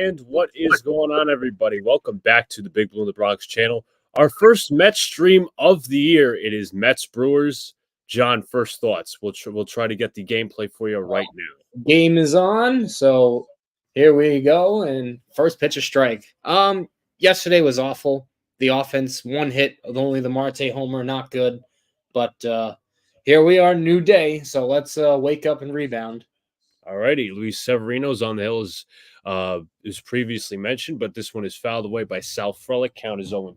And what is going on, everybody? Welcome back to the Big Blue in the Bronx channel. Our first Mets stream of the year. It is Mets Brewers. John, first thoughts. We'll try to get the gameplay for you right now. Game is on, so here we go. And first pitch, a strike. Yesterday was awful. The offense, one hit, only the Marte homer, not good. But here we are, new day. So let's wake up and rebound. All righty, Luis Severino's on the hill is previously mentioned, but this one is fouled away by Sal Frelick. Count is 0-2.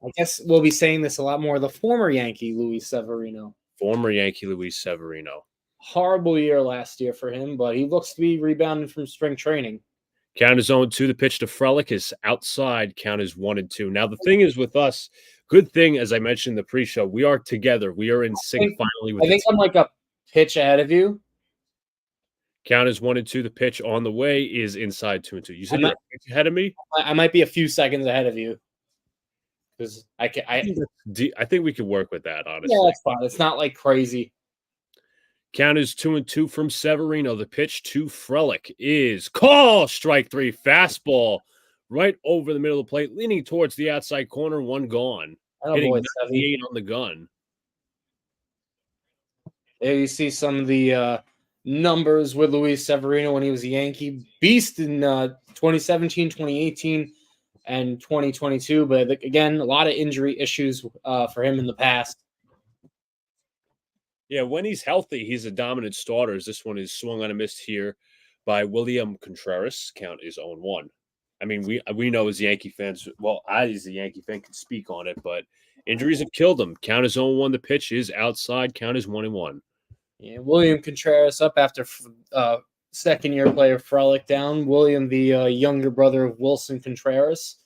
I guess we'll be saying this a lot more. The former Yankee, Luis Severino. Former Yankee Luis Severino. Horrible year last year for him, but he looks to be rebounding from spring training. Count is 0-2. The pitch to Frelick is outside. Count is 1-2. Now, the thing is with us, good thing, as I mentioned in the pre-show, we are together. We are in sync finally. I think I'm like a pitch ahead of you. Count is 1-2. The pitch on the way is inside 2-2. You said you're a pitch ahead of me? I might be a few seconds ahead of you. Because I think we can work with that, honestly. Yeah, that's fine. It's not like crazy. Count is 2-2 from Severino. The pitch to Frelick is call. Strike three. Fastball right over the middle of the plate, leaning towards the outside corner. One gone. Hitting 98 on the gun. There you see some of the numbers with Luis Severino when he was a Yankee. Beast in 2017, 2018, and 2022. But again, a lot of injury issues for him in the past. Yeah, when he's healthy, he's a dominant starter. This one is swung on a miss here by William Contreras. Count is 0-1. I mean, we know as Yankee fans, well, I as a Yankee fan can speak on it, but injuries have killed him. Count is 0-1. The pitch is outside. Count is 1-1. Yeah, William Contreras up after second-year player Frelick down. William, the younger brother of Wilson Contreras.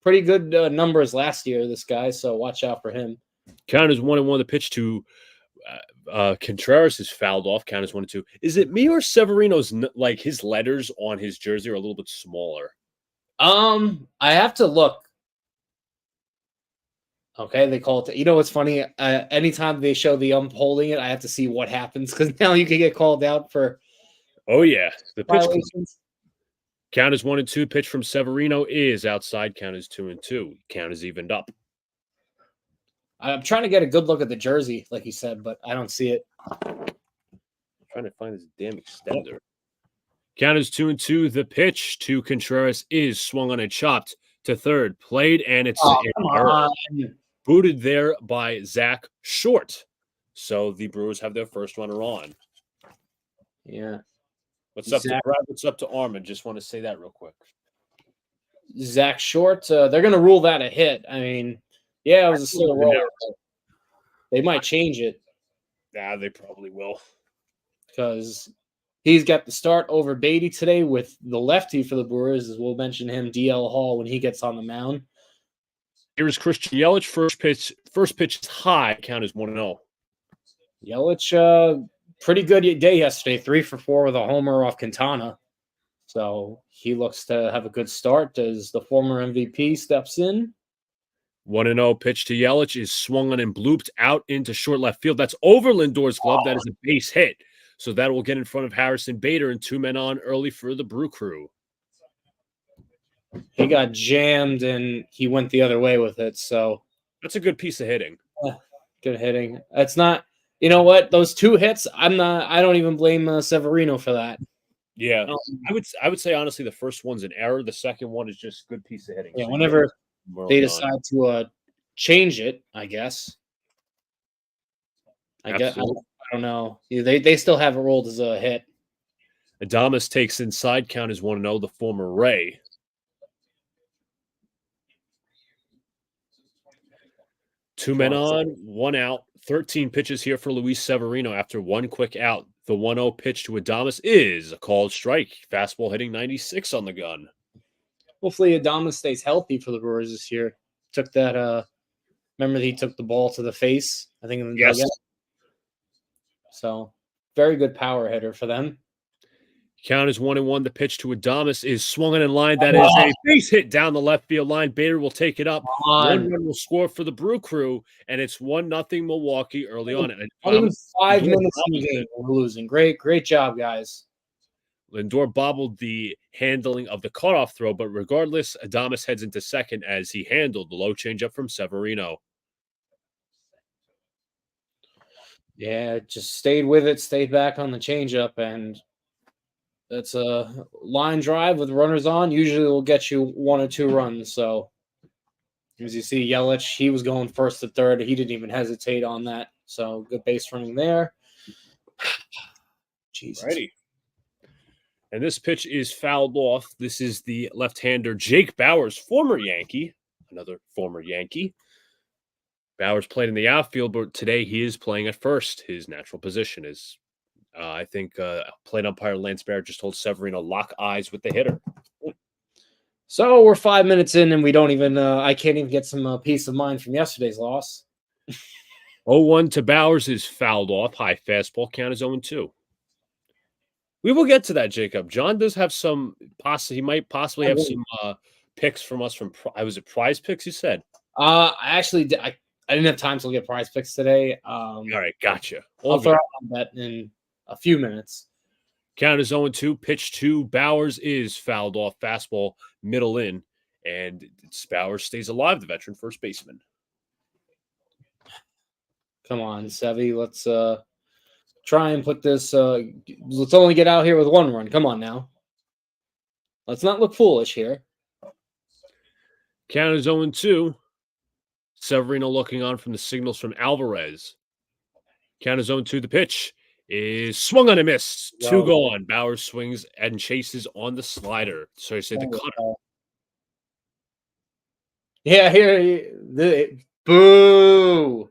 Pretty good numbers last year, this guy, so watch out for him. Count is 1-1. The pitch to Contreras is fouled off. Count is 1-2. Is it me or Severino's, like, his letters on his jersey are a little bit smaller? I have to look. Okay, they call it. You know what's funny? Anytime they show the holding it, I have to see what happens because now you can get called out for. Oh yeah, the pitch. Violations. Count is 1-2. Pitch from Severino is outside. Count is 2-2. Count is evened up. I'm trying to get a good look at the jersey, like you said, but I don't see it. I'm trying to find this damn extender. Count is 2-2. The pitch to Contreras is swung on and chopped to third. Played, and it's booted there by Zach Short. So the Brewers have their first runner on. Yeah. What's up to Brad? What's up to Armin? Just want to say that real quick. Zach Short, they're going to rule that a hit. I mean, yeah, it was a slow roll. They might change it. Yeah, they probably will. Because he's got the start over Beatty today with the lefty for the Brewers, as we'll mention him, DL Hall, when he gets on the mound. Here's Christian Yelich. First pitch is high. Count is 1-0. Yelich, pretty good day yesterday. 3 for 4 with a homer off Quintana. So he looks to have a good start as the former MVP steps in. 1-0 pitch to Yelich is swung on and blooped out into short left field. That's over Lindor's glove. That is a base hit. So that will get in front of Harrison Bader and 2 men on early for the Brew Crew. He got jammed and he went the other way with it. So that's a good piece of hitting. Good hitting. It's not, you know what? Those 2 hits, I don't even blame Severino for that. Yeah. I would say honestly the first one's an error. The second one is just a good piece of hitting. Yeah, whenever they decide to change it, I guess. I don't know. They still have it rolled as a hit. Adames takes inside. Count is 1-0. The former Ray. Two men on, 1 out. 13 pitches here for Luis Severino after 1 quick out. The 1-0 pitch to Adames is a called strike. Fastball hitting 96 on the gun. Hopefully Adames stays healthy for the Brewers this year. Took that remember he took the ball to the face, I think, in the dugout. So very good power hitter for them. Count is 1-1. The pitch to Adames is swung in line. That is a base hit down the left field line. Bader will take it up. 1 run will score for the Brew Crew, and it's 1-0 Milwaukee early on. Not even 5 minutes in the game, we're losing. Great job, guys. Lindor bobbled the handling of the cutoff throw, but regardless, Adames heads into second as he handled the low changeup from Severino. Yeah, just stayed with it, stayed back on the changeup, and that's a line drive with runners on. Usually will get you 1 or 2 runs. So as you see, Yelich, he was going first to third. He didn't even hesitate on that. So good base running there. Jesus. Righty. And this pitch is fouled off. This is the left-hander Jake Bauers, former Yankee, another former Yankee. Bauers played in the outfield, but today he is playing at first. His natural position is, I think, plate umpire Lance Barrett just told Severino lock eyes with the hitter. So we're 5 minutes in, and we don't even. I can't even get some peace of mind from yesterday's loss. 0-1 to Bauers is fouled off. High fastball count is 0-2. We will get to that, Jacob. John does have some he might possibly have some picks from us from I was it Prize Picks, you said? I actually I didn't have time to look at Prize Picks today. All right, gotcha. I'll throw out that in a few minutes. Count is 0-2. Pitch to Bauers is fouled off. Fastball middle in, and Bauers stays alive, the veteran first baseman. Come on, Sevy. Let's try and put this. Let's only get out here with 1 run. Come on now. Let's not look foolish here. Count is 0-2. Severino looking on from the signals from Alvarez. Count is 0-2. The pitch is swung on a miss. 2 gone. Bauers swings and chases on the slider. So I said the cutter. Yeah, here. Boo.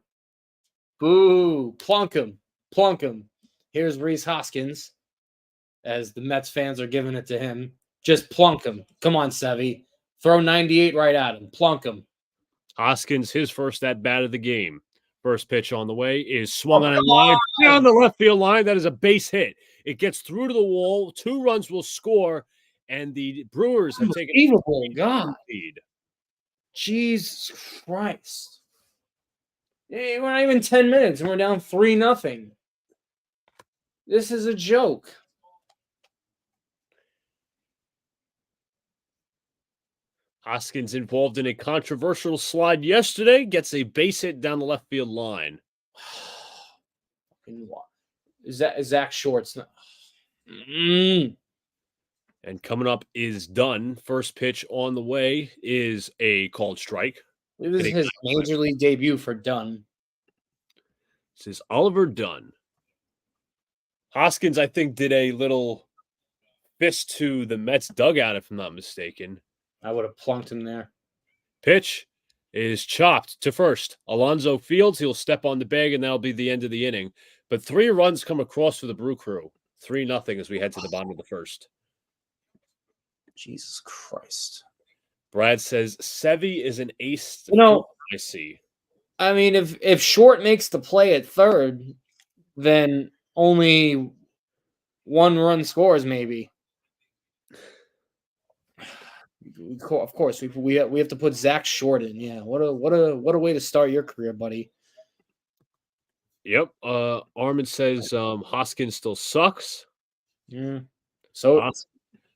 Boo. Plunk him. Here's Rhys Hoskins, as the Mets fans are giving it to him. Just plunk him. Come on, Sevy. Throw 98 right at him. Plunk him. Hoskins, his first at bat of the game. First pitch on the way is swung on a line down the left field line. That is a base hit. It gets through to the wall. 2 runs will score, and the Brewers have taken a lead. Jesus Christ. Hey, we're not even 10 minutes, and we're down 3-0. This is a joke. Hoskins involved in a controversial slide yesterday, gets a base hit down the left field line. Zach Short's not. And coming up is Dunn. First pitch on the way is a called strike. It was his major league debut for Dunn. This is Oliver Dunn. Hoskins, I think, did a little fist to the Mets dugout, if I'm not mistaken. I would have plunked him there. Pitch is chopped to first. Alonzo Fields, he'll step on the bag, and that'll be the end of the inning. But 3 runs come across for the Brew Crew. 3-0 as we head to the bottom of the first. Jesus Christ. Brad says Sevy is an ace. I see. I mean, if Short makes the play at third, then only 1 run scores, maybe. Of course, we have to put Zach Short in. Yeah, what a way to start your career, buddy. Yep. Armin says Hoskins still sucks. Yeah. So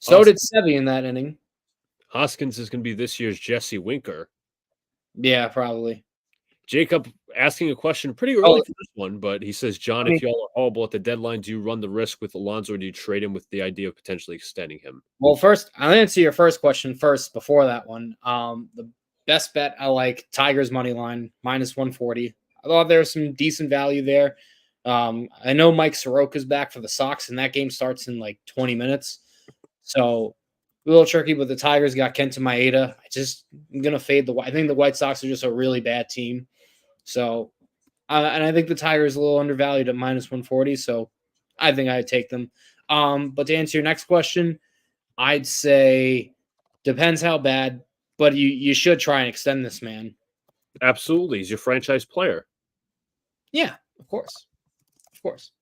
did Sevy in that inning. Hoskins is going to be this year's Jesse Winker. Yeah, probably. Jacob asking a question pretty early for this one, but he says, John, if y'all are horrible at the deadline, do you run the risk with Alonso, or do you trade him with the idea of potentially extending him? Well, first, I'll answer your first question first before that one. The best bet, I like Tigers money line, -140. I thought there was some decent value there. I know Mike Soroka's back for the Sox, and that game starts in like 20 minutes. So a little tricky, but the Tigers got Kenta Maeda. I'm going to fade I think the White Sox are just a really bad team. So, and I think the Tigers are a little undervalued at -140. So I think I'd take them. But to answer your next question, I'd say depends how bad, but you should try and extend this man. Absolutely. He's your franchise player. Yeah, of course. Of course.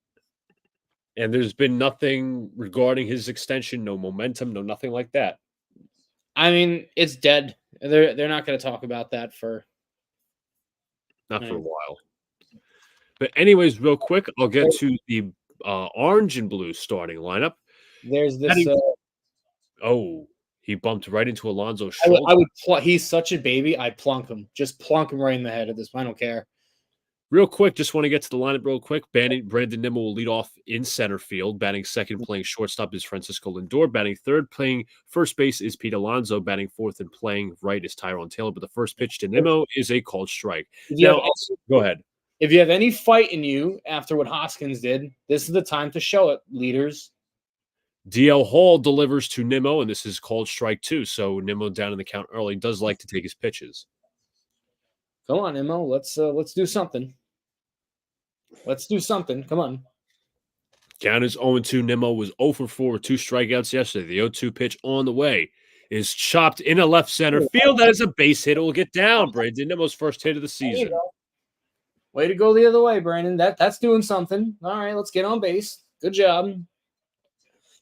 And there's been nothing regarding his extension, no momentum, no nothing like that. I mean, it's dead. They're not going to talk about that for a while. But anyways, real quick, I'll get to the orange and blue starting lineup. There's this. He bumped right into Alonso's I shoulder. would. He's such a baby. I'd plunk him. Just plunk him right in the head at this point. I don't care. Real quick, just want to get to the lineup real quick. Brandon Nimmo will lead off in center field. Batting second, playing shortstop is Francisco Lindor. Batting third, playing first base is Pete Alonso. Batting fourth and playing right is Tyrone Taylor. But the first pitch to Nimmo is a called strike. Now, go ahead. If you have any fight in you after what Hoskins did, this is the time to show it, leaders. DL Hall delivers to Nimmo, and this is called strike 2. So Nimmo down in the count early, does like to take his pitches. Come on, Nimmo. Let's do something. Let's do something. Come on. Count is 0-2. Nimmo was 0 for 4 with 2 strikeouts yesterday. The 0-2 pitch on the way is chopped into left center field. That is a base hit. It will get down. Brandon Nimmo's first hit of the season. Way to go the other way, Brandon. That's doing something. All right, let's get on base. Good job.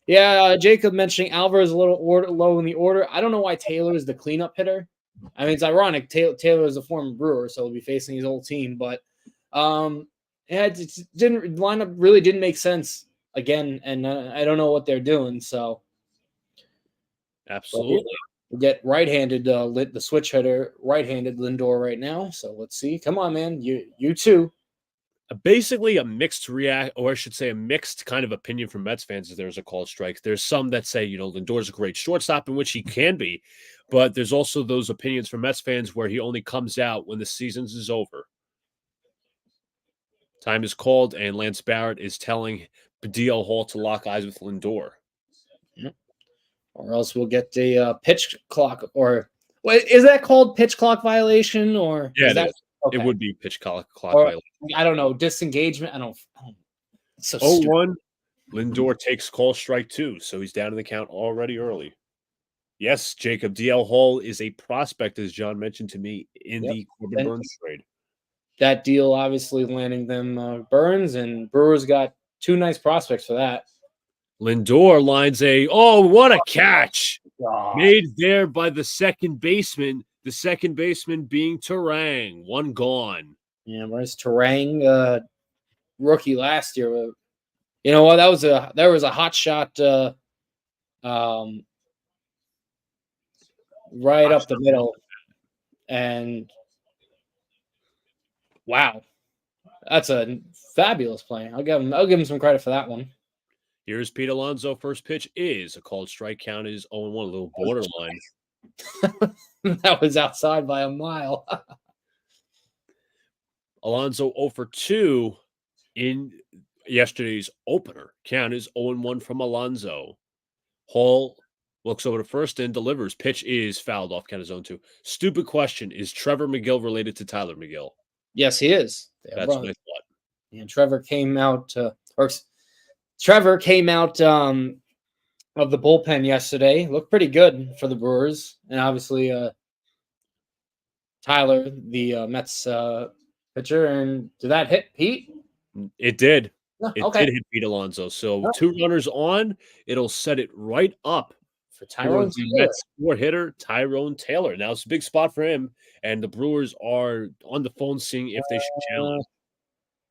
Yeah, Jacob mentioning Alvarez a little low in the order. I don't know why Taylor is the cleanup hitter. I mean, it's ironic. Taylor is a former Brewer, so he'll be facing his old team. But it didn't lineup really didn't make sense again, and I don't know what they're doing. So absolutely, we get right-handed the switch hitter, right-handed Lindor right now. So let's see. Come on, man. You too. Basically a mixed a mixed kind of opinion from Mets fans if there's a called strike. There's some that say, Lindor's a great shortstop, in which he can be, but there's also those opinions from Mets fans where he only comes out when the season is over. Time is called, and Lance Barrett is telling DL Hall to lock eyes with Lindor. Yep. Or else we'll get the pitch clock, or is that called pitch clock violation? Or yeah, okay. It would be pitch clock violation. I don't know, disengagement. I don't. So 0-1. Lindor takes call strike 2, so he's down in the count already early. Yes, Jacob, DL Hall is a prospect, as John mentioned to me, in the Corbin Burns trade. That deal obviously landing them Burns, and Brewers got 2 nice prospects for that. Lindor lines what a catch! Made there by the second baseman. The second baseman being Terang. 1 gone. Yeah, whereas Terang, rookie last year. You know what? There was a hot shot right up the middle. And wow. That's a fabulous play. I'll give him some credit for that one. Here's Pete Alonso. First pitch is a called strike. Count is 0-1, a little borderline. That was outside by a mile. Alonso 0 for 2 in yesterday's opener. Count is 0-1 from Alonso. Hall looks over to first and delivers. Pitch is fouled off. Count is 0-2. Stupid question. Is Trevor McGill related to Tyler McGill? Yes, he is. That's what I thought. And Trevor came out of the bullpen yesterday. Looked pretty good for the Brewers. And obviously Tyler, the Mets pitcher. And did that hit Pete? It did. It did hit Pete Alonso. So 2 runners on. It'll set it right up for Tyrone the Mets 4-hitter, Tyrone Taylor. Now it's a big spot for him. And the Brewers are on the phone seeing if they should challenge.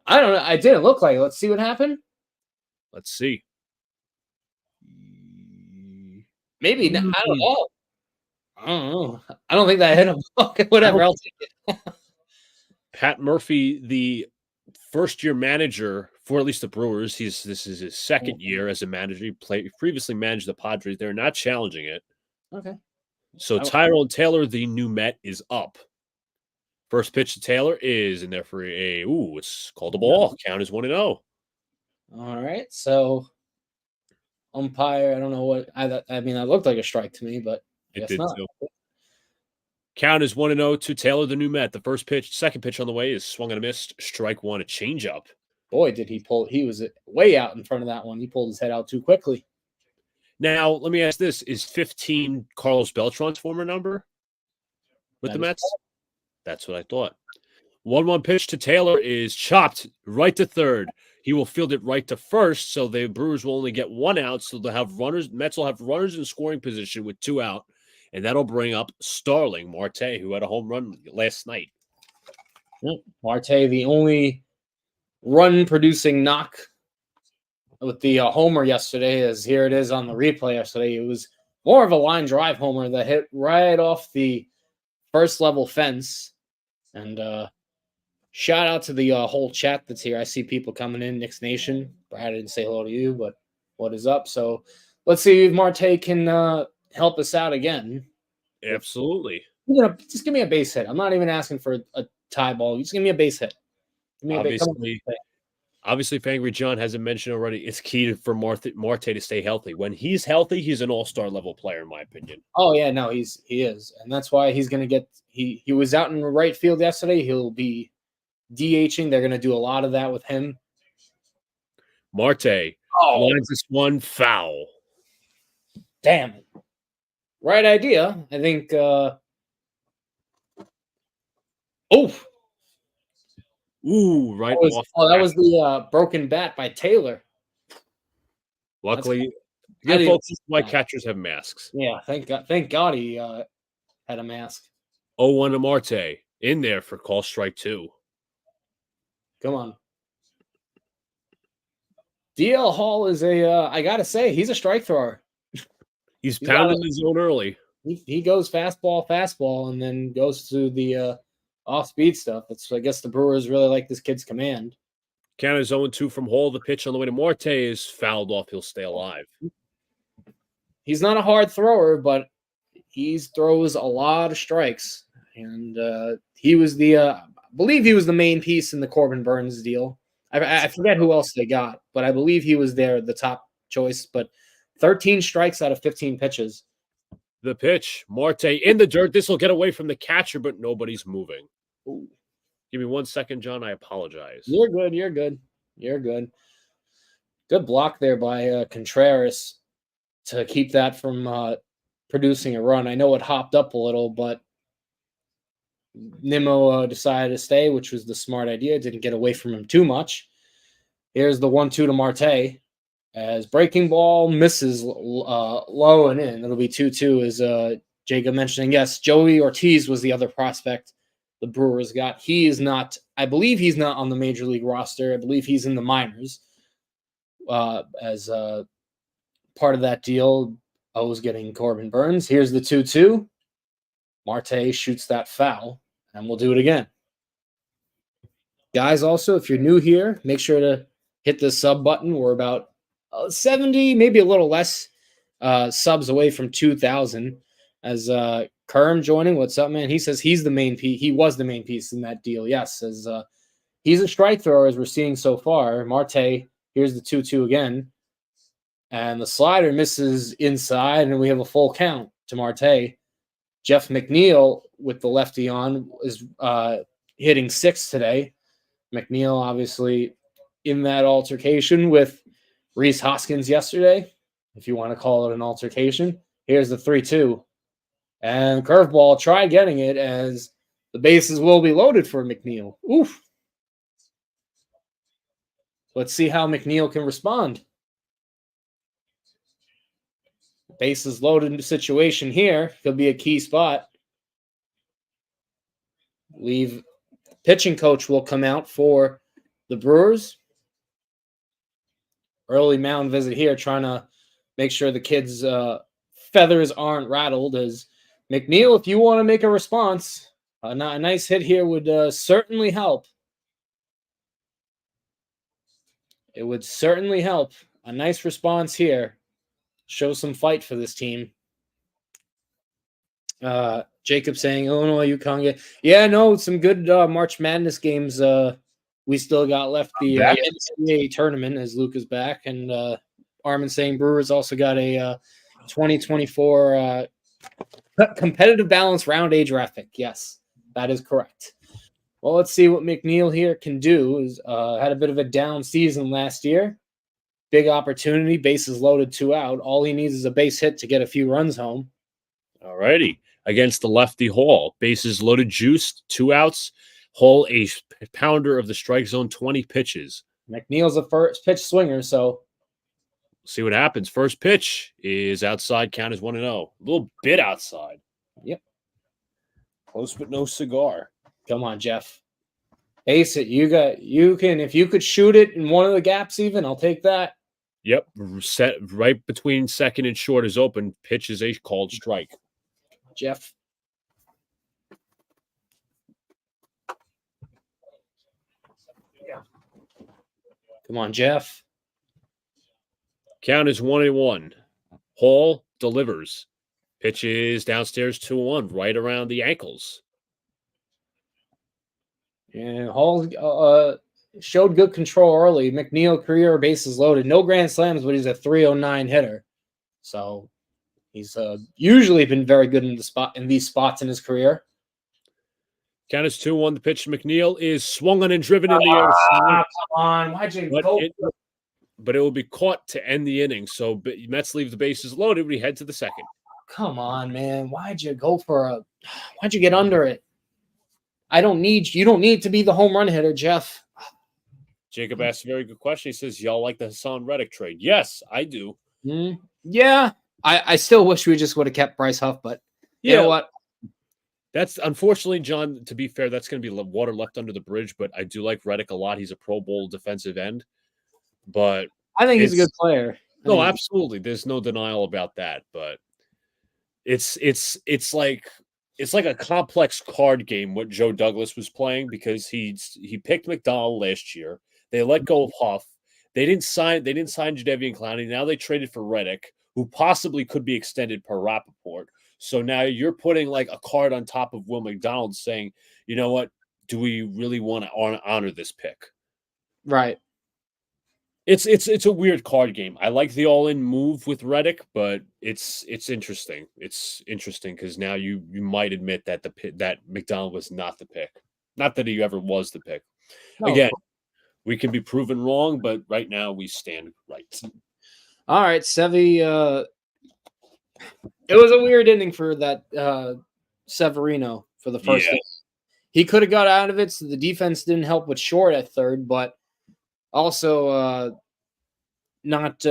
I don't know. It didn't look like it. Let's see what happened. Let's see. Maybe. I don't know. I don't know. I don't think that hit him. Okay, whatever. I'll take it. Pat Murphy, the first-year manager for at least the Brewers. This is his second year as a manager. He previously managed the Padres. They're not challenging it. Okay. So Tyrone Taylor, the new Met, is up. First pitch to Taylor is in there for it's called a ball. Count is 1-0. All right. So umpire, I don't know what I mean. That looked like a strike to me, but it did too. Count is 1-0 to Taylor, the new Met. The second pitch on the way is swung and a missed. Strike 1, a changeup. Boy, did he pull! He was way out in front of that one. He pulled his head out too quickly. Now, let me ask this: is 15 Carlos Beltran's former number with the Mets? That's what I thought. 1-1 pitch to Taylor is chopped right to third. He will field it right to first, so the Brewers will only get 1 out. So they'll have runners. Mets will have runners in scoring position with 2 out, and that'll bring up Starling Marte, who had a home run last night. Marte, the only run-producing knock with the homer yesterday, as here it is on the replay yesterday. It was more of a line drive homer that hit right off the first level fence. And shout out to the whole chat that's here. I see people coming in. Knicks Nation. Brad, I didn't say hello to you, but what is up? So let's see if Marte can help us out again. Absolutely. Just give me a base hit. I'm not even asking for a tie ball. Just give me a base hit. Give me Obviously, if Angry John hasn't mentioned already, it's key for Marte to stay healthy. When he's healthy, he's an all-star level player, in my opinion. Oh yeah, no, he is, and that's why he's gonna get. He was out in the right field yesterday. He'll be DHing. They're gonna do a lot of that with him. Marte lines this one foul. Damn it! Right idea. I think. Ooh, right off. Oh, that was the broken bat by Taylor. Luckily, folks, why catchers have masks. Yeah, thank God he had a mask. 0-1 to Marte. In there for call strike 2. Come on. DL Hall is I gotta say, he's a strike thrower. He's pounding the zone early. He goes fastball, and then goes to the off-speed stuff. I guess the Brewers really like this kid's command. Count is 0-2 from Hall. The pitch on the way to Marte is fouled off. He'll stay alive. He's not a hard thrower, but he throws a lot of strikes. And he was I believe he was the main piece in the Corbin Burns deal. I forget who else they got, but I believe he was the top choice. But 13 strikes out of 15 pitches. The pitch, Marte in the dirt. This will get away from the catcher, but nobody's moving. Ooh. Give me 1 second, John. I apologize. You're good. Good block there by Contreras to keep that from producing a run. I know it hopped up a little, but Nimmo decided to stay, which was the smart idea. Didn't get away from him too much. Here's the 1-2 to Marte. As breaking ball misses low and in. It'll be 2-2 as Jacob mentioning. Yes, Joey Ortiz was the other prospect the Brewers got. He is not, I believe he's not on the major league roster. I believe he's in the minors as part of that deal. I was getting Corbin Burns. Here's the 2-2. Marte shoots that foul, and we'll do it again. Guys, also, if you're new here, make sure to hit the sub button. We're about 70, maybe a little less subs away from 2,000. As Kerm joining, what's up, man? He says he's the main piece. He was the main piece in that deal. Yes, as he's a strike thrower, as we're seeing so far. Marte, here's the 2-2 again. And the slider misses inside, and we have a full count to Marte. Jeff McNeil with the lefty on is hitting 6 today. McNeil obviously in that altercation with Rhys Hoskins yesterday, if you want to call it an altercation. Here's the 3-2. And curveball, try getting it as the bases will be loaded for McNeil. Oof. Let's see how McNeil can respond. Bases loaded situation here. Could be a key spot. Pitching coach will come out for the Brewers. Early mound visit here, trying to make sure the kids' feathers aren't rattled. As McNeil, if you want to make a response, a nice hit here would certainly help. It would certainly help. A nice response here. Show some fight for this team. Jacob saying Illinois, UConn. Yeah, no, some good March Madness games. We still got left the NCAA tournament as Luca's back, and Armin saying Brewers also got a 2024 competitive balance round A draft pick. Yes, that is correct. Well, let's see what McNeil here can do. Is had a bit of a down season last year. Big opportunity, bases loaded, 2 out. All he needs is a base hit to get a few runs home. All righty. Against the lefty Hall. Bases loaded, juiced, 2 outs. Hall, a pounder of the strike zone, 20 pitches. McNeil's a first pitch swinger, so see what happens. First pitch is outside, count is 1-0. A little bit outside. Yep. Close but no cigar. Come on, Jeff. Ace it. You can, if you could shoot it in one of the gaps even, I'll take that. Yep, set right between second and short is open. Pitch is a called strike. Jeff. Come on, Jeff. Count is 1-1. Hall delivers. Pitch is downstairs 2-1, right around the ankles. And Hall showed good control early. McNeil career bases loaded. No grand slams, but he's a 309 hitter. So he's usually been very good in these spots in his career. Count is 2-1. The pitch to McNeil is swung on and driven in the air. Come on. Why'd you go? But it will be caught to end the inning. So Mets leave the bases loaded. We head to the second. Come on, man. Why'd you get under it? You don't need to be the home run hitter, Jeff. Jacob asked a very good question. He says, y'all like the Hassan Reddick trade? Yes, I do. Yeah. I still wish we just would have kept Bryce Huff, but you know what? That's unfortunately, John, to be fair, that's going to be water left under the bridge, but I do like Reddick a lot. He's a Pro Bowl defensive end. But I think he's a good player. Absolutely. There's no denial about that. But it's like a complex card game what Joe Douglas was playing because he picked McDonald last year. They let go of Huff. They didn't sign Jadeveon Clowney. Now they traded for Reddick, who possibly could be extended per Rappaport. So now you're putting like a card on top of Will McDonald saying, you know what? Do we really want to honor this pick? Right. It's a weird card game. I like the all-in move with Reddick, but it's interesting. It's interesting because now you might admit that that McDonald was not the pick. Not that he ever was the pick. No. Again, we can be proven wrong, but right now we stand right. All right, Sevy. It was a weird inning for that Severino for the first inning. He could have got out of it, so the defense didn't help with Short at third, but also not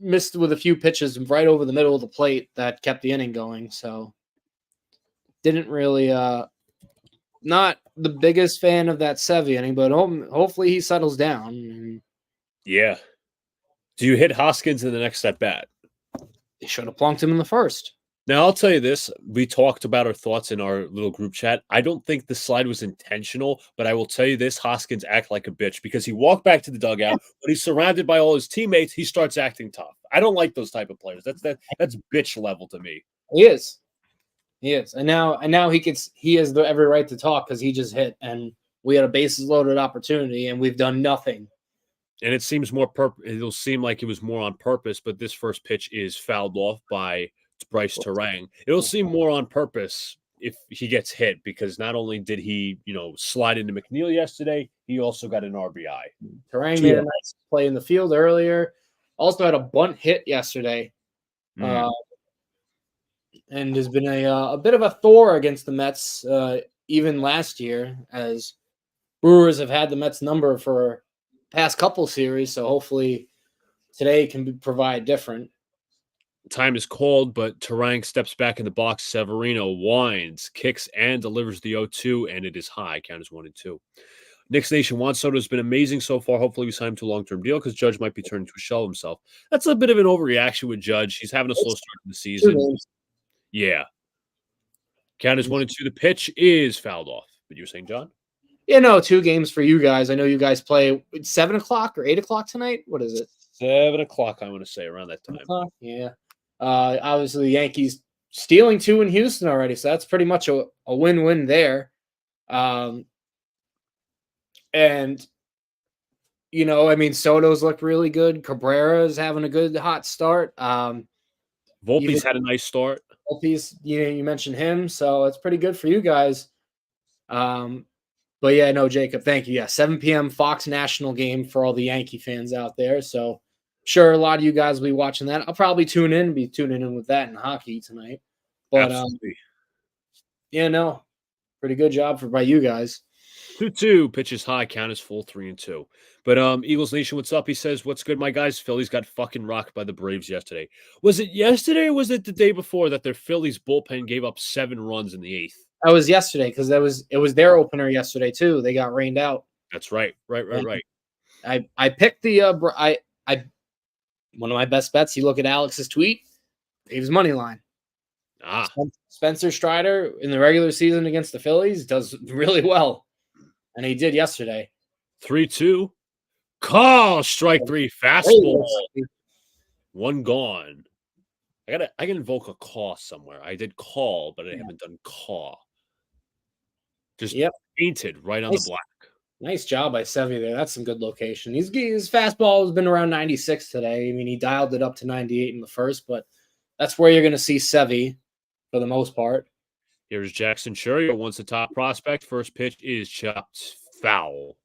missed with a few pitches right over the middle of the plate that kept the inning going. So didn't really not the biggest fan of that Sevy inning, but hopefully he settles down. Yeah. Do you hit Hoskins in the next at bat? They should have plunked him in the first. Now, I'll tell you this. We talked about our thoughts in our little group chat. I don't think the slide was intentional, but I will tell you this. Hoskins act like a bitch because he walked back to the dugout, but he's surrounded by all his teammates. He starts acting tough. I don't like those type of players. That's bitch level to me. He is. And now he has every right to talk because he just hit and we had a bases loaded opportunity and we've done nothing. And it seems it'll seem like it was more on purpose, but this first pitch is fouled off by Bryce Terang. It'll seem more on purpose if he gets hit because not only did he, slide into McNeil yesterday, he also got an RBI. Terang made a nice play in the field earlier. Also had a bunt hit yesterday. And has been a bit of a Thor against the Mets even last year as Brewers have had the Mets number for past couple series, so hopefully today can provide different. Time is called, but Terang steps back in the box. Severino winds, kicks, and delivers the 0-2, and it is high. Count is 1-2. Knicks Nation, Juan Soto has been amazing so far. Hopefully we sign him to a long-term deal because Judge might be turning to a shell himself. That's a bit of an overreaction with Judge. He's having a slow start to the season. Yeah. Count is 1-2. The pitch is fouled off. But you were saying, John? 2 games for you guys. I know you guys play 7 o'clock or 8 o'clock tonight. What is it? 7 o'clock, I want to say, around that time. Yeah. Obviously, the Yankees stealing 2 in Houston already, so that's pretty much a win-win there. And, Soto's looked really good. Cabrera's having a good hot start. Volpe's had a nice start. Volpe's, you mentioned him, so it's pretty good for you guys. But yeah, no, Jacob, thank you. Yeah, 7 p.m. Fox National game for all the Yankee fans out there. So sure, a lot of you guys will be watching that. I'll probably tuning in with that in hockey tonight. But absolutely. Pretty good job by you guys. 2-2, pitches high, count is full, 3-2. But Eagles Nation, what's up? He says, what's good, my guys? Phillies got fucking rocked by the Braves yesterday. Was it yesterday or was it the day before that their Phillies bullpen gave up 7 runs in the 8th? That was yesterday because it was their opener yesterday too. They got rained out. That's right. Right. I picked the I one of my best bets. You look at Alex's tweet, he was money line. Spencer Strider in the regular season against the Phillies does really well, and he did yesterday. 3-2. Call strike 3 fastball. One gone. I can invoke a call somewhere. I did call, but I haven't done call. Just painted right on the black. Nice job by Sevy there. That's some good location. His fastball has been around 96 today. I mean, he dialed it up to 98 in the first, but that's where you're going to see Sevy for the most part. Here's Jackson Chourio, once the top prospect. First pitch is chopped foul.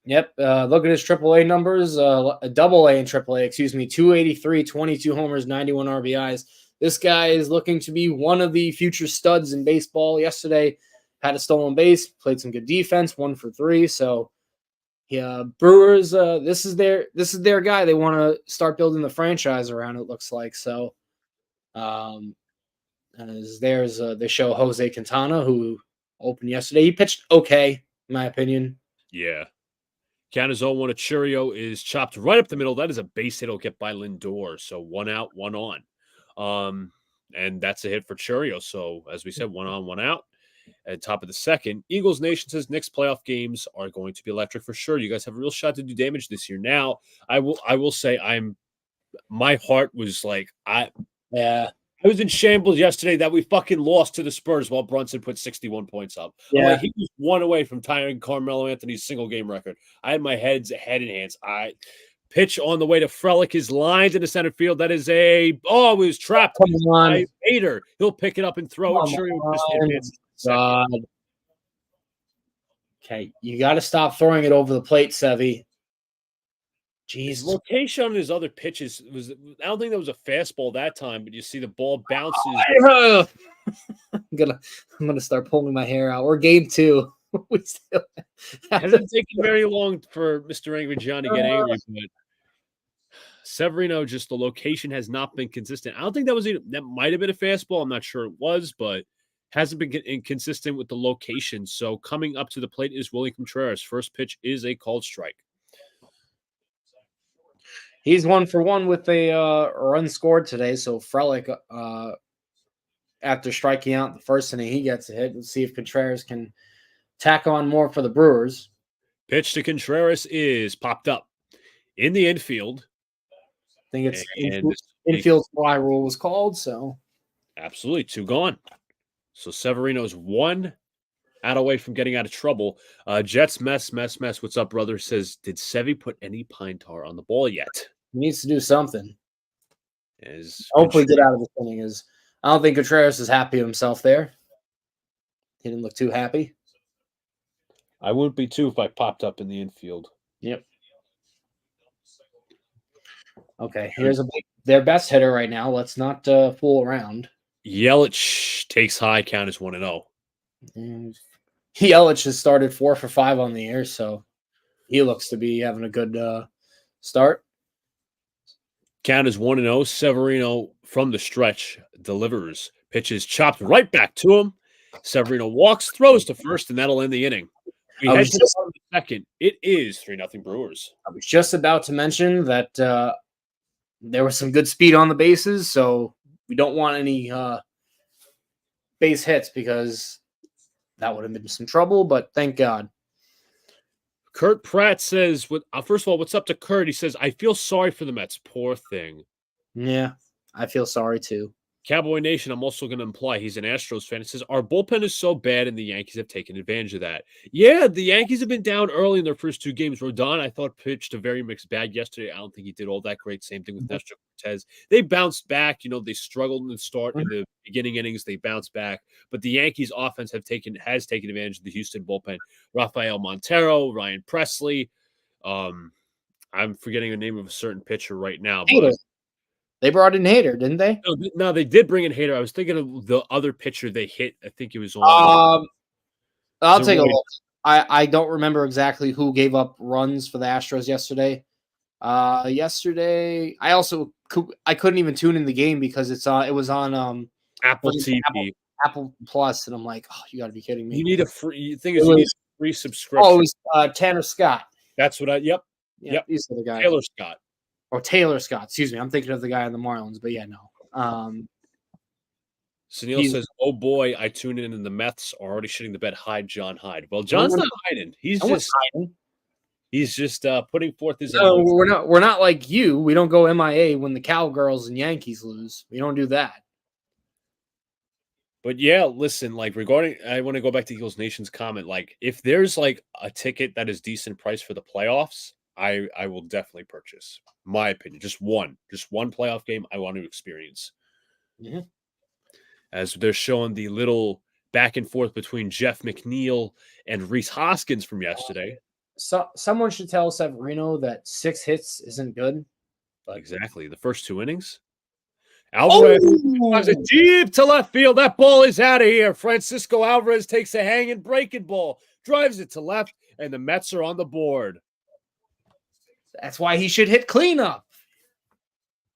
Yep. Look at his AAA numbers. A double A and AAA, 283, 22 homers, 91 RBIs. This guy is looking to be one of the future studs in baseball. Yesterday, had a stolen base, played some good defense, 1 for 3. So, yeah, Brewers. This is their guy. They want to start building the franchise around. It looks like so. They show Jose Quintana, who opened yesterday. He pitched okay, in my opinion. Yeah. Count is 0-1. A Chourio is chopped right up the middle. That is a base hit. It'll get by Lindor. So 1 out, 1 on. And that's a hit for Chourio. So as we said, 1 on, 1 out. At top of the second, Eagles Nation says Knicks playoff games are going to be electric for sure. You guys have a real shot to do damage this year. Now, I will say my heart was like I was in shambles yesterday that we fucking lost to the Spurs while Brunson put 61 points up. Yeah. Like, he was 1 away from tying Carmelo Anthony's single game record. I had my head in hands. I pitch on the way to Frelick is lined into center field. That is it was trapped. Come on. Hater. He'll pick it up and throw it. Sure, God. Okay, you got to stop throwing it over the plate, Sevy. Jeez. His location on his other pitches was, I don't think that was a fastball that time, but you see the ball bounces. I'm gonna start pulling my hair out. We're game 2. We still hasn't taken very long for Mr. Angry John to get angry, but Severino, just the location has not been consistent. I don't think that might have been a fastball. I'm not sure it was, but hasn't been inconsistent with the location. So coming up to the plate is Willie Contreras. First pitch is a called strike. He's 1 for 1 with a run scored today. So Frelick, after striking out the first inning, he gets a hit. Let's see if Contreras can tack on more for the Brewers. Pitch to Contreras is popped up in the infield. I think it's infield fly rule was called. So absolutely 2 gone. So Severino's 1 out away from getting out of trouble. Jets mess. What's up, brother? Says, did Sevy put any pine tar on the ball yet? He needs to do something. Hopefully get out of this inning. I don't think Contreras is happy with himself there. He didn't look too happy. I wouldn't be too if I popped up in the infield. Yep. Okay, here's their best hitter right now. Let's not fool around. Yelich takes high. Count is 1-0. Yelich has started 4 for 5 on the year, so he looks to be having a good start. Count is 1-0. Severino from the stretch delivers. Pitches chopped right back to him. Severino walks, throws to first, and that'll end the inning. We head to the second. It is 3-0 Brewers. I was just about to mention that there was some good speed on the bases, so we don't want any base hits because that would have been some trouble, but thank God. Kurt Pratt says, first of all, what's up to Kurt? He says, I feel sorry for the Mets. Poor thing. Yeah, I feel sorry too. Cowboy Nation, I'm also going to imply he's an Astros fan. It says, our bullpen is so bad and the Yankees have taken advantage of that. Yeah, the Yankees have been down early in their first 2 games. Rodon, I thought, pitched a very mixed bag yesterday. I don't think he did all that great. Same thing with Nestor Cortez. They bounced back. They struggled in the start in the beginning innings. They bounced back. But the Yankees offense has taken advantage of the Houston bullpen. Rafael Montero, Ryan Presley. I'm forgetting the name of a certain pitcher right now. But they brought in Hader, didn't they? No, they did bring in Hader. I was thinking of the other pitcher they hit. I think it was on. I'll take a look. I don't remember exactly who gave up runs for the Astros yesterday. Yesterday, I couldn't even tune in the game because it was on Apple TV, Apple Plus, and I'm like, oh, you got to be kidding me. You need a free. You need a free subscription. Oh, it was Tanner Scott. That's what Yep. Yeah, he's the guy. Taylor Scott. Or Taylor Scott. Excuse me. I'm thinking of the guy on the Marlins, but yeah, no. Sunil says, "Oh boy, I tuned in, and the Mets are already shitting the bed. Hide John Hyde." Well, John's not hiding. He's just putting forth his. No, we're not like you. We don't go MIA when the Cowgirls and Yankees lose. We don't do that. But yeah, listen, like regarding, I want to go back to Eagles Nation's comment. Like, if there's like a ticket that is decent price for the playoffs, I will definitely purchase. My opinion, just one playoff game I want to experience. Mm-hmm. As they're showing the little back and forth between Jeff McNeil and Reese Hoskins from yesterday. So someone should tell Severino that 6 hits isn't good. But exactly, the first 2 innings. Alvarez drives it deep to left field. That ball is out of here. Francisco Alvarez takes a hanging breaking ball, drives it to left, and the Mets are on the board. That's why he should hit cleanup.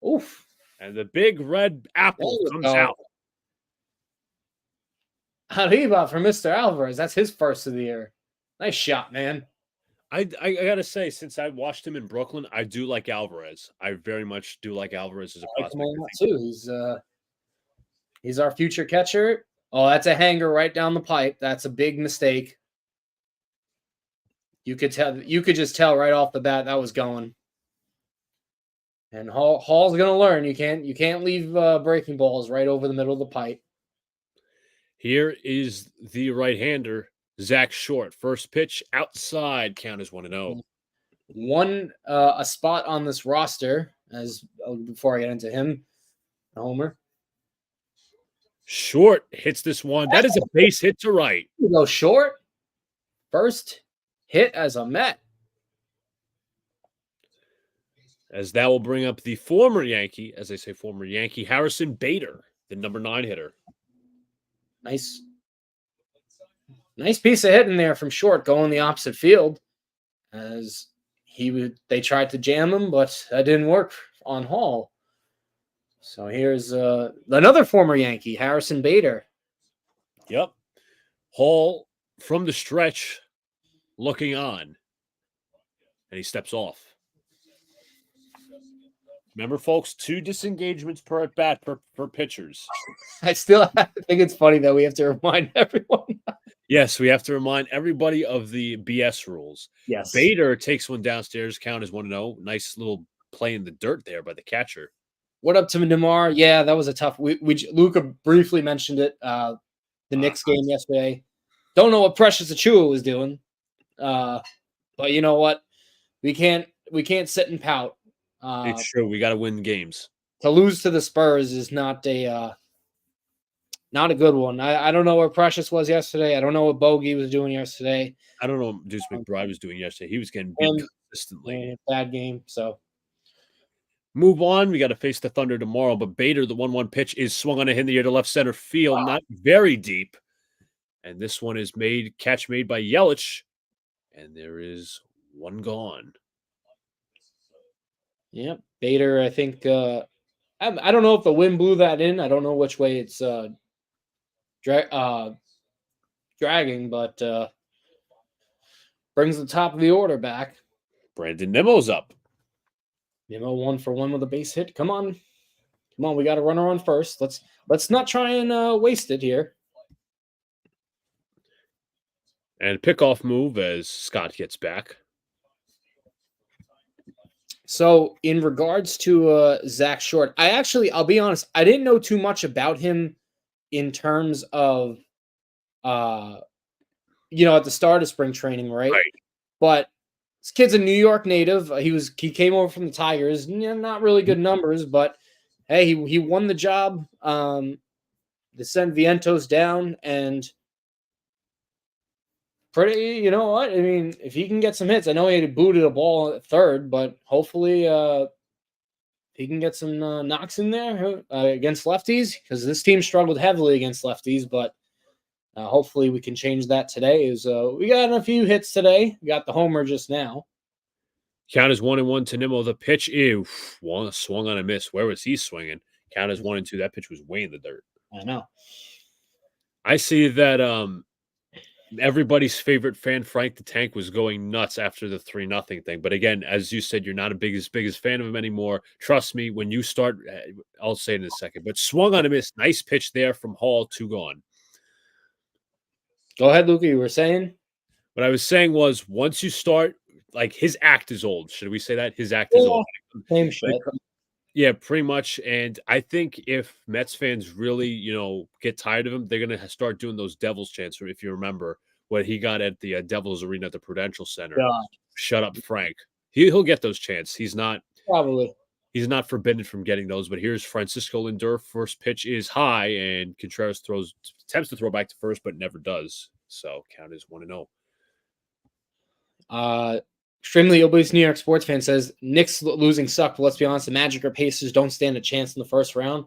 Oof. And the big red apple comes out. Arriba for Mr. Alvarez. That's his first of the year. Nice shot, man. I gotta say, since I watched him in Brooklyn, I do like Alvarez. I very much do like Alvarez as a prospect too. He's our future catcher. Oh, that's a hanger right down the pipe. That's a big mistake. You could just tell right off the bat that was going. And Hall's gonna learn. You can't leave breaking balls right over the middle of the pipe. Here is the right-hander. Zach Short, first pitch outside, count is 1-0. A spot on this roster before I get into him, Homer. Short hits this one. That is a base hit to right. You go Short. First hit as a Met. As that will bring up the former Yankee, as they say, former Yankee, Harrison Bader, the number 9 hitter. Nice piece of hitting there from Short, going the opposite field. As they tried to jam him, but that didn't work on Hall. So here's another former Yankee, Harrison Bader. Yep. Hall from the stretch, looking on, and he steps off. Remember, folks, 2 disengagements per at bat for pitchers. I still think it's funny that we have to remind everyone. Yes, we have to remind everybody of the BS rules. Yes. Bader takes one downstairs, count is 1-0. Nice little play in the dirt there by the catcher. What up to Nemar? Yeah, that was a tough. Luca briefly mentioned it. The Knicks game yesterday. Don't know what Precious Achua was doing, but you know what? We can't sit and pout. It's true. We got to win games. To lose to the Spurs is not a good one. I don't know where Precious was yesterday. I don't know what Bogey was doing yesterday. I don't know what Deuce McBride was doing yesterday. He was getting beat consistently. Bad game. So move on. We got to face the Thunder tomorrow. But Bader, the 1-1 pitch, is swung on a hit in the air to left center field, not very deep. And this one is catch made by Yelich. And there is one gone. Yep. Bader, I think I don't know if the wind blew that in. I don't know which way it's dragging, but brings the top of the order back. Brandon Nimmo's up. Nimmo 1 for 1 with a base hit. Come on. We got a runner on first. Let's not try and waste it here. And pickoff move as Scott gets back. So in regards to Zach Short, I'll be honest, I didn't know too much about him in terms of, at the start of spring training, right? But this kid's a New York native. He came over from the Tigers. Not really good numbers, but hey, he won the job. They sent Vientos down, and pretty, you know what? I mean, if he can get some hits, I know he had booted a ball at third, but hopefully he can get some knocks in there against lefties, because this team struggled heavily against lefties, but hopefully we can change that today. We got a few hits today. We got the homer just now. Count is 1-1 to Nimmo. The pitch is swung on a miss. Where was he swinging? Count is 1-2. That pitch was way in the dirt. I know. I see that everybody's favorite fan, Frank the Tank, was going nuts after the 3-0 thing. But again, as you said, you're not a biggest fan of him anymore. Trust me, when you start, I'll say it in a second. But swung on a miss. Nice pitch there from Hall, 2 gone. Go ahead, Luca. You were saying? What I was saying was once you start, like his act is old. Should we say that? His act is old. Same shit. Yeah, pretty much. And I think if Mets fans really, get tired of him, they're going to start doing those Devils chants. If you remember what he got at the Devils Arena at the Prudential Center. God. Shut up, Frank. He'll get those chants. He's not forbidden from getting those. But here's Francisco Lindor. First pitch is high, and Contreras attempts to throw back to first, but never does. So count is 1-0. Extremely obese New York sports fan says Knicks losing suck, but let's be honest, the Magic or Pacers don't stand a chance in the first round.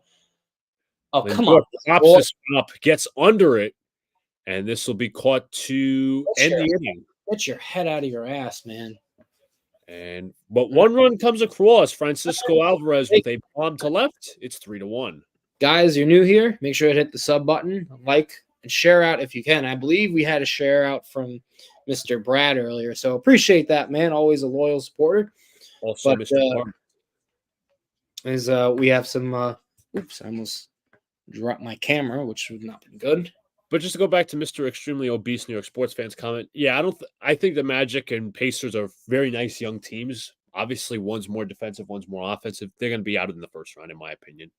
Oh, come on. Pops this one up, gets under it, and this will be caught to end the inning. Get your head out of your ass, man. But one run comes across. Francisco Alvarez with a bomb to left. It's 3-1. Guys, you're new here. Make sure to hit the sub button, like, and share out if you can. I believe we had a share out from Mr. Brad earlier, so appreciate that, man. Always a loyal supporter. Also, Mr. We have some. Oops, I almost dropped my camera, which would not been good. But just to go back to Mr. Extremely Obese New York Sports Fans comment, yeah, I think the Magic and Pacers are very nice young teams. Obviously, one's more defensive, one's more offensive. They're going to be out in the first round, in my opinion.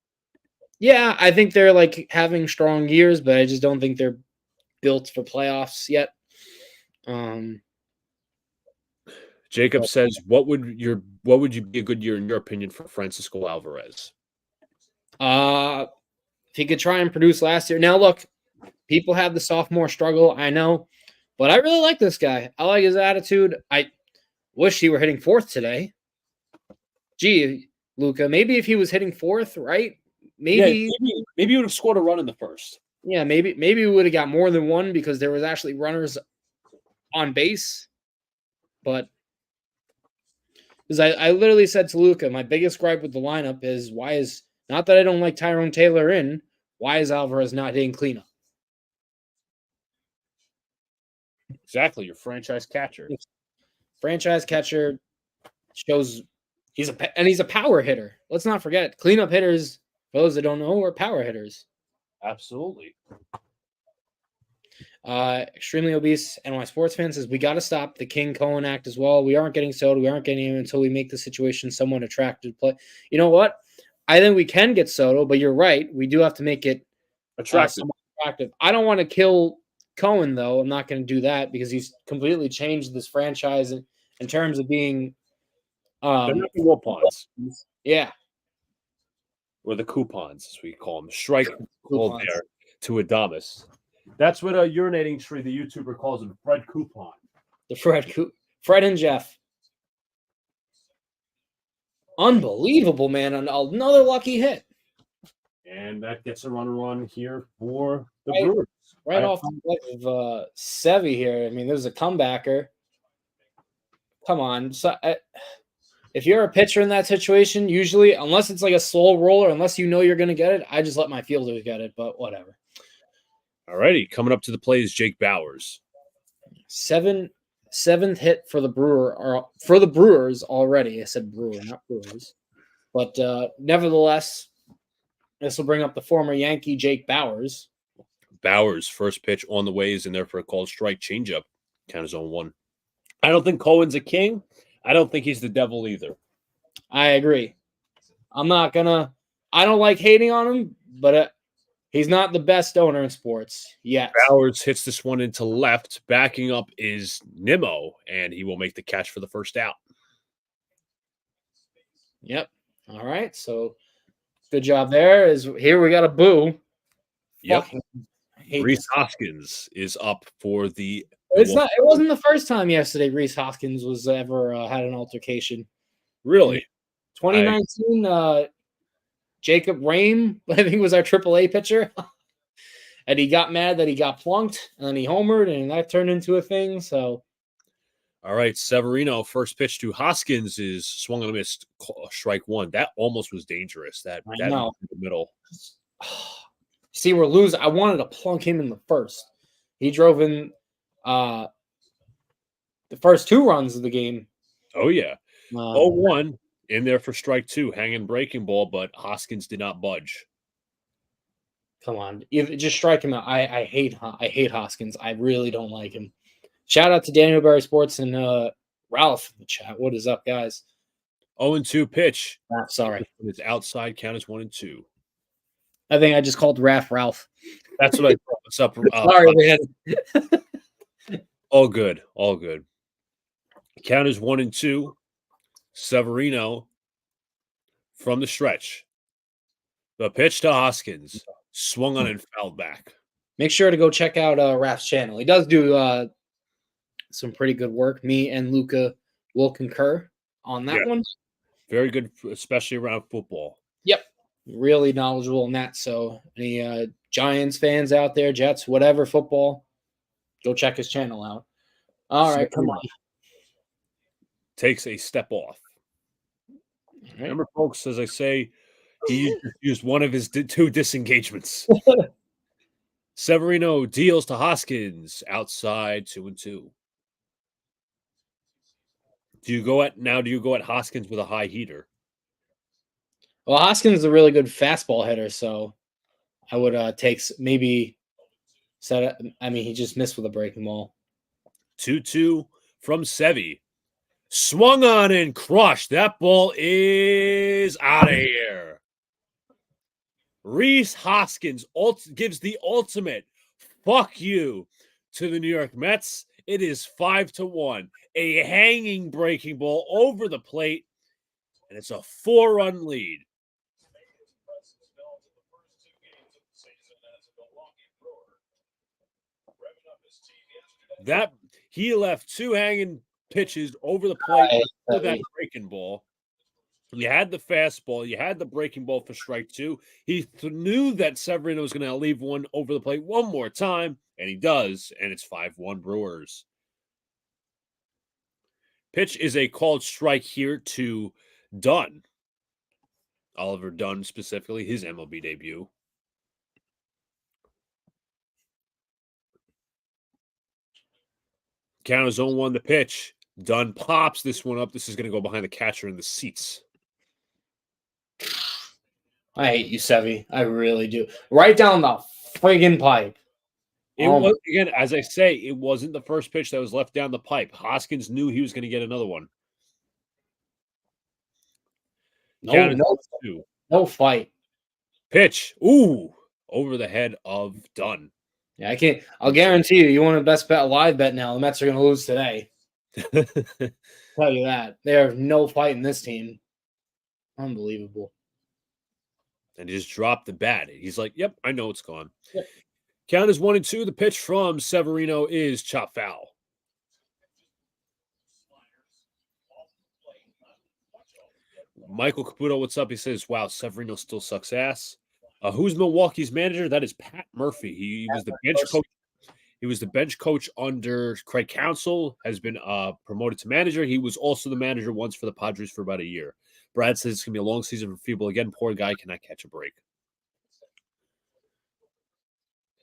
Yeah, I think they're like having strong years, but I just don't think they're built for playoffs yet. Jacob says, "What would be a good year in your opinion for Francisco Alvarez?" If he could try and produce last year. Now, look, people have the sophomore struggle, I know, but I really like this guy. I like his attitude. I wish he were hitting fourth today. Gee, Luca, maybe if he was hitting fourth, right? Maybe he would have scored a run in the first. Yeah, maybe we would have got more than one because there was actually runners on base. But because I literally said to Luca, my biggest gripe with the lineup is not that I don't like Tyrone Taylor in, why is Alvarez not hitting cleanup? Exactly, your franchise catcher. Franchise catcher shows he's a power hitter. Let's not forget, cleanup hitters, for those that don't know, are power hitters. Absolutely. Extremely obese NY sports fan says we got to stop the King Cohen act as well. We aren't getting Soto. We aren't getting him until we make the situation somewhat attractive. Play. You know what? I think we can get Soto, but you're right. We do have to make it attractive. I don't want to kill Cohen, though. I'm not going to do that because he's completely changed this franchise in terms of being they're not the coupons. Yeah. Or the coupons, as we call them. Strike coupons. There to Adamas. That's what a urinating tree, the YouTuber, calls him, Fred Coupon. The Fred and Jeff. Unbelievable, man. Another lucky hit. And that gets a run here for the Brewers. Right off the leg of Sevy here. I mean, there's a comebacker. Come on. So, if you're a pitcher in that situation, usually, unless it's like a slow roller, unless you know you're going to get it, I just let my fielders get it, but whatever. All righty. Coming up to the plate is Jake Bauers. Seventh hit for the Brewers already. I said Brewer, not Brewers. But nevertheless, this will bring up the former Yankee Jake Bauers. Bauers' first pitch on the way is in there for a called strike changeup. Count is 0-1. I don't think Cohen's a king. I don't think he's the devil either. I agree. I don't like hating on him, but he's not the best owner in sports yet. Bauers hits this one into left. Backing up is Nimmo, and he will make the catch for the first out. Yep. All right. So good job there. Here we got a boo. Yep. Rhys Hoskins is up for the. It wasn't the first time yesterday Rhys Hoskins was ever had an altercation. Really? 2019, Jacob Rame, I think was our AAA pitcher. And he got mad that he got plunked, and then he homered, and that turned into a thing. So, all right, Severino, first pitch to Hoskins is swung and a missed, strike one. That almost was dangerous. That in the middle. See, we're losing. I wanted to plunk him in the first. He drove in The first 2 runs of the game. Oh, yeah. 0-1 in there for strike 2, hanging breaking ball, but Hoskins did not budge. Come on, just strike him out. I hate Hoskins. I really don't like him. Shout out to Daniel Barry Sports and Ralph in the chat. What is up, guys? 0-2 pitch. Sorry, it's outside. Count is 1-2. I think I just called Ralph. That's what I thought. What's up? Sorry, man. All good. All good. Count is 1-2. Severino from the stretch. The pitch to Hoskins. Swung on and fouled back. Make sure to go check out Raf's channel. He does do some pretty good work. Me and Luca will concur on that one. Very good, especially around football. Yep. Really knowledgeable in that. So any Giants fans out there, Jets, whatever, football, go check his channel out. All right, come on. Takes a step off. Right. Remember, folks, as I say, he used one of his 2 disengagements. Severino deals to Hoskins outside 2-2. Do you go at Hoskins with a high heater? Well, Hoskins is a really good fastball hitter, so I would take maybe set. I mean, he just missed with a breaking ball. 2-2 from Sevy. Swung on and crushed. That ball is out of here. Rhys Hoskins gives the ultimate fuck you to the New York Mets. It is 5-1. A hanging breaking ball over the plate, and it's a 4-run lead. That he left 2 hanging pitches over the plate for that breaking ball. You had the fastball. You had the breaking ball for strike 2. He knew that Severino was going to leave one over the plate one more time, and he does, and it's 5-1 Brewers. Pitch is a called strike here to Dunn. Oliver Dunn specifically, his MLB debut. Count is 0-1 the pitch. Dunn pops this one up. This is going to go behind the catcher in the seats. I hate you, Sevy. I really do. Right down the friggin' pipe. It was, again, as I say, it wasn't the first pitch that was left down the pipe. Hoskins knew he was going to get another one. No fight. Pitch. Ooh, over the head of Dunn. Yeah, I can't. I'll guarantee you, you want a best bet, live bet now. The Mets are going to lose today. Tell you that. There's no fight in this team. Unbelievable. And he just dropped the bat. He's like, yep, I know it's gone. Yep. Count is 1-2. The pitch from Severino is chop foul. Michael Caputo, what's up? He says, wow, Severino still sucks ass. Who's Milwaukee's manager? That is Pat Murphy. He was the bench coach. He was the bench coach under Craig Counsell, has been promoted to manager. He was also the manager once for the Padres for about a year. Brad says it's going to be a long season for Feeble. Again, poor guy cannot catch a break.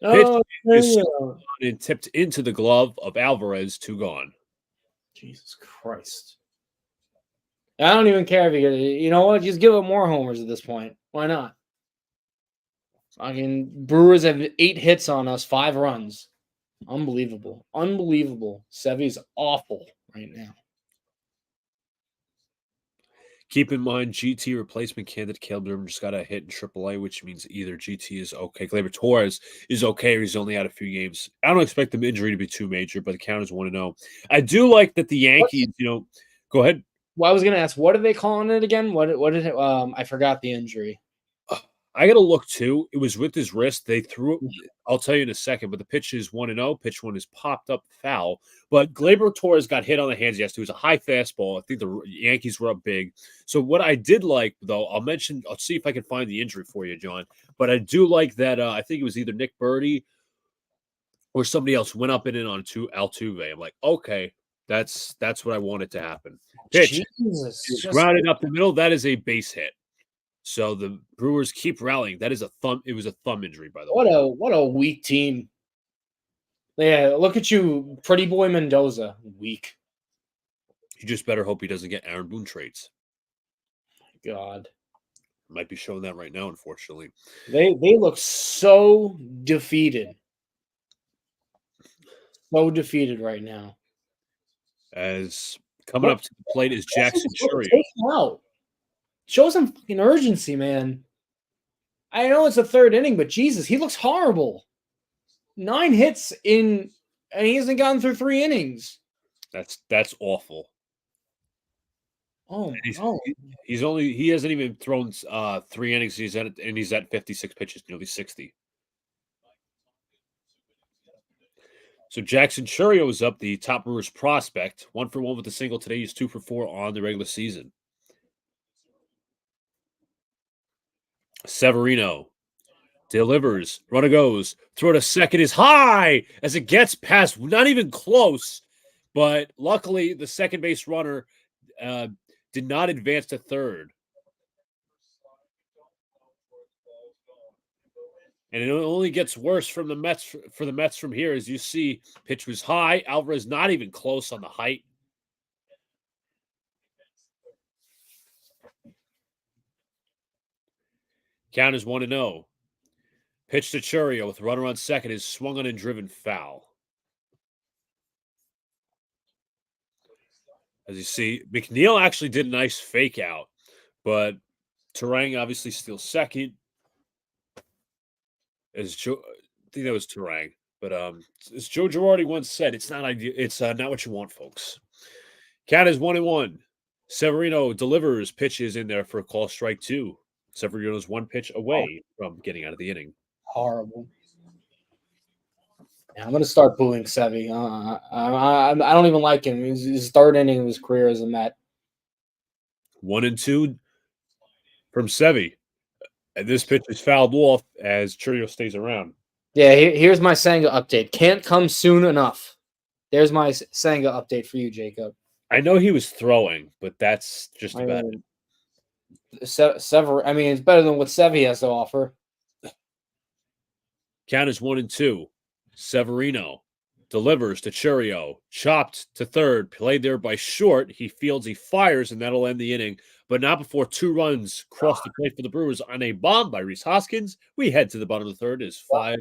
Pitch is and tipped into the glove of Alvarez, 2 gone. Jesus Christ. I don't even care if you know what? Just give up more homers at this point. Why not? I mean, Brewers have 8 hits on us, 5 runs. Unbelievable. Unbelievable. Sevy's awful right now. Keep in mind, GT replacement candidate Caleb Durham just got a hit in AAA, which means either GT is okay, Gleyber Torres is okay, or he's only had a few games. I don't expect the injury to be too major, but the count is 1-0. I do like that the Yankees, go ahead. Well, I was going to ask, what are they calling it again? What did it? I forgot the injury. I got to look too. It was with his wrist. They threw it. I'll tell you in a second, but the pitch is 1-0. Pitch 1 is popped up foul. But Gleyber Torres got hit on the hands yesterday. It was a high fastball. I think the Yankees were up big. So what I did like, though, I'll see if I can find the injury for you, John. But I do like that. I think it was either Nick Birdie or somebody else went up and in on Altuve. I'm like, okay, that's what I wanted to happen. Pitch grounded up the middle. That is a base hit. So the Brewers keep rallying. That is a thumb. It was a thumb injury, by the way. What a weak team. Yeah, look at you, pretty boy Mendoza. Weak. You just better hope he doesn't get Aaron Boone traits. God. Might be showing that right now, unfortunately. They look so defeated. So defeated right now. As coming up to the plate is Jackson Churio. Take him out. Show some fucking urgency, man. I know it's the third inning, but Jesus, he looks horrible. 9 hits and he hasn't gotten through 3 innings. That's awful. Oh, he hasn't even thrown 3 innings. He's at 56 pitches, nearly 60. So Jackson Churio is up, the top Brewers prospect. 1-for-1 with a single today. He's 2-for-4 on the regular season. Severino delivers. Runner goes. Throw to second is high as it gets past. Not even close. But luckily, the second base runner did not advance to third. And it only gets worse from the Mets for the Mets from here. As you see, pitch was high. Alvarez not even close on the height. Count is 1-0. Pitch to Churio with runner on second is swung on and driven foul. As you see, McNeil actually did a nice fake out, but Turang obviously steals second. I think that was Turang. But as Joe Girardi once said, it's not ideal. It's not what you want, folks. Count is 1-1. Severino delivers, pitches in there for a call, strike 2. Severino's 1 pitch away from getting out of the inning. Horrible. Yeah, I'm going to start booing Sevy. I don't even like him. His third inning of his career as a Met. 1-2 from Sevy. And this pitch is fouled off as Churio stays around. Yeah, here's my Senga update. Can't come soon enough. There's my Senga update for you, Jacob. I know he was throwing, but that's just about it. It's better than what Sevy has to offer. Count is 1-2. Severino delivers to Churio. Chopped to third. Played there by Short. He fields, he fires, and that'll end the inning. But not before 2 runs cross the plate for the Brewers on a bomb by Rhys Hoskins. We head to the bottom of the third. Is 5-1.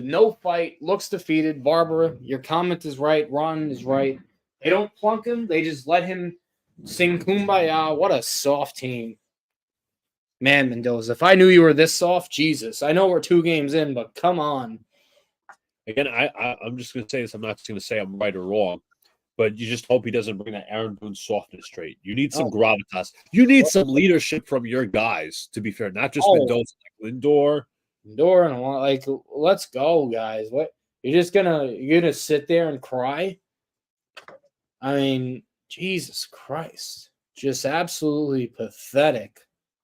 No fight. Looks defeated. Barbara, your comment is right. Ron is right. They don't plunk him. They just let him sing Kumbaya. What a soft team. Man, Mendoza, if I knew you were this soft, Jesus. I know we're 2 games in, but come on. Again, I'm just going to say this. I'm not going to say I'm right or wrong, but you just hope he doesn't bring that Aaron Boone softness trait. You need some gravitas. You need some leadership from your guys, to be fair. Not just Mendoza, like Lindor, and let's go, guys. What you're gonna sit there and cry? I mean, Jesus Christ, just absolutely pathetic.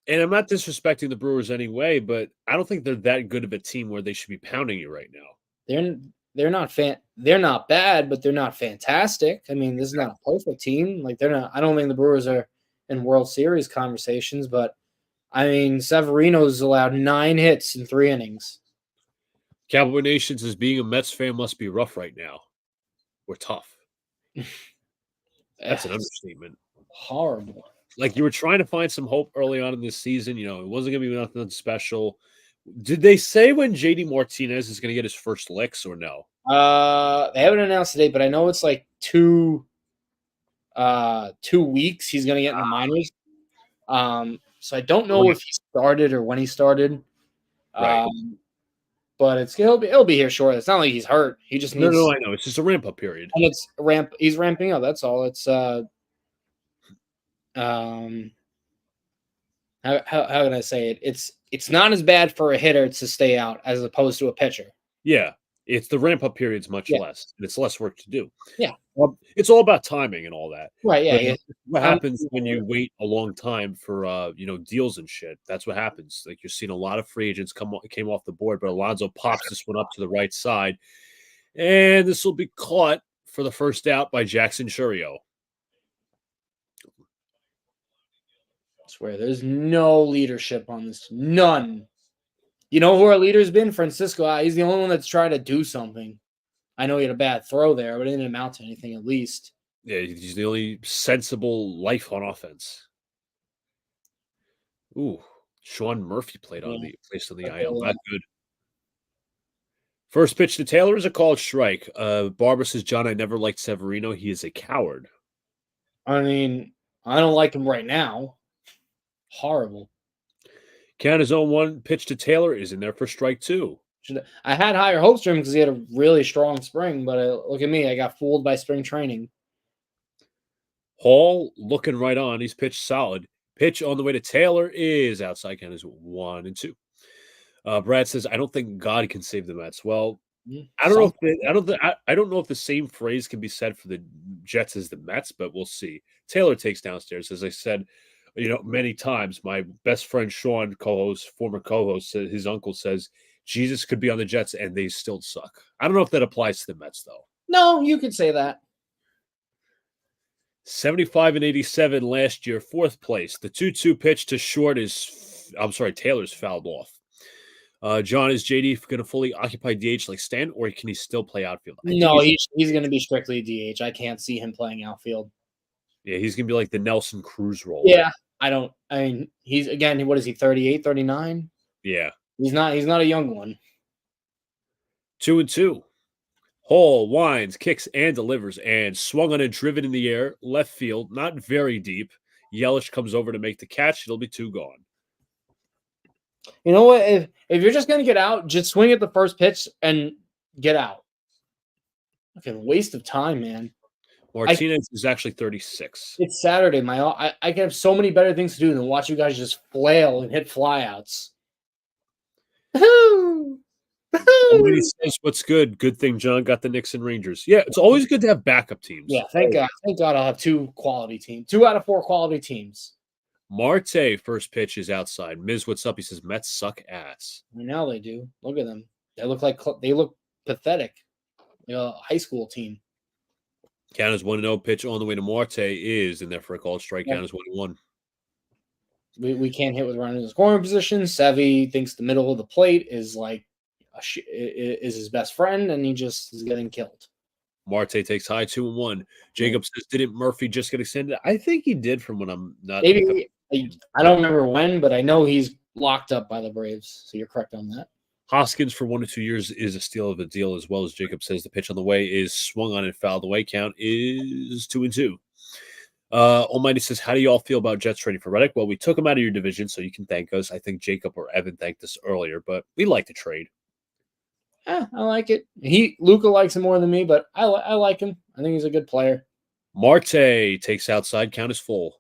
And I'm not disrespecting the Brewers anyway, but I don't think they're that good of a team where they should be pounding you right now. They're not bad, but they're not fantastic. I mean, this is not a perfect team. Like they're not. I don't think the Brewers are in World Series conversations, but I mean, Severino's allowed 9 hits in 3 innings. Cowboy Nation says being a Mets fan must be rough right now. We're tough. That's an understatement. Horrible. Like you were trying to find some hope early on in this season. It wasn't going to be nothing special. Did they say when JD Martinez is going to get his first licks or no? They haven't announced the date, but I know it's like 2 weeks he's going to get in the minors. So I don't know if he started or when he started. Right. But he'll be here shortly. It's not like he's hurt. He just needs. No, I know. It's just a ramp up period. And he's ramping up. That's all. It's how can I say it? It's not as bad for a hitter to stay out as opposed to a pitcher. Yeah. It's the ramp up period's much less, and it's less work to do. Yeah. Well, it's all about timing and all that. Right, yeah. What happens when you wait a long time for deals and shit? That's what happens. Like you're seeing a lot of free agents came off the board, but Alonso pops this one up to the right side. And this will be caught for the first out by Jackson Churio. I swear, there's no leadership on this. None. You know who our leader's been? Francisco. He's the only one that's tried to do something. I know he had a bad throw there, but it didn't amount to anything at least. Yeah, he's the only sensible life on offense. Ooh, Sean Murphy placed on the IL. Not good. First pitch to Taylor is a called strike. Barbara says, John, I never liked Severino. He is a coward. I mean, I don't like him right now. Horrible. Count his own 1 pitch to Taylor is in there for strike 2. I had higher hopes for him because he had a really strong spring, but look at me. I got fooled by spring training. Hall looking right on. He's pitched solid. Pitch on the way to Taylor is outside. Count is 1 and 2. Brad says, I don't think God can save the Mets. Well, I don't know if the same phrase can be said for the Jets as the Mets, but we'll see. Taylor takes downstairs. As I said, many times, my best friend Sean, former co-host, his uncle says Jesus could be on the Jets and they still suck. I don't know if that applies to the Mets, though. No, you could say that. 75 and 87 last year, 4th place. The 2-2 pitch to short Taylor's fouled off. John, is JD going to fully occupy DH like Stan, or can he still play outfield? No, he's going to be strictly DH. I can't see him playing outfield. Yeah, he's going to be like the Nelson Cruz role. Yeah, he's, again, what is he, 38, 39? Yeah. He's not a young one. 2 and 2. Hall winds, kicks, and delivers, and swung on and driven in the air, left field, not very deep. Yelich comes over to make the catch. It'll be 2 gone. You know what? If you're just going to get out, just swing at the first pitch and get out. Okay, waste of time, man. Martinez is actually 36. It's Saturday. I can have so many better things to do than watch you guys just flail and hit flyouts. Somebody says, what's good? Good thing John got the Knicks and Rangers. Yeah, it's always good to have backup teams. Yeah, thank God. Thank God I'll have 2 quality teams. 2 out of 4 quality teams. Marte, first pitch is outside. Miz, what's up? He says, Mets suck ass. Now they do. Look at them. They look pathetic. A high school team. Count is 1-0. Pitch on the way to Marte is in there for a called strike. Count is 1-1. We can't hit with runners in scoring position. Sevy thinks the middle of the plate is like is his best friend, and he just is getting killed. Marte takes high 2-1. Jacob says, didn't Murphy just get extended? I think he did from when I'm not. Maybe I don't remember when, but I know he's locked up by the Braves. So you're correct on that. Hoskins for 1 to 2 years is a steal of a deal, as well as Jacob says. The pitch on the way is swung on and fouled away. Count is 2 and 2. Almighty says, how do you all feel about Jets trading for Reddick? Well, we took him out of your division, so you can thank us. I think Jacob or Evan thanked us earlier, but we like to trade. I like it. Luca likes him more than me, but I like him. I think he's a good player. Marte takes outside. Count is full.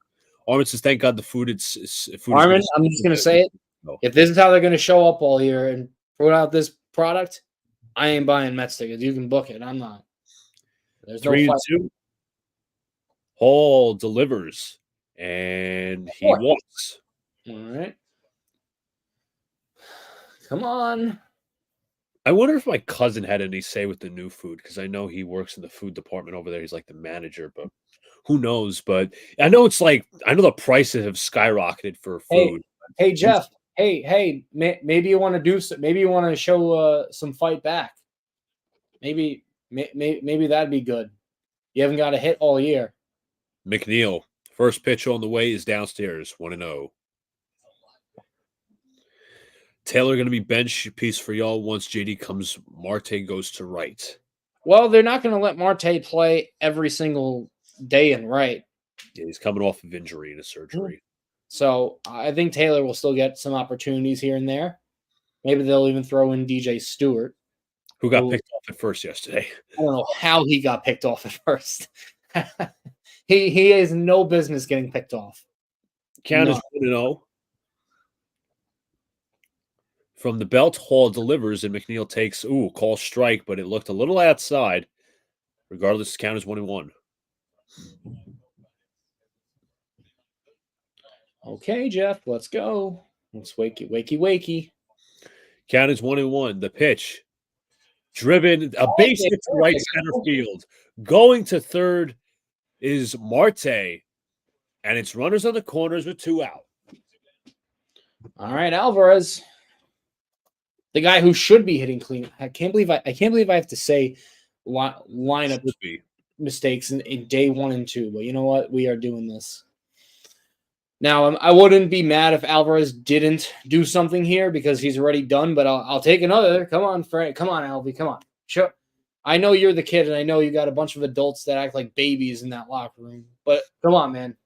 Armin says, thank God the food is food. Armin, I'm just going to say it. No. If this is how they're going to show up all year and put out this product, I ain't buying Mets tickets. You can book it. I'm not. There's 3-2. Hall delivers, and he walks. All right. Come on. I wonder if my cousin had any say with the new food, because I know he works in the food department over there. He's like the manager, but who knows? But I know the prices have skyrocketed for food. Hey Jeff. Hey, maybe you want to maybe you want to show some fight back. Maybe that'd be good. You haven't got a hit all year. McNeil, first pitch on the way is downstairs, 1-0. Taylor going to be bench piece for y'all once JD comes. Marte goes to right. Well, they're not going to let Marte play every single day in right. Yeah, he's coming off of injury and a surgery. So I think Taylor will still get some opportunities here and there. Maybe they'll even throw in DJ Stewart, who got picked off at first yesterday. I don't know how he got picked off at first. He has no business getting picked off. Count is 1-0. From the belt, Hall delivers, and McNeil takes, call strike, but it looked a little outside. Regardless, count is 1-1. Okay, Jeff, let's go. Let's wakey. Count is 1-1. The pitch. Driven, a base hit to right center field. Going to third is Marte, and it's runners on the corners with 2 out. All right, Alvarez. The guy who should be hitting clean. I can't believe I have to say lineup mistakes in day 1 and 2. But you know what? We are doing this. Now, I wouldn't be mad if Alvarez didn't do something here because he's already done, but I'll take another. Come on, Frank. Come on, Alvy. Come on. Sure. I know you're the kid, and I know you got a bunch of adults that act like babies in that locker room, but come on, man.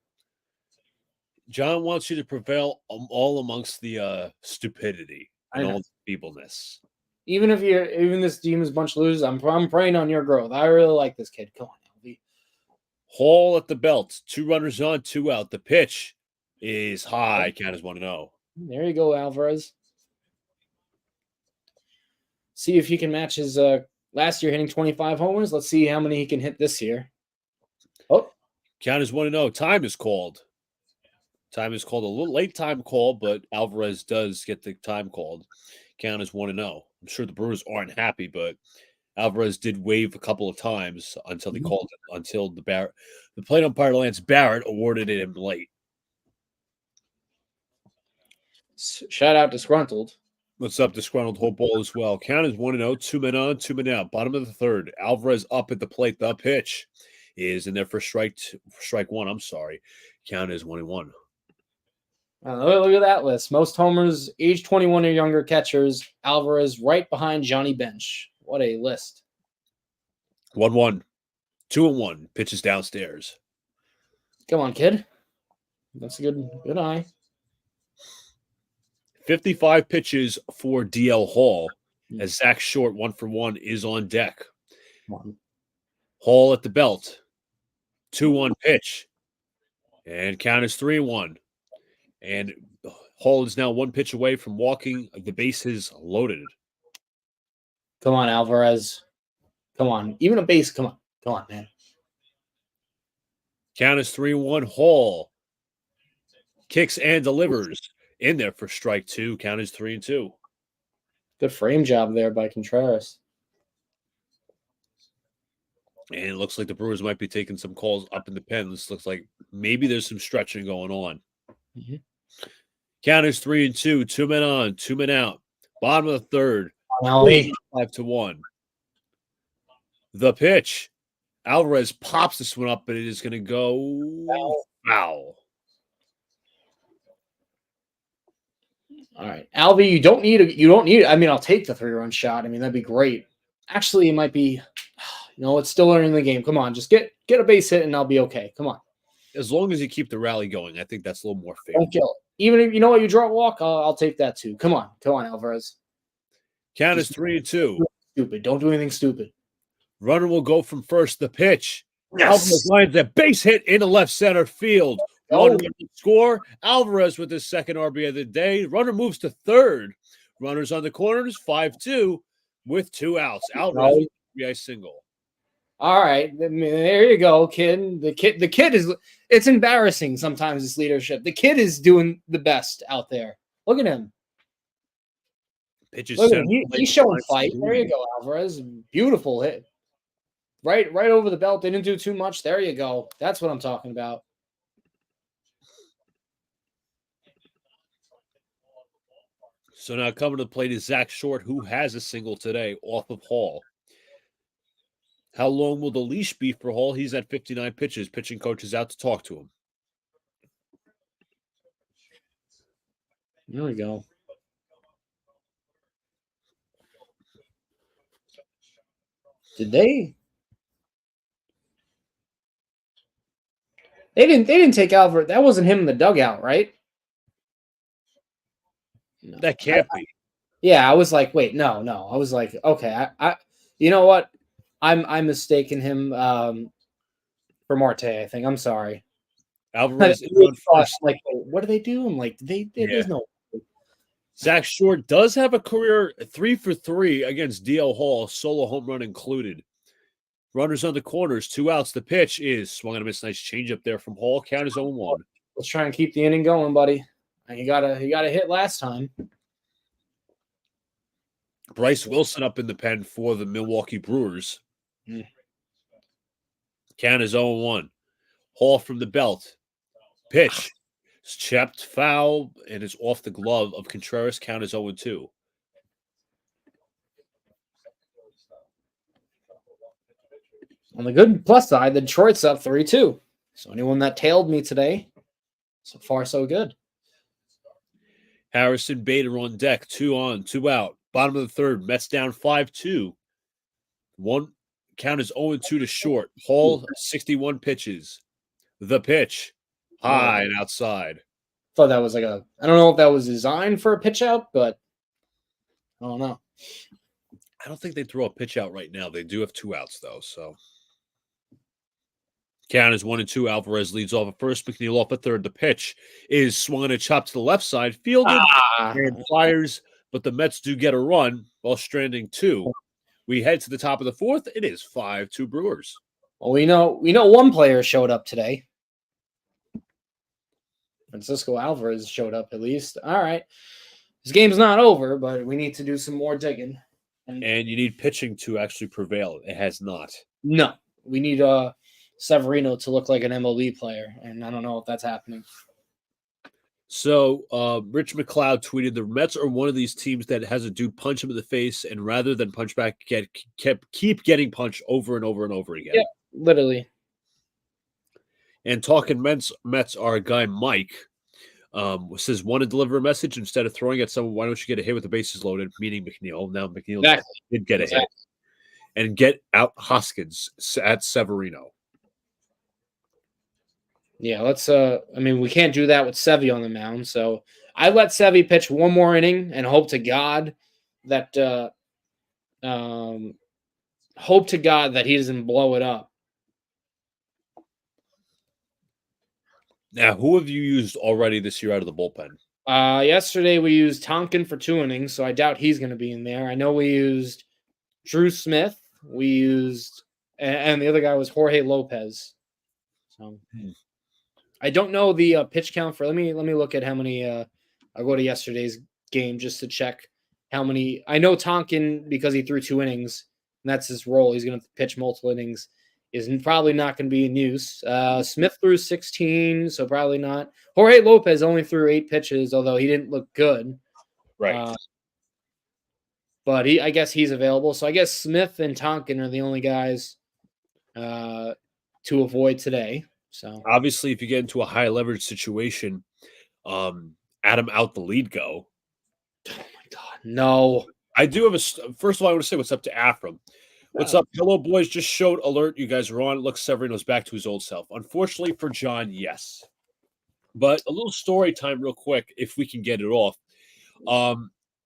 John wants you to prevail all amongst the stupidity and all the feebleness. Even this team is a bunch of losers, I'm praying on your growth. I really like this kid. Come on, Alvy. Hall at the belt. 2 runners on, 2 out. The pitch is high. Count is 1-0. There you go, Alvarez. See if he can match his last year hitting 25 homers. Let's see how many he can hit this year. Oh. Count is 1-0. Time is called. Time is called. A little late time call, but Alvarez does get the time called. Count is 1-0. I'm sure the Brewers aren't happy, but Alvarez did wave a couple of times until they called it, until the plate umpire Lance Barrett awarded it him late. Shout out Disgruntled. What's up, Disgruntled? Whole ball as well. Count is 1-0. 2 men on, 2 men out. Bottom of the third. Alvarez up at the plate. The pitch is in there for strike 1. I'm sorry. Count is 1-1. Look at that list. Most homers, age 21 or younger catchers. Alvarez right behind Johnny Bench. What a list. 1-1. 2-1. Pitches downstairs. Come on, kid. That's a good eye. 55 pitches for DL Hall as Zach Short, 1 for 1, is on deck. Hall at the belt. 2-1 pitch. And count is 3-1. And Hall is now 1 pitch away from walking the bases loaded. Come on, Alvarez. Come on. Even a base. Come on. Come on, man. Count is 3-1. Hall kicks and delivers. In there for strike 2. Count is 3-2. Good frame job there by Contreras. And it looks like the Brewers might be taking some calls up in the pen. This looks like maybe there's some stretching going on. Mm-hmm. Count is 3-2. 2 men on, 2 men out. Bottom of the third. 5-1. The pitch. Alvarez pops this one up, but it is going to go foul. All right, Alvy, you don't need it. I mean, I'll take the 3-run shot. I mean, that'd be great. Actually, it might be, it's still early in the game. Come on, just get a base hit and I'll be okay. Come on. As long as you keep the rally going, I think that's a little more fair. Don't kill it. Even if you draw a walk, I'll take that too. Come on, Alvarez. Count is 3-2. Stupid. Don't do anything stupid. Runner will go from first. The pitch. Yes. Alvarez lines a base hit into left center field. One run to score. Alvarez with his second RBI of the day. Runner moves to third. Runners on the corners. 5-2 with 2 outs. Alvarez RBI single. All right, there you go, kid. The kid is. It's embarrassing sometimes. This leadership. The kid is doing the best out there. Look at him. Pitches. He's showing fight. There you go, Alvarez. Beautiful hit. Right over the belt. They didn't do too much. There you go. That's what I'm talking about. So now coming to the plate is Zach Short, who has a single today off of Hall. How long will the leash be for Hall? He's at 59 pitches. Pitching coach is out to talk to him. There we go. Did they? They didn't take Alvarez. That wasn't him in the dugout, right? No. That can't be. Yeah, I was like, wait, no. I was like, okay, I you know what? I'm mistaking him for Marte, I think. I'm sorry. Alvarez is on first. Like, what do they do? I'm like, there's no. Zach Short does have a career 3 for 3 against DL Hall, solo home run included. Runners on the corners, 2 outs. The pitch is swung and a miss. Nice change up there from Hall. Count is 0-1. Let's try and keep the inning going, buddy. And you got a hit last time. Bryce Wilson up in the pen for the Milwaukee Brewers. Count is 0-1. Hall from the belt. Pitch. It's chopped foul and is off the glove of Contreras. Count is 0-2. On the good plus side, the Detroit's up 3-2. So anyone that tailed me today, so far so good. Harrison Bader on deck, 2 on, 2 out. Bottom of the third, Mets down 5-2. One count is 0-2 to short. Hall, 61 pitches. The pitch, high and outside. Thought that was I don't know if that was designed for a pitch out, but I don't know. I don't think they throw a pitch out right now. They do have 2 outs, though, so. Count is 1-2. Alvarez leads off at first. McNeil off at third. The pitch is swung and chopped to the left side. Fielded and fires, but the Mets do get a run while stranding 2. We head to the top of the fourth. It is 5-2 Brewers. Well, we know one player showed up today. Francisco Alvarez showed up at least. All right. This game's not over, but we need to do some more digging. And you need pitching to actually prevail. It has not. No. We need Severino to look like an MLB player, and I don't know if that's happening. So Rich McLeod tweeted, the Mets are one of these teams that has a dude punch him in the face, and rather than punch back, keep getting punched over and over and over again. Yeah, literally. And talking Mets, our guy Mike says, want to deliver a message instead of throwing at someone, why don't you get a hit with the bases loaded, meaning McNeil. Now McNeil did get a hit. And get out Hoskins at Severino. Yeah, let's we can't do that with Sevy on the mound. So I let Sevy pitch one more inning and hope to God that he doesn't blow it up. Now, who have you used already this year out of the bullpen? Yesterday we used Tonkin for 2 innings, so I doubt he's going to be in there. I know we used Drew Smith. We used and the other guy was Jorge Lopez. So I don't know the pitch count for. Let me look at how many. I'll go to yesterday's game just to check how many. I know Tonkin, because he threw 2 innings, and that's his role. He's going to pitch multiple innings. Is probably not going to be in use. Smith threw 16, so probably not. Jorge Lopez only threw 8 pitches, although he didn't look good. Right. But I guess he's available. So I guess Smith and Tonkin are the only guys to avoid today. So obviously, if you get into a high leverage situation, Adam out the lead go. Oh my God, no! I do have first of all, I want to say what's up to Afram. What's up? Hello, boys. Just showed alert. You guys are on. Looks Severino's back to his old self. Unfortunately for John, yes. But a little story time real quick, if we can get it off.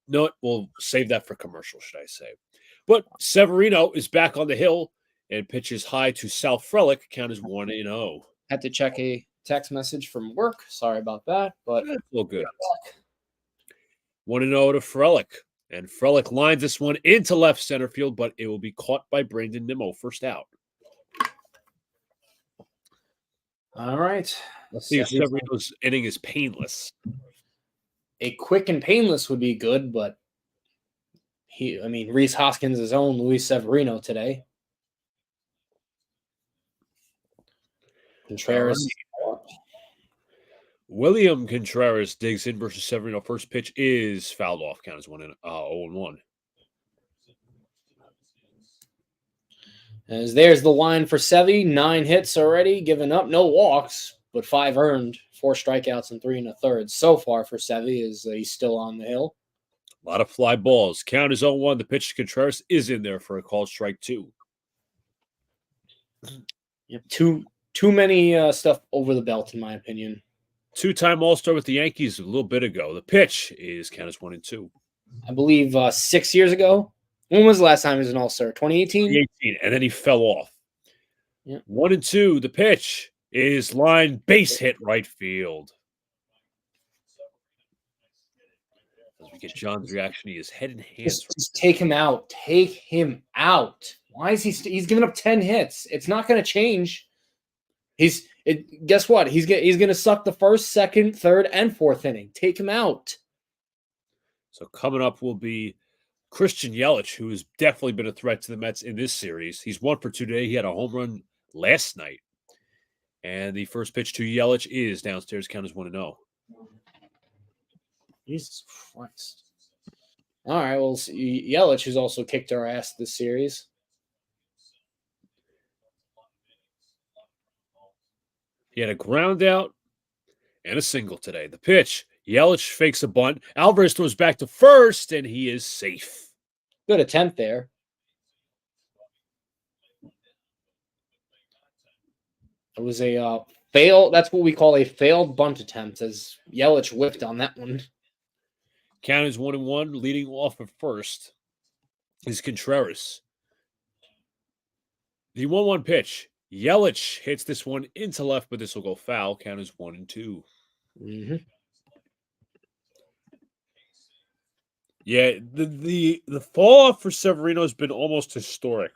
No, we'll save that for commercial, should I say. But Severino is back on the hill and pitches high to Sal Frelick. Count is 1-0. Had to check a text message from work. Sorry about that, but that's all good. 1-0 to Frelick. And Frelick lines this one into left center field, but it will be caught by Brandon Nimmo. First out. All right. Let's see if Severino's inning is painless. A quick and painless would be good, but Rhys Hoskins' own Luis Severino today. Contreras. William Contreras digs in versus Severino. First pitch is fouled off. Count is 0-1. As there's the line for Sevy. 9 hits already, given up, no walks, but 5 earned, 4 strikeouts and 3 1/3. So far for Sevy is he's still on the hill. A lot of fly balls. Count is 0-1. The pitch to Contreras is in there for a called strike 2. Yep, too many stuff over the belt, in my opinion. 2-time All-Star with the Yankees a little bit ago. The pitch is count is 1-2. I believe 6 years ago. When was the last time he was an All-Star? 2018? 2018, and then he fell off. Yeah. 1-2. The pitch is line base hit right field. As we get John's reaction, he is head and hands. Just take him out. Take him out. Why is he's giving up 10 hits? It's not going to change. Guess what? He's going to suck the first, second, third, and fourth inning. Take him out. So coming up will be Christian Yelich, who has definitely been a threat to the Mets in this series. He's 1 for 2 today. He had a home run last night. And the first pitch to Yelich is downstairs. Count is 1-0. Jesus Christ. All right, well, Yelich has also kicked our ass this series. He had a ground out and a single today. The pitch, Yelich fakes a bunt. Alvarez throws back to first, and he is safe. Good attempt there. It was a fail. That's what we call a failed bunt attempt, as Yelich whiffed on that one. Count is 1-1. Leading off at first is Contreras. The 1-1 pitch. Yelich hits this one into left, but this will go foul. Count is 1-2. Mm-hmm. Yeah, the fall off for Severino has been almost historic.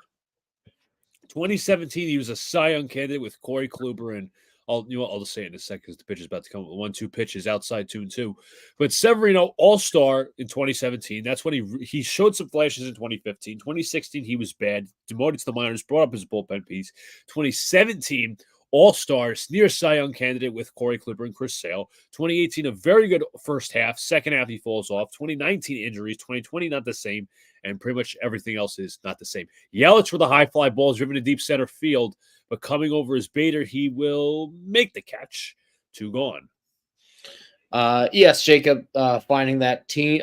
2017, he was a Cy Young candidate with Corey Kluber, and I'll just say it in a second because the pitch is about to come. 1-2 pitches outside 2-2. But Severino All-Star in 2017. That's when he showed some flashes in 2015. 2016, he was bad, demoted to the minors, brought up his bullpen piece. 2017. All-Stars, near Cy Young candidate with Corey Kluber and Chris Sale. 2018, a very good first half. Second half, he falls off. 2019, injuries. 2020, not the same. And pretty much everything else is not the same. Yelich with a high fly ball is driven to deep center field, but coming over his baiter, he will make the catch. 2 gone. Yes, Jacob, finding that he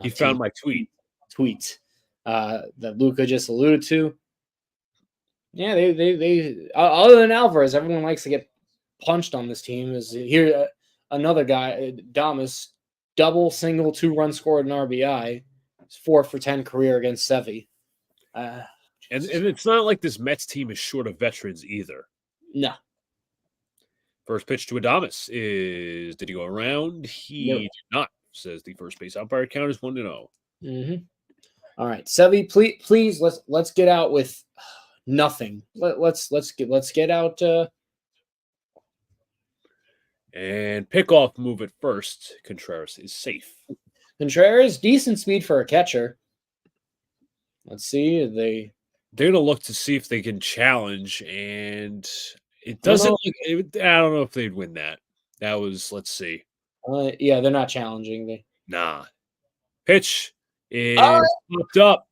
found my tweet that Luca just alluded to. Yeah, they other than Alvarez, everyone likes to get punched on this team. Is here another guy, Damas, double, single, 2-run scored, an RBI. It's 4 for 10 career against Sevy. And it's not like this Mets team is short of veterans either. No. First pitch to Adames did he go around? He did not, says the first base umpire. Count is 1-0. Mm-hmm. All right, Sevy, please let's get out with nothing. Let's get out. And pickoff move at first. Contreras is safe. Contreras, decent speed for a catcher. Let's see. They're gonna look to see if they can challenge, and it doesn't. I don't know if they'd win that. That was. Let's see. Yeah, they're not challenging. Nah. Pitch is popped up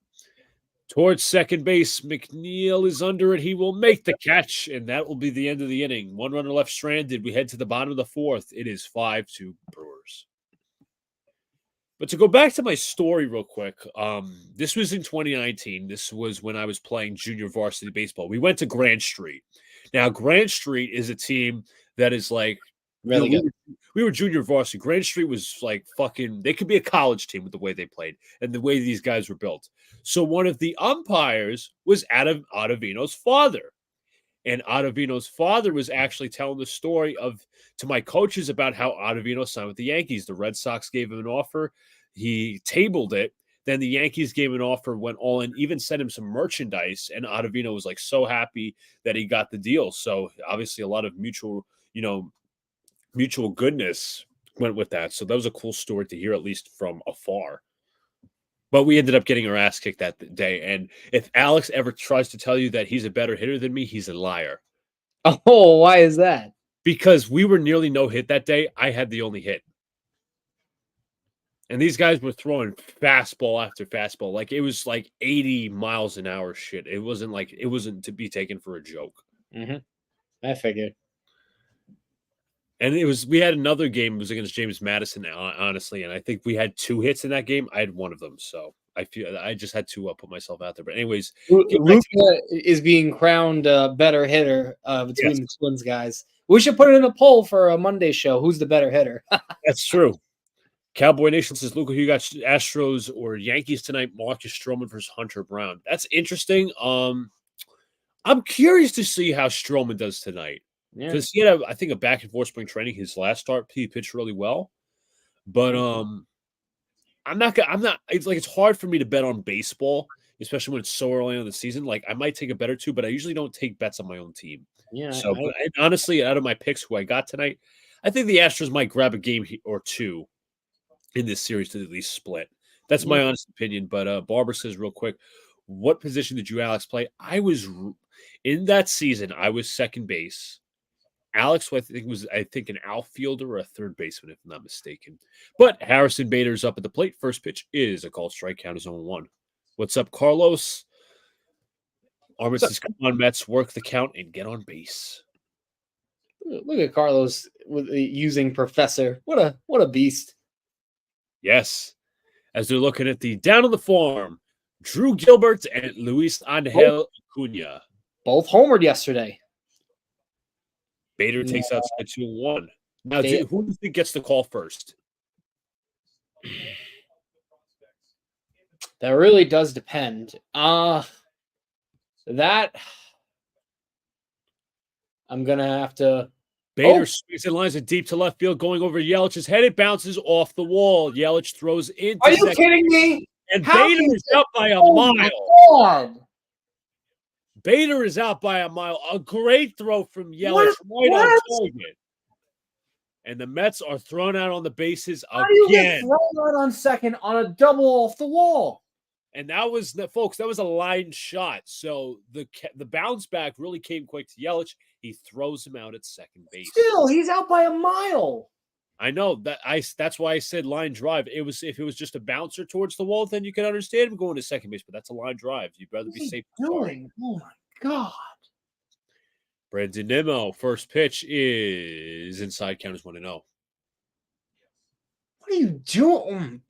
towards second base. McNeil is under it. He will make the catch, and that will be the end of the inning. 1 runner left stranded. We head to the bottom of the 4th. It is 5-2 Brewers. But to go back to my story real quick, this was in 2019. This was when I was playing junior varsity baseball. We went to Grand Street. Now, Grand Street is a team that is like really good. We were junior varsity. Grand Street was like fucking. They could be a college team with the way they played and the way these guys were built. So one of the umpires was Ottavino's father. And Ottavino's father was actually telling the story to my coaches about how Ottavino signed with the Yankees. The Red Sox gave him an offer. He tabled it. Then the Yankees gave an offer, went all in, even sent him some merchandise. And Ottavino was like so happy that he got the deal. So obviously a lot of mutual goodness went with that. So that was a cool story to hear, at least from afar. But we ended up getting our ass kicked that day. And if Alex ever tries to tell you that he's a better hitter than me, he's a liar. Oh, why is that? Because we were nearly no hit that day. I had the only hit. And these guys were throwing fastball after fastball. Like it was like 80 miles an hour shit. It wasn't to be taken for a joke. Mm-hmm. I figured. And we had another game. It was against James Madison, honestly. And I think we had 2 hits in that game. I had one of them. So I feel I just had to put myself out there. But anyways, Luca is being crowned better hitter between the Twins guys. We should put it in a poll for a Monday show. Who's the better hitter? That's true. Cowboy Nation says, Luca, you got Astros or Yankees tonight? Marcus Stroman versus Hunter Brown. That's interesting. I'm curious to see how Stroman does tonight. Because he had, I think, a back and forth spring training. His last start, he pitched really well. But I'm not. It's hard for me to bet on baseball, especially when it's so early on the season. Like I might take a bet or two, but I usually don't take bets on my own team. Yeah. So honestly, out of my picks, who I got tonight, I think the Astros might grab a game or 2 in this series to at least split. That's my honest opinion. But Barbara says real quick, what position did you, Alex, play? I was in that season. I was second base. Alex, I think an outfielder or a third baseman, if I'm not mistaken. But Harrison Bader's up at the plate. First pitch is a called strike. Count is 0-1. What's up, Carlos? Armin says, come on, Mets, work the count and get on base. Look at Carlos using Professor. What a beast. Yes. As they're looking at the down on the farm, Drew Gilbert and Luis Angel Acuna. Both homered yesterday. Bader takes outside 2-1. Now, who do you think gets the call first? That really does depend. That I'm gonna have to. Bader swings and lines it deep to left field, going over Yelich's head. It bounces off the wall. Yelich throws into. Are you kidding me? And Bader is out by a mile. My God. Bader is out by a mile. A great throw from Yelich right on target. And the Mets are thrown out on the bases again. How do you get thrown out on second on a double off the wall? And that was, folks, that was a line shot. So the bounce back really came quick to Yelich. He throws him out at second base. Still, he's out by a mile. I know that's why I said line drive. If it was just a bouncer towards the wall, then you can understand him going to second base, but that's a line drive. You'd rather be safe. Doing? Oh my God. Brandon Nimmo, first pitch is inside, count is 1-0. What are you doing?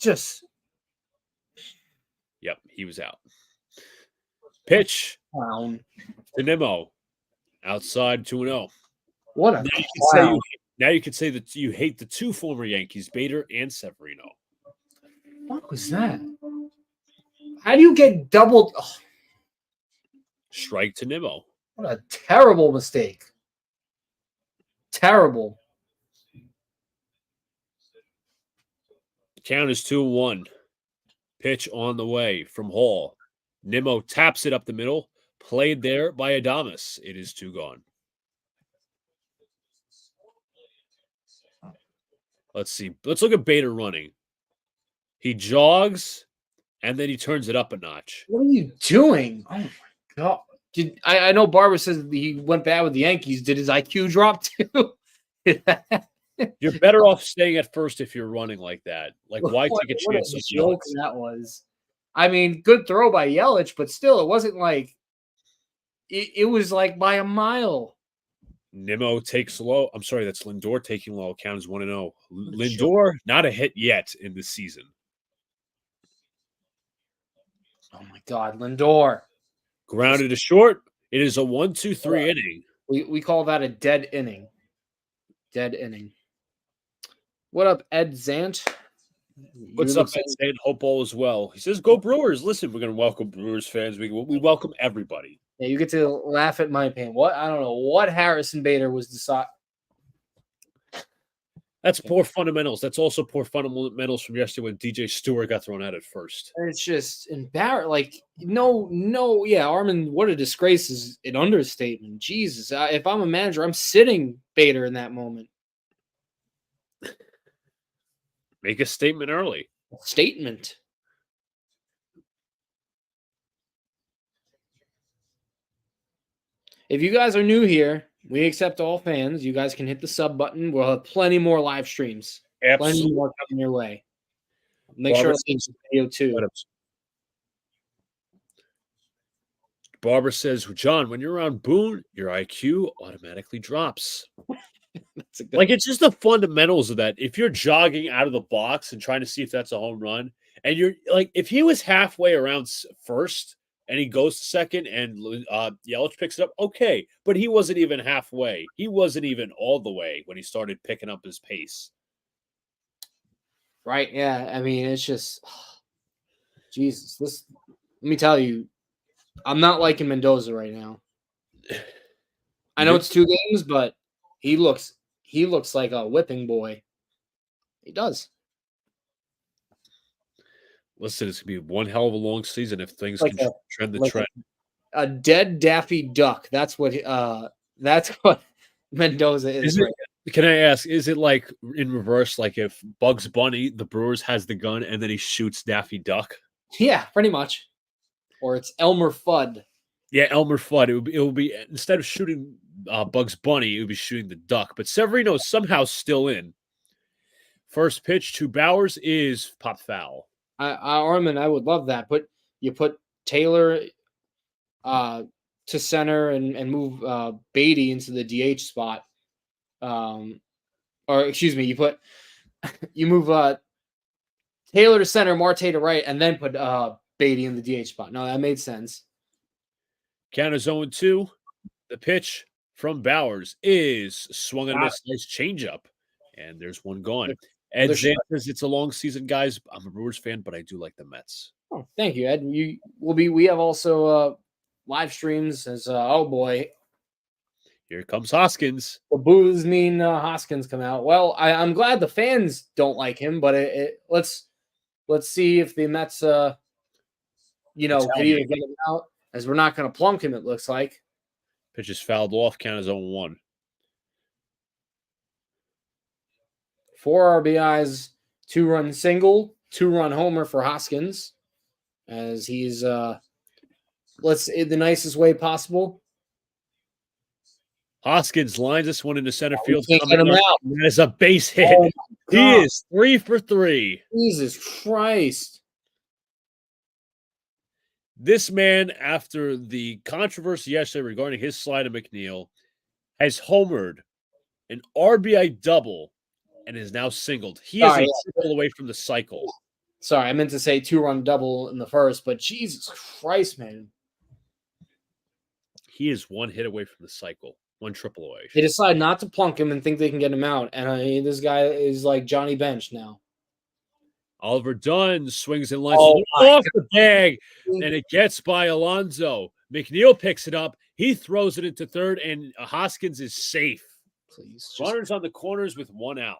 Yep, he was out. Pitch. Clown. To Nimmo. Outside 2-0. What a now you could say that you hate the two former Yankees, Bader and Severino. What was that? How do you get doubled? Oh. Strike to Nimmo. What a terrible mistake. Terrible. Count is 2-1. Pitch on the way from Hall. Nimmo taps it up the middle. Played there by Adames. It is 2 gone. Let's see. Let's look at Bader running. He jogs, and then he turns it up a notch. What are you doing? Oh, my God. I know Barber says he went bad with the Yankees. Did his IQ drop too? You're better off staying at first if you're running like that. Like, why take a chance? What a joke that was. I mean, good throw by Yelich, but still, it wasn't like it was like by a mile. Nimmo takes low. I'm sorry, that's Lindor taking low. Count is 1-0. Lindor, not a hit yet in this season. Oh my God, Lindor. Grounded to short. It is a 1-2-3 inning. We call that a dead inning. Dead inning. What up, Ed Zant? What's up, Ed Zant? Hope all is well. He says, "Go Brewers!" Listen, we're going to welcome Brewers fans. We welcome everybody. Yeah, you get to laugh at my pain. What? I don't know what Harrison Bader was deciding. That's poor fundamentals. That's also poor fundamentals from yesterday when DJ Stewart got thrown out at first. It's just embarrassing. Like, no. Yeah, Armin, what a disgrace is an understatement. Jesus. If I'm a manager, I'm sitting Bader in that moment. Make a statement early. Statement. If you guys are new here, we accept all fans. You guys can hit the sub button. We'll have plenty more live streams. Absolutely. Plenty more coming your way. Make sure to link the video too. Barbara says, John, when you're around Boone, your IQ automatically drops. It's just the fundamentals of that. If you're jogging out of the box and trying to see if that's a home run, and you're like, if he was halfway around first and he goes to second and Yelich picks it up, okay. But he wasn't even halfway. He wasn't even all the way when he started picking up his pace. Right, yeah. I mean, it's just, Jesus. Let me tell you, I'm not liking Mendoza right now. I know it's 2 games, but he looks like a whipping boy. He does. Listen, it's going to be one hell of a long season if things can trend the trend. A dead Daffy Duck. That's what Mendoza is. Can I ask, is it like in reverse, like if Bugs Bunny, the Brewers, has the gun and then he shoots Daffy Duck? Yeah, pretty much. Or it's Elmer Fudd. Yeah, Elmer Fudd. It would be instead of shooting Bugs Bunny, it would be shooting the duck. But Severino is somehow still in. First pitch to Bowers is pop foul. Armin, I would love that. But you put Taylor to center and move Beatty into the DH spot. or excuse me, you move Taylor to center, Marte to right, and then put Beatty in the DH spot. No, that made sense. Count is 0-2. The pitch from Bowers is swung and missed. Nice changeup. And there's one gone. Ed Zan says it's a long season, guys. I'm a Brewers fan, but I do like the Mets. Oh, thank you, Ed. We have also live streams as oh boy. Here comes Hoskins. The boos mean Hoskins come out. Well, I'm glad the fans don't like him, but let's see if the Mets could either get him out, as we're not going to plunk him, it looks like. Pitch is fouled off. Count is 0-1. 4 RBIs, 2-run single, 2-run homer for Hoskins, as he's the nicest way possible. Hoskins lines this one into center field. Get him out. That is a base hit. Oh he is 3 for 3. Jesus Christ. This man, after the controversy yesterday regarding his slide to McNeil, has homered an RBI double and is now singled. He is a triple away from the cycle. Sorry, I meant to say 2-run double in the first, but Jesus Christ, man. He is 1 hit away from the cycle. 1 triple away. They decide not to plunk him and think they can get him out. And this guy is like Johnny Bench now. Oliver Dunn swings and lines off the bag, and it gets by Alonso. McNeil picks it up. He throws it into third, and Hoskins is safe. Please. Runners on the corners with 1 out.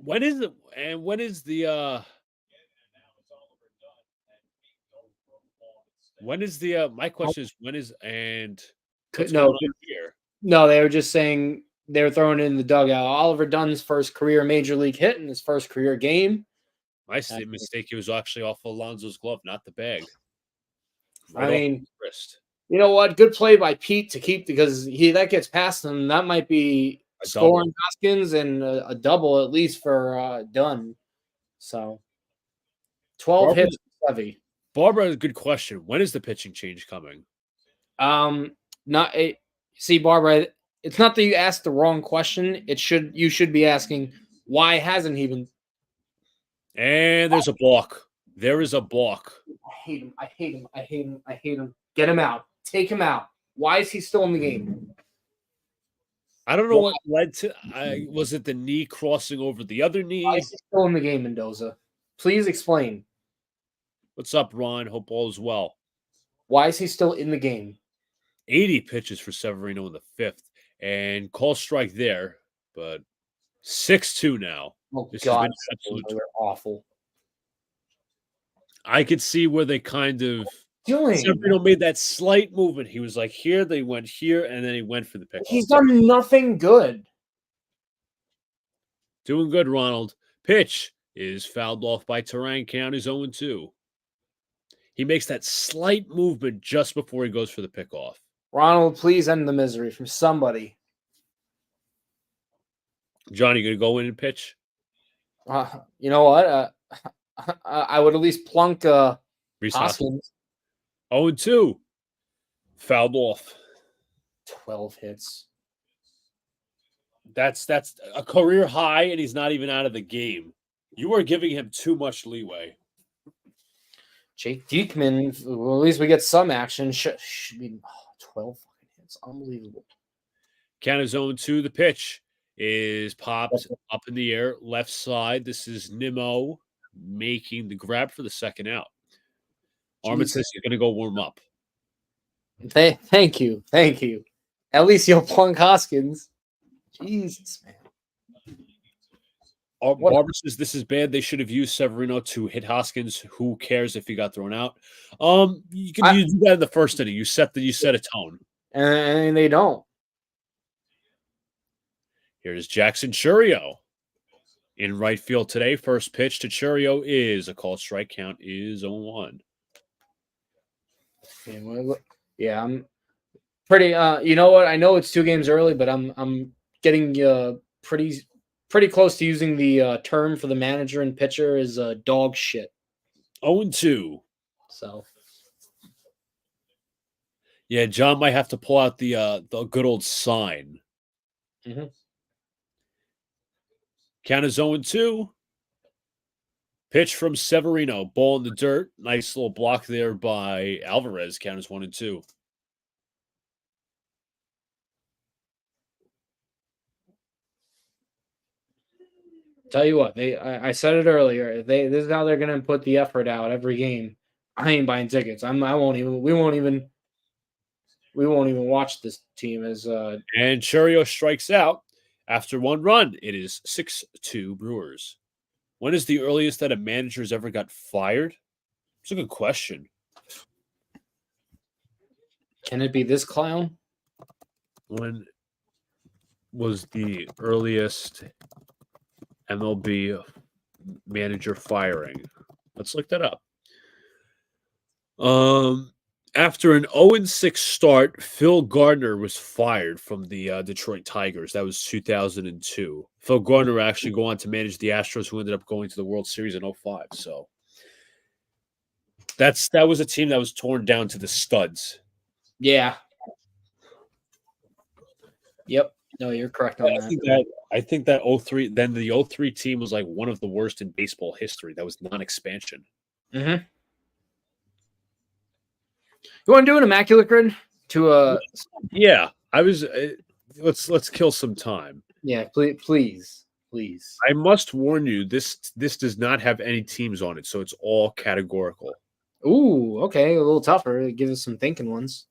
When is my question is when is and no, they were just saying they were throwing it in the dugout. Oliver Dunn's first career major league hit in his first career game. My mistake, he was actually off Alonso's glove, not the bag. Right, I mean, you know what? Good play by Pete to keep, because that gets past him. That might be scoring Hoskins and a double at least for Dunn. So 12 hits heavy. Barbara, a good question. When is the pitching change coming? See, Barbara, it's not that you asked the wrong question. You should be asking, why hasn't he been? And there's a balk. There is a balk. I hate him. Get him out. Take him out. Why is he still in the game? I don't know what led to. Was it the knee crossing over the other knee? Why is he still in the game, Mendoza? Please explain. What's up, Ron? Hope all is well. Why is he still in the game? 80 pitches for Severino in the 5th, and call strike there, but 6-2 now. Oh, God, they're awful. I could see where they kind of Severino made that slight movement. He was like here, they went here, and then he went for the pick. He's done nothing good. Doing good, Ronald. Pitch is fouled off by Terang. Count is 0-2. He makes that slight movement just before he goes for the pickoff. Ronald, please end the misery from somebody. Johnny, you going to go in and pitch? You know what? I would at least plunk Hoskins. 0-2. Fouled off. 12 hits. That's a career high, and he's not even out of the game. You are giving him too much leeway. Jake Diekman, well, at least we get some action. Should be 12 fucking hits. Unbelievable. Count is 0-2. The pitch is popped up in the air, left side. This is Nimmo making the grab for the second out. Armin says he's going to go warm up. Thank you. At least you'll plunk Hoskins. Jesus, man. Barbara says this is bad. They should have used Severino to hit Hoskins. Who cares if he got thrown out? You can do that in the first inning. You set a tone, and they don't. Here's Jackson Churio in right field today. First pitch to Churio is a called strike. Count is 0-1. Yeah, I'm pretty. You know what? I know it's 2 games early, but I'm getting pretty close to using the term for the manager and pitcher is dog shit. 0-2. So Yeah, John might have to pull out the good old sign. Mm-hmm. Count is 0-2. Pitch from Severino. Ball in the dirt. Nice little block there by Alvarez. Count is 1-2. Tell you what, I said it earlier. This is how they're gonna put the effort out every game. I ain't buying tickets. I won't even. We won't even watch this team as And Churio strikes out after one run. It is 6-2 Brewers. When is the earliest that a manager's ever got fired? It's a good question. Can it be this clown? When was the earliest MLB manager firing? Let's look that up. After an 0-6 start, Phil Gardner was fired from the Detroit Tigers. That was 2002. Phil Gardner actually go on to manage the Astros, who ended up going to the World Series in 05. So that was a team that was torn down to the studs. Yeah. Yep. No, you're correct on that. I think that 03, then the 03 team was like one of the worst in baseball history. That was non-expansion. Mm-hmm. You want to do an immaculate grid to Yeah, I was. Let's kill some time. Yeah, please. I must warn you, this does not have any teams on it, so it's all categorical. Ooh, okay, a little tougher. It gives us some thinking ones.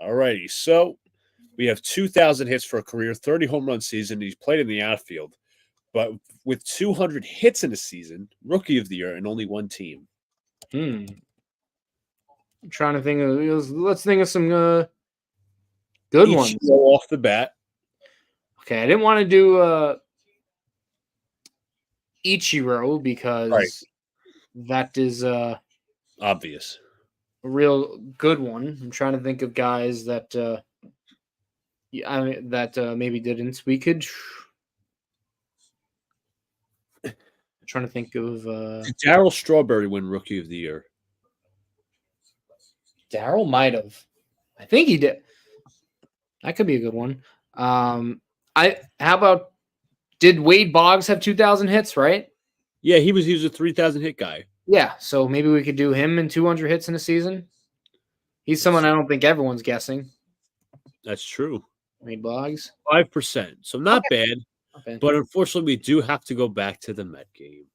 Alrighty, so we have 2,000 hits for a career, 30 home run season. He's played in the outfield, but with 200 hits in a season, rookie of the year, and only one team. I'm trying to think of. Let's think of some good ones. Off the bat. Okay, I didn't want to do Ichiro because that is obvious. A real good one. I'm trying to think of guys that maybe didn't. We could. I'm trying to think of Did Darryl Strawberry win Rookie of the Year? Darryl might have. I think he did. That could be a good one. How about did Wade Boggs have 2,000 hits, right? Yeah, he was a 3,000 hit guy. Yeah, so maybe we could do him in 200 hits in a season. He's someone I don't think everyone's guessing. That's true. Wade Boggs. 5%. So not bad. But unfortunately, we do have to go back to the Met game.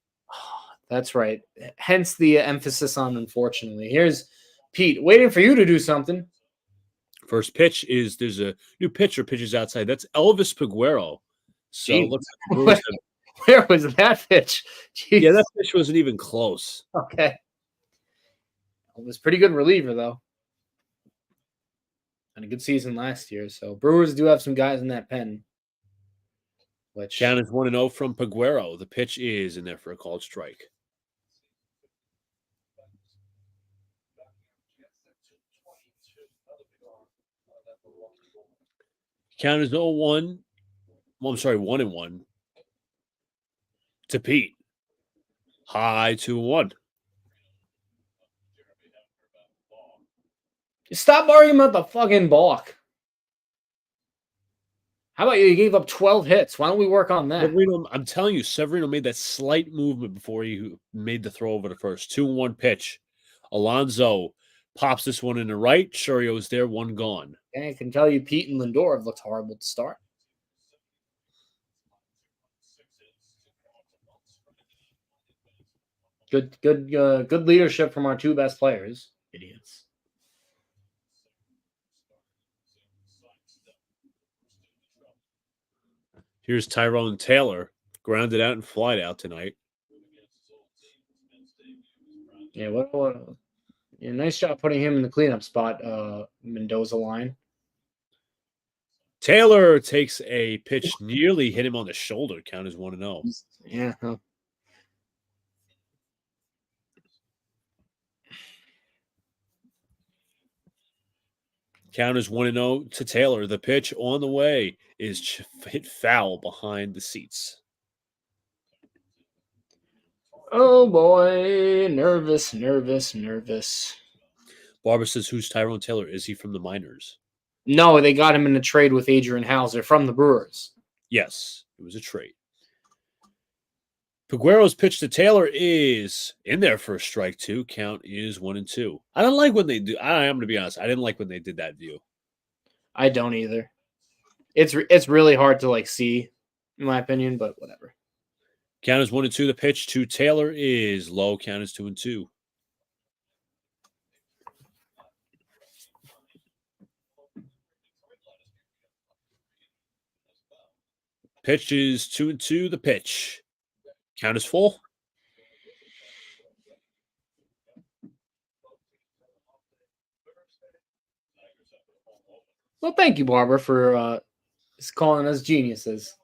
That's right. Hence the emphasis on unfortunately. Here's Pete waiting for you to do something. First pitch is there's a new pitcher pitches outside. That's Elvis Peguero. So it looks like where was that pitch? Jeez. Yeah, that pitch wasn't even close. Okay. It was pretty good reliever, though. And a good season last year. So Brewers do have some guys in that pen. Which count is 1-0 from Peguero. The pitch is in there for a called strike. Count is 0-1. Well, I'm sorry, 1-1 to Pete. High 2-1. Stop arguing about the fucking balk. How about you gave up 12 hits? Why don't we work on that? Severino, I'm telling you, Severino made that slight movement before he made the throw over the first. 2-1 pitch. Alonso pops this one in the right. Churio's there, one gone. And I can tell you, Pete and Lindor have looked horrible to start. Good leadership from our two best players. Idiots. Here's Tyrone Taylor, grounded out and flied out tonight. Yeah, nice job putting him in the cleanup spot, Mendoza line. Taylor takes a pitch, nearly hit him on the shoulder. Count is 1-0. Yeah. Huh. Count is 1-0 to Taylor. The pitch on the way is hit foul behind the seats. Oh boy, nervous. Barbara says, who's Tyrone Taylor? Is he from the minors? No, they got him in a trade with Adrian Hauser from the Brewers. Yes, it was a trade. Peguero's pitch to Taylor is in there for a strike two. Count is 1-2. I don't like when they do. I'm going to be honest. I didn't like when they did that view. I don't either. It's really hard to see, in my opinion, but whatever. Count is 1-2. The pitch to Taylor is low. Count is 2-2. Pitch is 2-2. The pitch. Count is full. Well, thank you, Barbara, for calling us geniuses.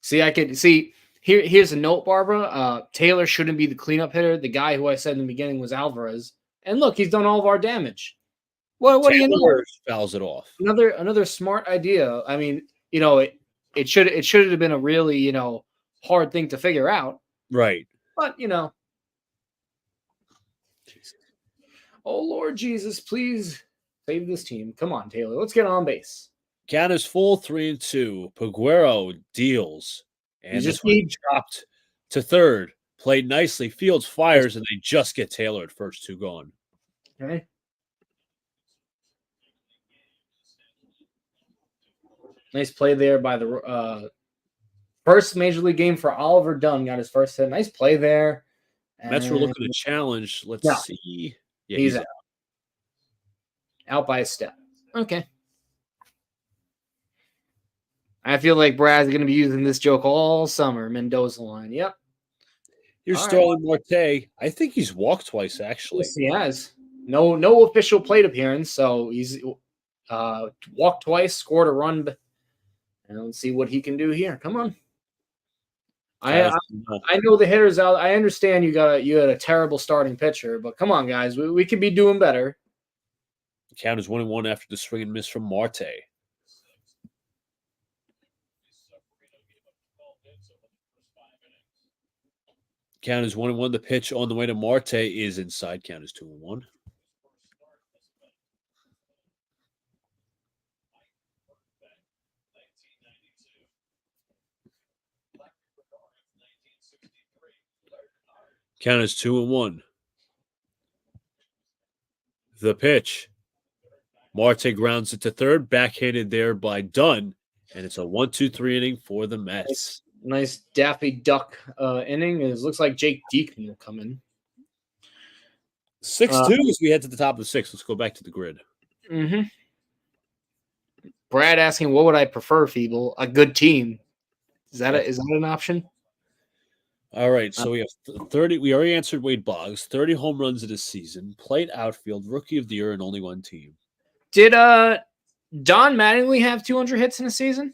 See, I could see here's a note, Barbara. Taylor shouldn't be the cleanup hitter. The guy who I said in the beginning was Alvarez. And look, he's done all of our damage. What do you know? Fouls it off. Another smart idea. I mean, it should have been a really, hard thing to figure out. Right. But, Jesus. Oh, Lord Jesus, please save this team. Come on, Taylor. Let's get on base. Count is full, 3-2. Peguero deals. And just dropped to third. Played nicely. Fields fires, and they just get Taylor at first. Two gone. Okay. Nice play there by the first major league game for Oliver Dunn. Got his first hit. Nice play there. Mets were looking to challenge. Let's see. Yeah, he's out. Out by a step. Okay. I feel like Brad's going to be using this joke all summer. Mendoza line. Yep. Here's Starling Marte. I think he's walked twice, actually. Yes, he has. No official plate appearance, so he's walked twice, scored a run. And let's see what he can do here. Come on. I know the hitters out. I understand you had a terrible starting pitcher, but come on, guys. We could be doing better. The count is 1-1 after the swing and miss from Marte. Count is 1-1. The pitch on the way to Marte is inside. Count is 2-1. Count is 2-1. The pitch. Marte grounds it to third, backhanded there by Dunn, and it's a 1-2-3 inning for the Mets. Nice Daffy Duck inning. It looks like Jake Deacon will come in. 6-2 as we head to the top of the sixth. Let's go back to the grid. Mm-hmm. Brad asking, what would I prefer, Feeble? A good team. Is that an option? All right, so we have 30. We already answered Wade Boggs. 30 home runs in a season. Played outfield, rookie of the year, and only one team. Did Don Mattingly have 200 hits in a season?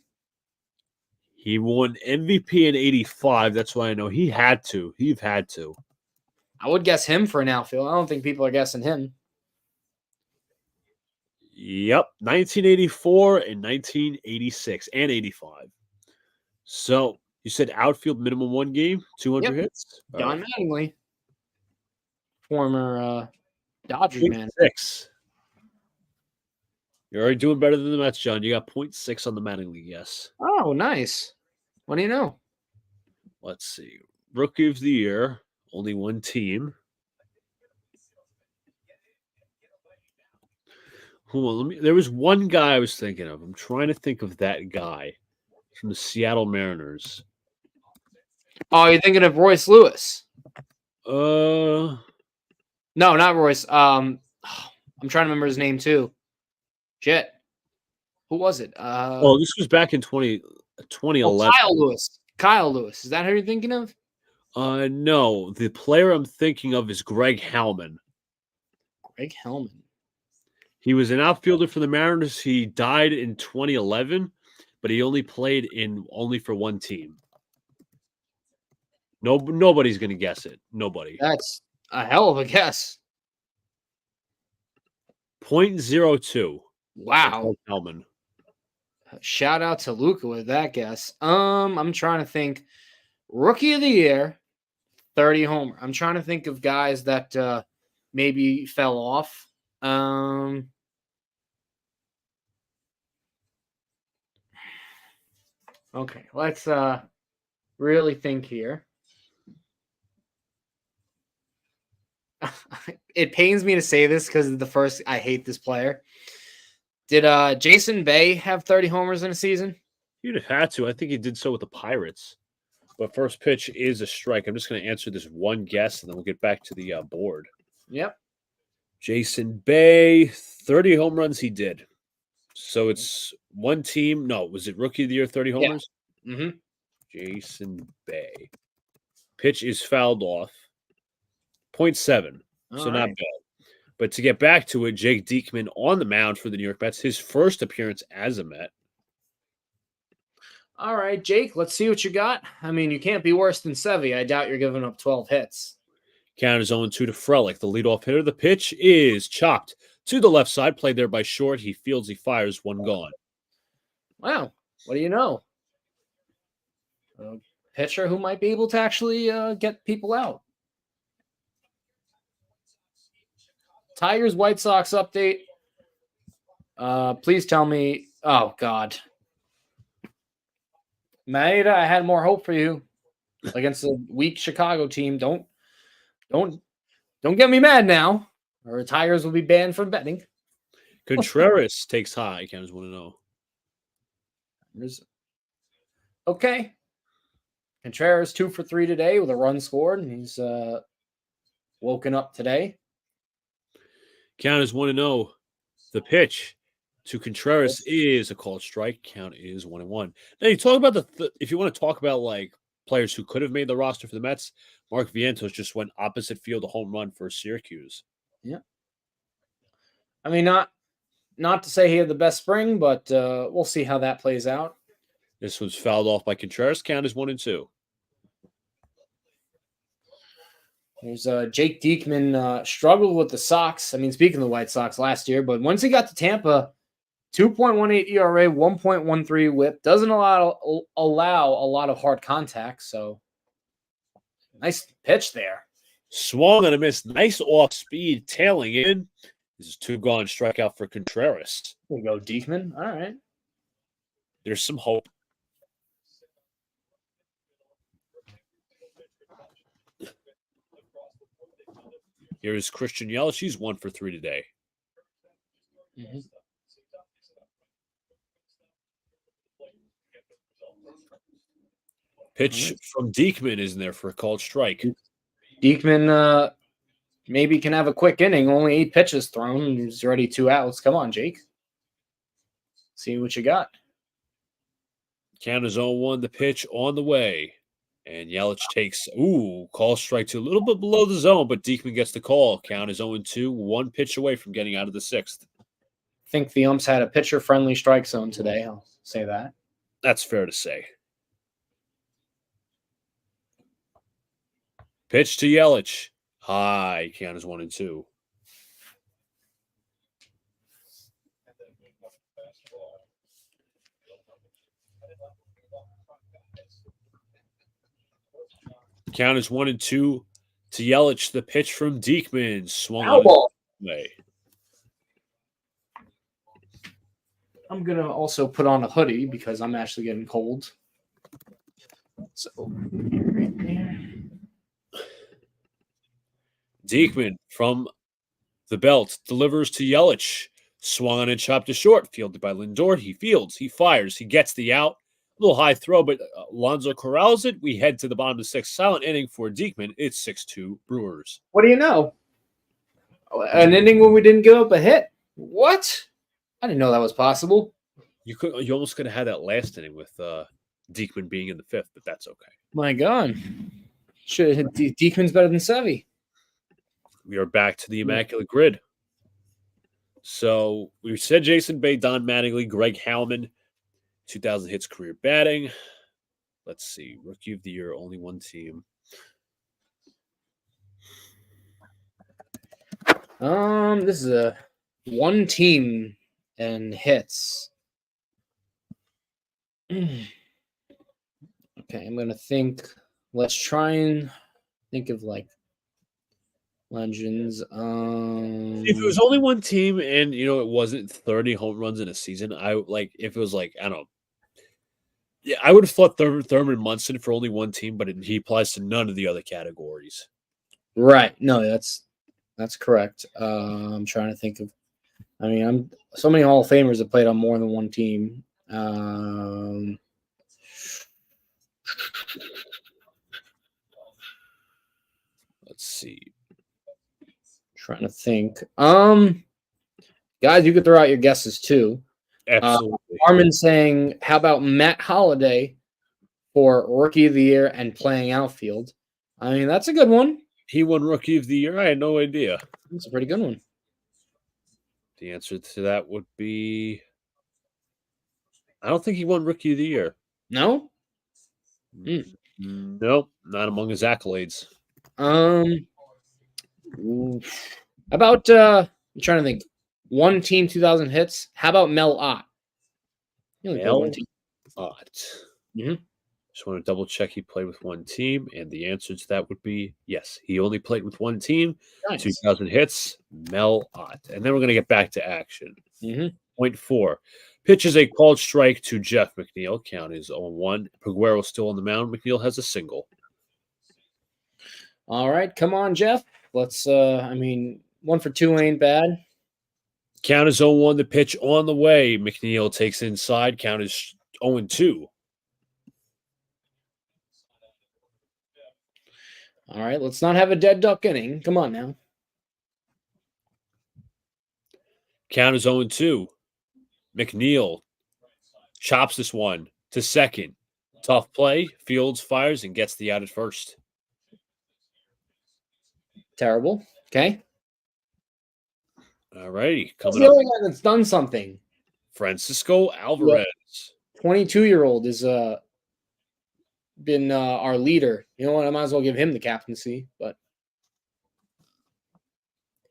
He won MVP in 85. That's why I know he had to. He've had to. I would guess him for an outfield. I don't think people are guessing him. Yep, 1984 and 1986 and 85. So you said outfield minimum one game, 200 hits? Don Mattingly. Former Dodgers man. 6. You're already doing better than the Mets, John. You got 0.6 on the Mattingly, yes. Oh, nice. What do you know? Let's see. Rookie of the year, only one team. Hold on, there was one guy I was thinking of. I'm trying to think of that guy from the Seattle Mariners. Oh, you're thinking of Royce Lewis? No, not Royce. I'm trying to remember his name too. Shit. Who was it? This was back in 2011. Kyle Lewis. Is that who you're thinking of? No. The player I'm thinking of is Greg Hellman. Greg Hellman. He was an outfielder for the Mariners. He died in 2011, but he only played for one team. Nobody's going to guess it. Nobody. That's a hell of a guess. 0.02. Wow. Hellman. Shout out to Luca with that guess. I'm trying to think. Rookie of the year, 30 homer. I'm trying to think of guys that maybe fell off. Um. Okay, let's really think here. It pains me to say this because I hate this player. Did Jason Bay have 30 homers in a season? You'd have had to. I think he did so with the Pirates. But first pitch is a strike. I'm just going to answer this one guess, and then we'll get back to the board. Yep. Jason Bay, 30 home runs he did. So it's one team. No, was it Rookie of the Year, 30 homers? Yeah. Mm-hmm. Jason Bay. Pitch is fouled off. 0.7. So not bad. But to get back to it, Jake Diekman on the mound for the New York Mets, his first appearance as a Met. All right, Jake, let's see what you got. I mean, you can't be worse than Sevy. I doubt you're giving up 12 hits. Count is 0-2 to Frelick, the leadoff hitter. The pitch is chopped to the left side, played there by Short. He fields, he fires, one gone. Wow, what do you know? A pitcher who might be able to actually get people out. Tigers White Sox update. Please tell me. Oh God, Maeda, I had more hope for you against a weak Chicago team. Don't get me mad now, or the Tigers will be banned from betting. Contreras takes high. Count is 1-0. Okay. Contreras 2 for 3 today with a run scored, and he's woken up today. Count is 1-0. The pitch to Contreras is a called strike. Count is 1-1. Now you talk about if you want to talk about like players who could have made the roster for the Mets, Mark Vientos just went opposite field a home run for Syracuse. Yeah. I mean, not to say he had the best spring, but we'll see how that plays out. This was fouled off by Contreras. Count is 1-2. There's Jake Diekman struggled with the Sox. I mean, speaking of the White Sox last year, but once he got to Tampa, 2.18 ERA, 1.13 WHIP, doesn't allow a lot of hard contact. So nice pitch there. Swung and a miss. Nice off speed, tailing in. This is 2 gone strikeout for Contreras. There we go, Diekman. All right. There's some hope. Here is Christian Yelich. He's 1 for 3 today. Mm-hmm. Pitch from Diekman is in there for a called strike. Diekman maybe can have a quick inning. Only 8 pitches thrown. He's already 2 outs. Come on, Jake. See what you got. Count is 0-1. The pitch on the way. And Yelich takes, call strike 2. A little bit below the zone, but Diekman gets the call. Count is 0-2. 1 pitch away from getting out of the 6th. I think the umps had a pitcher-friendly strike zone today. I'll say that. That's fair to say. Pitch to Yelich. High. Count is 1-2. Count is 1-2 to Yelich. The pitch from Diekman swung on his way. I'm gonna also put on a hoodie because I'm actually getting cold. So right there. Diekman from the belt delivers to Yelich. Swung on and chopped to short. Fielded by Lindor. He fields. He fires. He gets the out. A little high throw, but Alonso corrals it. We head to the bottom of the 6th. Silent inning for Diekman. It's 6-2 Brewers. What do you know? An inning when we didn't give up a hit. What? I didn't know that was possible. You almost could have had that last inning with Diekman being in the 5th, but that's okay. My God. Diekman's better than Sevy. We are back to the Immaculate Grid. So we said Jason Bay, Don Mattingly, Greg Howman, 2,000 hits career batting. Let's see. Rookie of the Year, only one team. This is a one team and hits. Okay, I'm gonna think. Let's try and think of like Legends. If it was only one team and it wasn't 30 home runs in a season, I like if it was like I don't know. Yeah, I would have thought Thurman Munson for only one team, but he applies to none of the other categories. Right. No, that's correct. I'm trying to think of. I mean, I'm so many Hall of Famers have played on more than one team. Let's see. Trying to think. Guys, you could throw out your guesses too. Absolutely. Armin saying, "How about Matt Holliday for Rookie of the Year and playing outfield?" I mean, that's a good one. He won Rookie of the Year. I had no idea. That's a pretty good one. The answer to that would be I don't think he won Rookie of the Year. No? Nope, not among his accolades. About I'm trying to think. One team, 2,000 hits. How about Mel Ott? He only played one team. Ott. Mhm. Just want to double check he played with one team, and the answer to that would be yes. He only played with one team. Nice. 2,000 hits, Mel Ott. And then we're going to get back to action. Mhm. Point 4. Pitches a called strike to Jeff McNeil. Count is 0-1. Peguero still on the mound. McNeil has a single. All right, come on, Jeff. Let's. I mean, 1 for 2 ain't bad. Count is 0-1. The pitch on the way. McNeil takes inside. Count is 0-2. All right, let's not have a dead duck inning. Come on now. Count is 0-2. McNeil chops this one to second. Tough play. Fields fires and gets the out at first. Terrible. Okay. All righty. Who's the other guy that's done something? Francisco Alvarez. 22-year-old is been our leader. You know what? I might as well give him the captaincy, but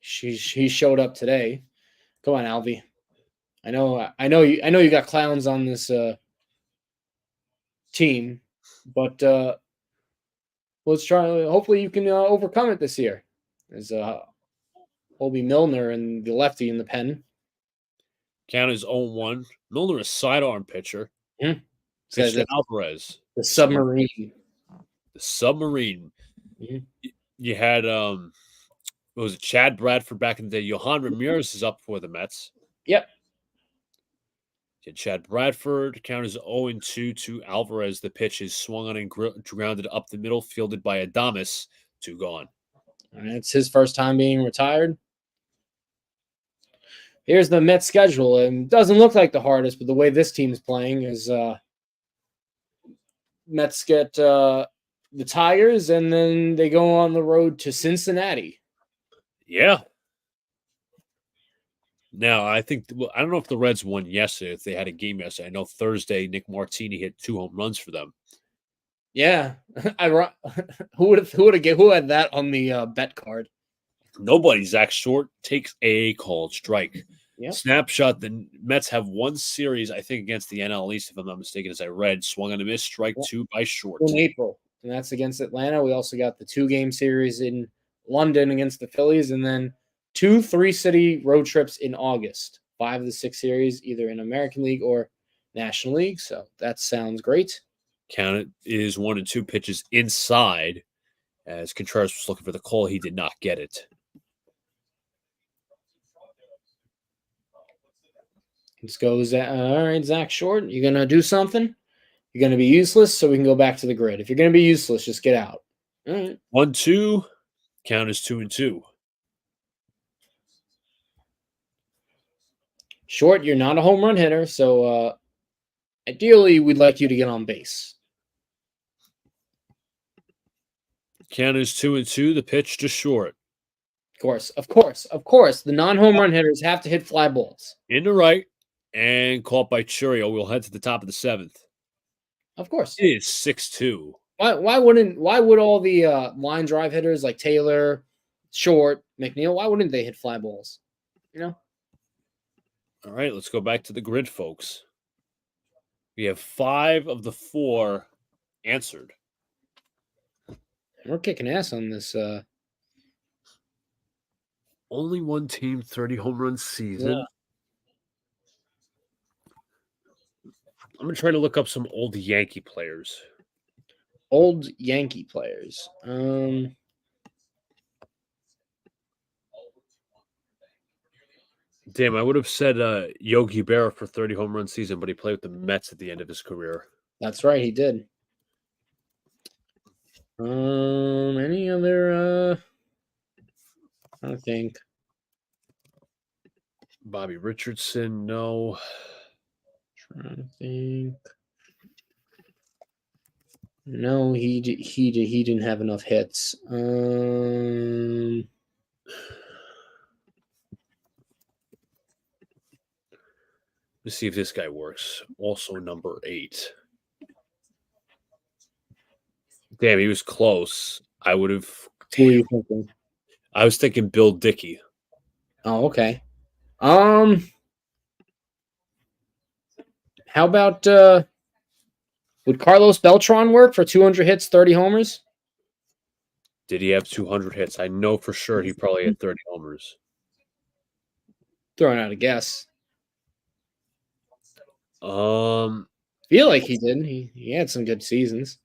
he showed up today. Come on, Alvy. I know you got clowns on this team, but let's try. Hopefully, you can overcome it this year. There's Colby Milner and the lefty in the pen. Count is 0-1. Milner, a sidearm pitcher. Mm-hmm. Pitch to Alvarez. The submarine. The submarine. Mm-hmm. You had what was it? Chad Bradford back in the day. Johan Ramirez is up for the Mets. Yep. Chad Bradford. Count is 0-2 to Alvarez. The pitch is swung on and grounded up the middle, fielded by Adames. 2 gone. And it's his first time being retired. Here's the Mets schedule. It doesn't look like the hardest, but the way this team is playing is Mets get the Tigers, and then they go on the road to Cincinnati. Yeah. Now, I think I don't know if the Reds won yesterday, if they had a game yesterday. I know Thursday, Nick Martini hit 2 home runs for them. Yeah. Who had that on the bet card? Nobody. Zach Short takes a called strike. Yep. Snapshot, the Mets have one series, I think, against the NL East, if I'm not mistaken, as I read, swung on a miss, strike 2 by Short. In April, and that's against Atlanta. We also got the 2-game series in London against the Phillies, and then 2 3-city road trips in August. 5 of the 6 series, either in American League or National League. So that sounds great. Count is 1-2 pitches inside. As Contreras was looking for the call, he did not get it. Let's go. All right, Zach Short, you're going to do something? You're going to be useless, so we can go back to the grid. If you're going to be useless, just get out. All right. 1-2. Count is 2-2. Short, you're not a home run hitter, so ideally, we'd like you to get on base. Count is 2-2. The pitch to Short. Of course. The non-home run hitters have to hit fly balls. Into right and caught by Churio. We'll head to the top of the 7th. Of course. It is 6-2. Why would all the line drive hitters like Taylor, Short, McNeil, why wouldn't they hit fly balls? You know? All right, let's go back to the grid, folks. We have 5 of the 4 answered. We're kicking ass on this Only one team, 30 home run season. Yeah. I'm going to try to look up some old Yankee players. Old Yankee players. Damn, I would have said Yogi Berra for 30 home run season, but he played with the Mets at the end of his career. That's right, he did. Any other? I don't think. Bobby Richardson, no. Trying to think. No, he didn't have enough hits. Let's see if this guy works. Also number 8. Damn, he was close. I would have. Who are you thinking? I was thinking Bill Dickey. Oh, okay. How about would Carlos Beltran work for 200 hits, 30 homers? Did he have 200 hits? I know for sure he probably had 30 homers. Throwing out a guess. Feel like he did. He had some good seasons.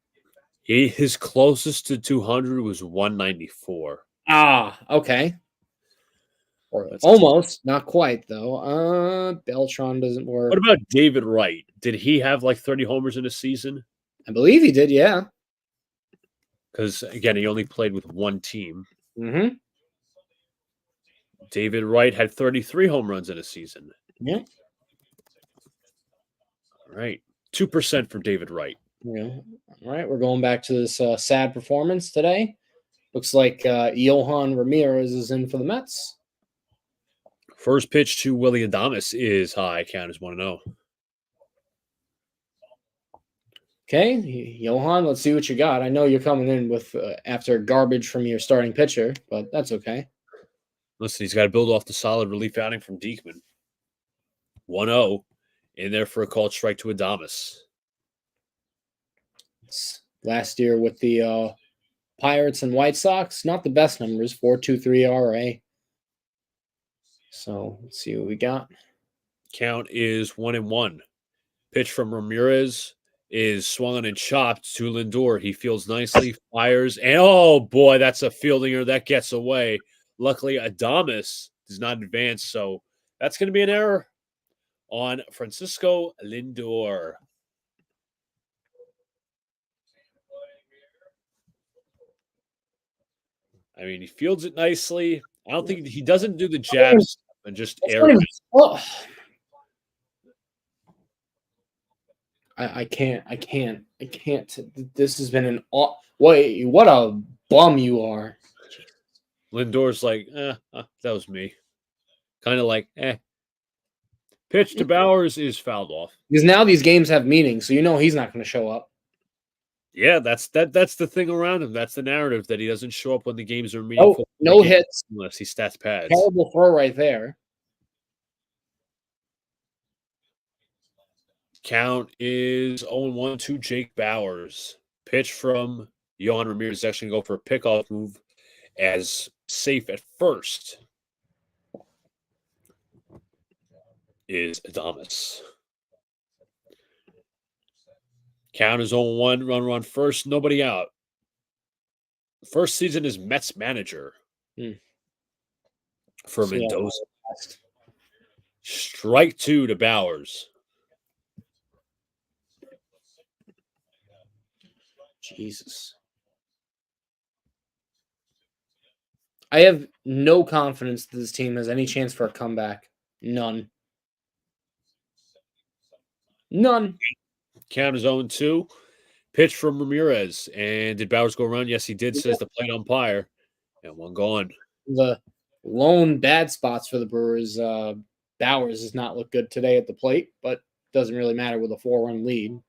His closest to 200 was 194. Ah, okay. Or almost, not quite though. Beltran doesn't work. What about David Wright? Did he have like 30 homers in a season? I believe he did, yeah. Because again, he only played with one team. Mm-hmm. David Wright had 33 home runs in a season. Yeah. All right. 2% for David Wright. Yeah. All right. We're going back to this sad performance today. Looks like Johan Ramirez is in for the Mets. First pitch to Willie Adames is high. Count is 1-0. Okay, Johan, let's see what you got. I know you're coming in with after garbage from your starting pitcher, but that's okay. Listen, he's got to build off the solid relief outing from Diekman. 1-0 in there for a called strike to Adames. Last year with the Pirates and White Sox, not the best numbers, 4.23 ERA. So let's see what we got. Count is 1-1. Pitch from Ramirez is swung and chopped to Lindor. He fields nicely, fires, and oh boy, that's a fieldinger that gets away. Luckily, Adames does not advance, so that's going to be an error on Francisco Lindor. I mean, he fields it nicely. I don't think he doesn't do the jabs and just air. I can't. This has been an wait. What a bum you are. Lindor's like, that was me. Kind of like, Pitch to Bowers is fouled off. Because now these games have meaning, so you know he's not going to show up. Yeah, that's the thing around him. That's the narrative, that he doesn't show up when the games are meaningful. No hits. Unless he stats pads. Terrible throw right there. Count is 0-1 to Jake Bowers. Pitch from Johan Ramirez is actually going to go for a pickoff move as safe at first is Adames. Count is 0-1, run first, nobody out. First season as Mets manager for Mendoza. Strike 2 to Bowers. Jesus. I have no confidence that this team has any chance for a comeback. None. Count is 0-2. Pitch from Ramirez. And did Bowers go around? Yes, he did, says the plate umpire. And one gone. The lone bad spots for the Brewers. Bowers does not look good today at the plate, but doesn't really matter with a 4-run lead.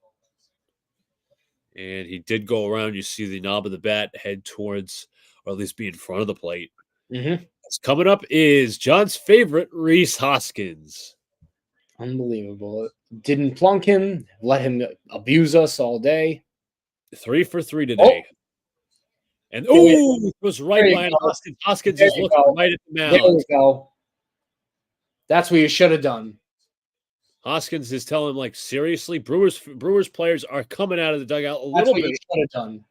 And he did go around. You see the knob of the bat head towards, or at least be in front of the plate. Mm-hmm. Coming up is John's favorite, Rhys Hoskins. Unbelievable. Didn't plunk him, let him abuse us all day. 3 for 3 today. And it was right behind go. Hoskins. Hoskins There is you looking go. right at the There mound. we go. That's what you should have done. Hoskins is telling him, like, seriously, Brewers players are coming out of the dugout a That's little what you bit, should have done.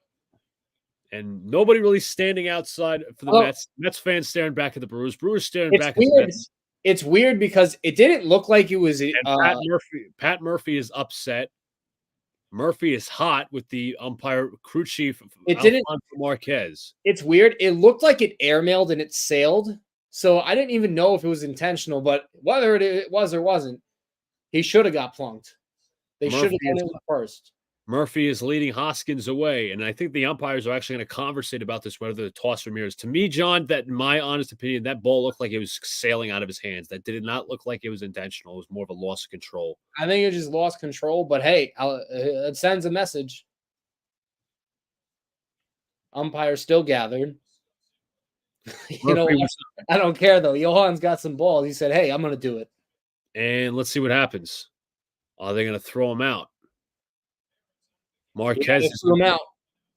and nobody really standing outside for the Well, Mets. Mets fans staring back at the Brewers. Brewers staring It's back at the weird. Mets. It's weird because it didn't look like it was. And Pat Murphy is upset. Murphy is hot with the umpire crew chief Alfonso Marquez. It's weird. It looked like it airmailed and it sailed. So I didn't even know if it was intentional, but whether it was or wasn't, he should have got plunked. They should have done it first. Murphy is leading Hoskins away, and I think the umpires are actually going to conversate about this, whether to toss Ramirez. To me, John, that in my honest opinion, that ball looked like it was sailing out of his hands. That did not look like it was intentional. It was more of a loss of control. I think it just lost control, but hey, it sends a message. Umpire still gathered. I don't care, though. Johan's got some balls. He said, hey, I'm going to do it. And let's see what happens. Are they going to throw him out? Marquez threw him out.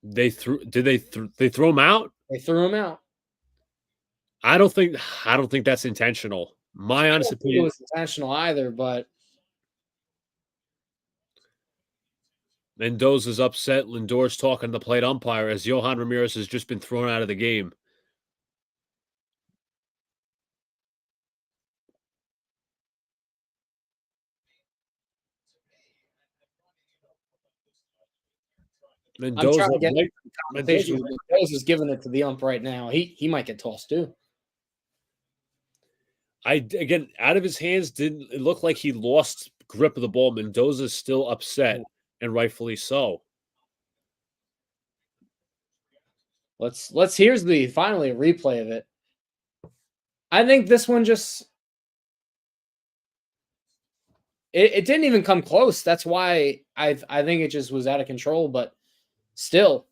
They threw him out? They threw him out. I don't think that's intentional. My honest opinion, it was intentional either, but Mendoza's upset. Lindor's talking to the plate umpire as Johan Ramirez has just been thrown out of the game. Mendoza's giving it to the ump right now. He might get tossed too. Again, out of his hands, didn't it look like he lost grip of the ball? Mendoza's still upset, and rightfully so. Here's finally a replay of it. I think this one just it didn't even come close. That's why I think it just was out of control, but still.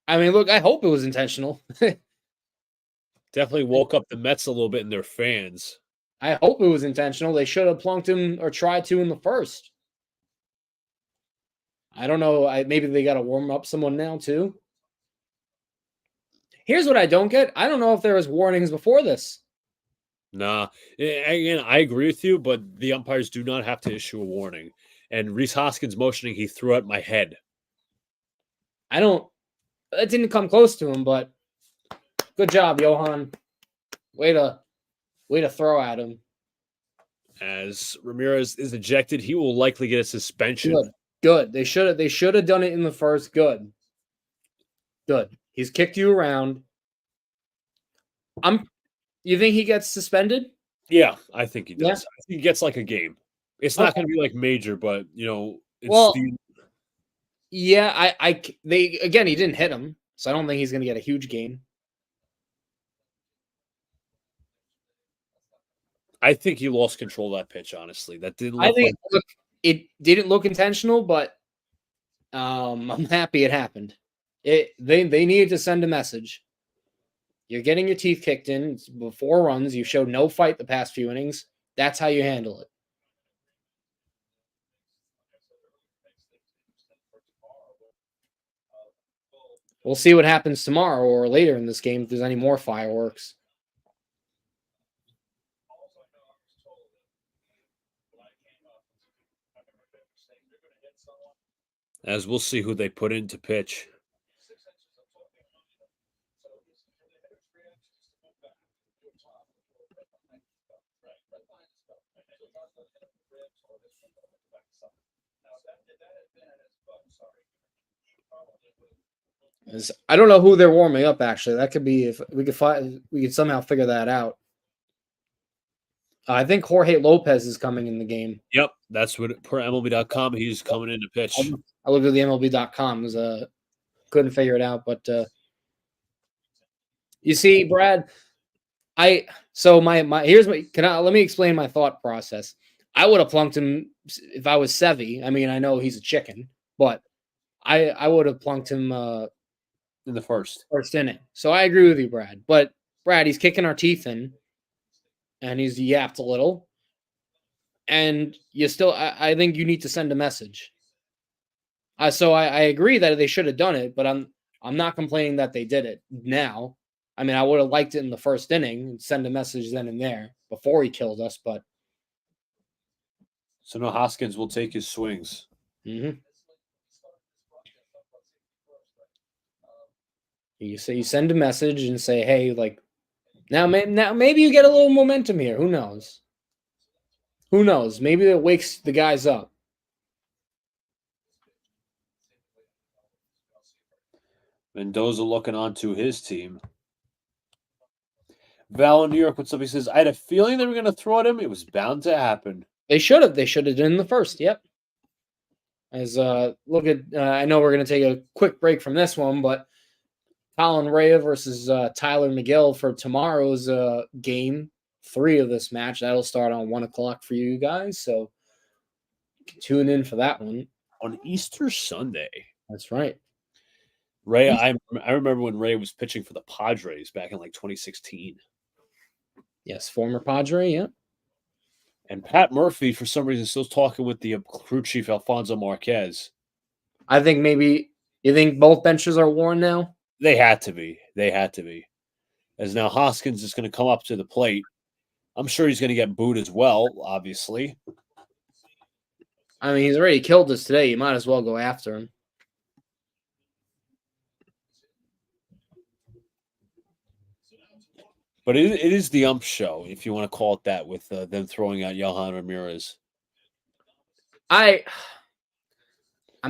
I mean, look, I hope it was intentional. Definitely woke up the Mets a little bit and their fans. I hope it was intentional. They should have plunked him or tried to in the first. I don't know. Maybe they got to warm up someone now too. Here's what I don't get. I don't know if there was warnings before this. Nah. Again, I agree with you, but the umpires do not have to issue a warning. And Rhys Hoskins motioning, he threw at my head. It didn't come close to him, but good job, Johan. Way to throw at him. As Ramirez is ejected, he will likely get a suspension. Good. They should have done it in the first. Good. He's kicked you around. You think he gets suspended? Yeah, I think he does. Yeah. I think he gets like a game. It's not going to be like major, but yeah, he didn't hit him, so I don't think he's going to get a huge game. I think he lost control of that pitch, honestly. That didn't look it didn't look intentional, but I'm happy it happened. They needed to send a message. You're getting your teeth kicked in. It's 4 runs. You showed no fight the past few innings. That's how you handle it. We'll see what happens tomorrow or later in this game if there's any more fireworks. As we'll see who they put in to pitch. I don't know who they're warming up. Actually, that could be if we could somehow figure that out. I think Jorge Lopez is coming in the game. Yep, that's what per MLB.com he's coming in to pitch. I looked at the MLB.com. Couldn't figure it out, but you see, Brad. Let me explain my thought process. I would have plunked him if I was Sevy. I mean, I know he's a chicken, but I would have plunked him in the first inning. So I agree with you, Brad. But Brad, he's kicking our teeth in, and he's yapped a little. and you still, I think you need to send a message. So I agree that they should have done it, but I'm not complaining that they did it now. I mean, I would have liked it in the first inning and send a message then and there before he killed us, but So no, Hoskins will take his swings. you send a message and say, hey, like now maybe you get a little momentum here. Who knows? Who knows? Maybe it wakes the guys up. Mendoza looking onto his team. Val in New York, what's up? He says, I had a feeling they were going to throw at him. It was bound to happen. They should have. They should have done the first. Yep. As look at, I know we're going to take a quick break from this one, but Colin Rea versus Tyler McGill for tomorrow's game 3 of this match. That'll start on 1:00 for you guys. So tune in for that one. On Easter Sunday. That's right. Ray, I remember when Ray was pitching for the Padres back in like 2016. Yes, former Padre, yeah. And Pat Murphy, for some reason, still talking with the crew chief, Alfonso Marquez. I think maybe, you think both benches are worn now? They had to be. They had to be. As now Hoskins is going to come up to the plate. I'm sure he's going to get booed as well, obviously. I mean, he's already killed us today. You might as well go after him. But it is the ump show, if you want to call it that, with them throwing out Yohan Ramirez. I'm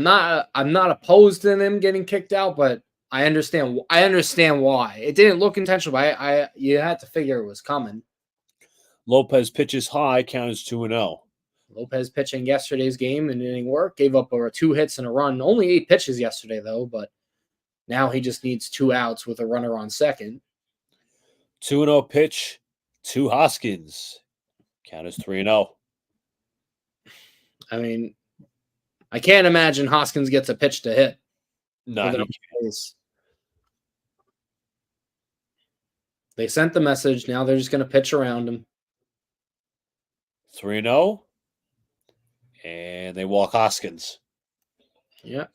not opposed to them getting kicked out, but I understand why. It didn't look intentional, but you had to figure it was coming. Lopez pitches high, count is 2-0. Lopez pitching yesterday's game and inning work, gave up over 2 hits and a run. Only 8 pitches yesterday, though, but now he just needs 2 outs with a runner on second. 2-0 pitch to Hoskins. Count is 3-0. I mean, I can't imagine Hoskins gets a pitch to hit. No, they sent the message. Now they're just going to pitch around him. 3-0. And they walk Hoskins. Yeah.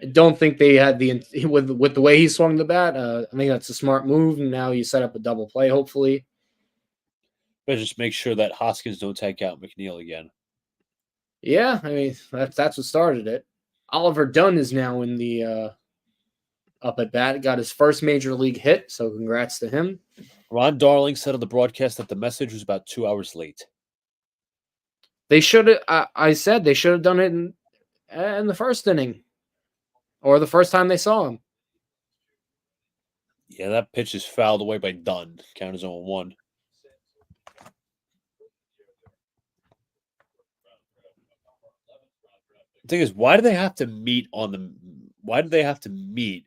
I don't think they had with the way he swung the bat. I think that's a smart move. And now you set up a double play, hopefully. But just make sure that Hoskins don't take out McNeil again. Yeah, I mean that's what started it. Oliver Dunn is now in the up at bat. Got his first major league hit, so congrats to him. Ron Darling said on the broadcast that the message was about 2 hours late. They should have. I said they should have done it in the first inning. Or the first time they saw him. Yeah, that pitch is fouled away by Dunn. Count is 0-1. The thing is, why do they have to meet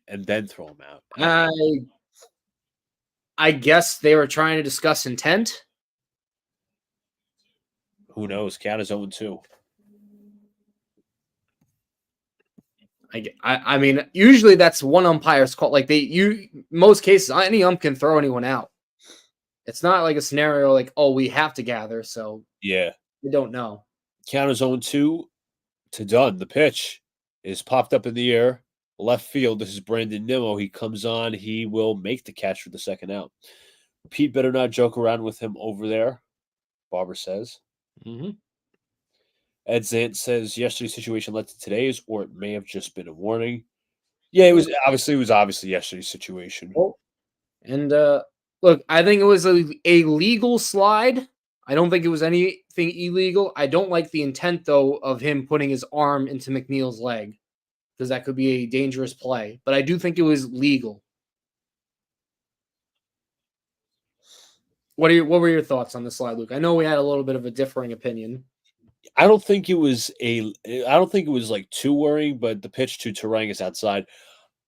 and then throw him out? I guess they were trying to discuss intent. Who knows? Count is 0-2. I mean, usually that's one umpire's call. Like most cases, any ump can throw anyone out. It's not like a scenario like, oh, we have to gather. So yeah, we don't know. Count is 0-2 to Dunn. The pitch is popped up in the air, left field. This is Brandon Nimmo. He comes on. He will make the catch for the second out. Pete better not joke around with him over there. Barber says. Mm-hmm. Ed Zant says yesterday's situation led to today's, or it may have just been a warning. Yeah, it was obviously yesterday's situation. Oh. And look, I think it was a legal slide. I don't think it was anything illegal. I don't like the intent, though, of him putting his arm into McNeil's leg, because that could be a dangerous play. But I do think it was legal. What were your thoughts on the slide, Luke? I know we had a little bit of a differing opinion. I don't think it was like too worrying, but the pitch to Terang is outside.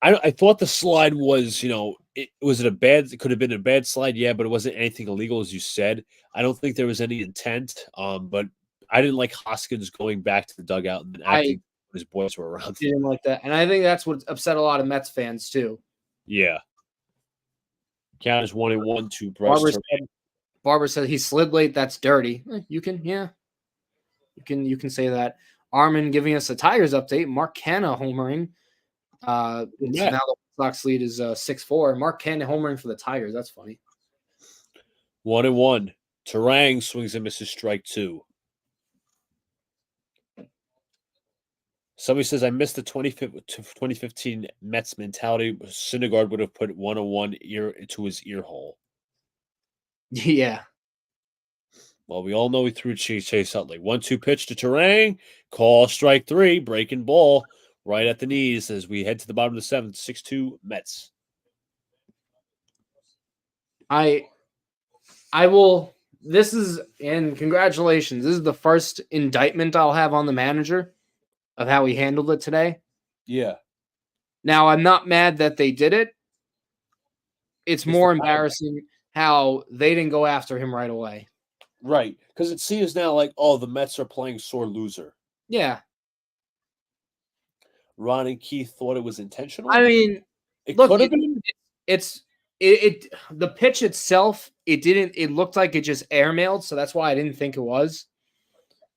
I thought the slide was, it could have been a bad slide, yeah, but it wasn't anything illegal, as you said. I don't think there was any intent, but I didn't like Hoskins going back to the dugout and acting when his boys were around. Didn't like that, and I think that's what upset a lot of Mets fans too. Yeah. Count is 1-1 to Bryce Terang. Barber said he slid late. That's dirty. You can say that. Armin giving us a Tigers update. Mark Canha homering. So now the Sox lead is 6-4. Mark Canha homering for the Tigers. That's funny. 1-1. Terang swings and misses strike 2. Somebody says, I missed the 2015 Mets mentality. Syndergaard would have put 101 ear into his ear hole. Yeah. Well, we all know he threw Chase Utley. 1-2 pitch to Terang. Call strike 3. Breaking ball right at the knees as we head to the bottom of the 7th. 6-2 Mets. I will. This is, and congratulations. This is the first indictment I'll have on the manager of how he handled it today. Yeah. Now, I'm not mad that they did it. It's more embarrassing how they didn't go after him right away. Right. Because it seems now like, oh, the Mets are playing sore loser. Yeah. Ron and Keith thought it was intentional. I mean, it could have been. The pitch itself, it looked like it just airmailed, so that's why I didn't think it was.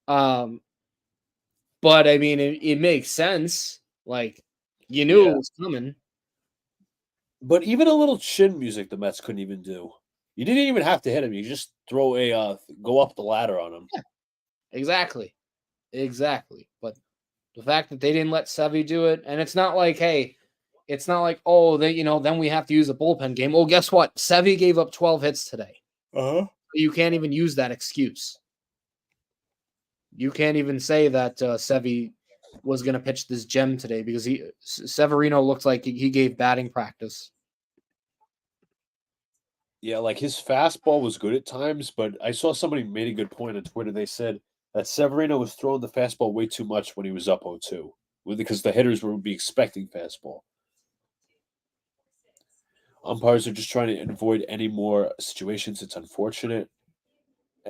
But I mean, it makes sense. Like, you knew it was coming. But even a little chin music the Mets couldn't even do. You didn't even have to hit him. You just throw go up the ladder on him. Yeah, exactly. But the fact that they didn't let Sevy do it, and it's not like, then we have to use a bullpen game. Well, guess what? Sevy gave up 12 hits today. You can't even use that excuse. You can't even say that Sevy was going to pitch this gem today because Severino looked like he gave batting practice. Yeah, like his fastball was good at times, but I saw somebody made a good point on Twitter. They said that Severino was throwing the fastball way too much when he was up 0-2 because the hitters would be expecting fastball. Umpires are just trying to avoid any more situations. It's unfortunate.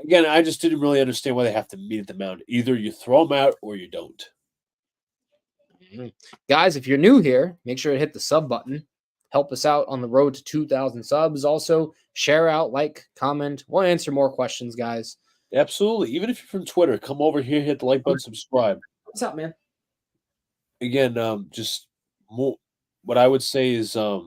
Again, I just didn't really understand why they have to meet at the mound. Either you throw them out or you don't. Guys, if you're new here, make sure to hit the sub button. Help us out on the road to 2,000 subs. Also, share out, like, comment. We'll answer more questions, guys. Absolutely. Even if you're from Twitter, come over here, hit the like button, subscribe. What's up, man? Again, just more. What I would say is, I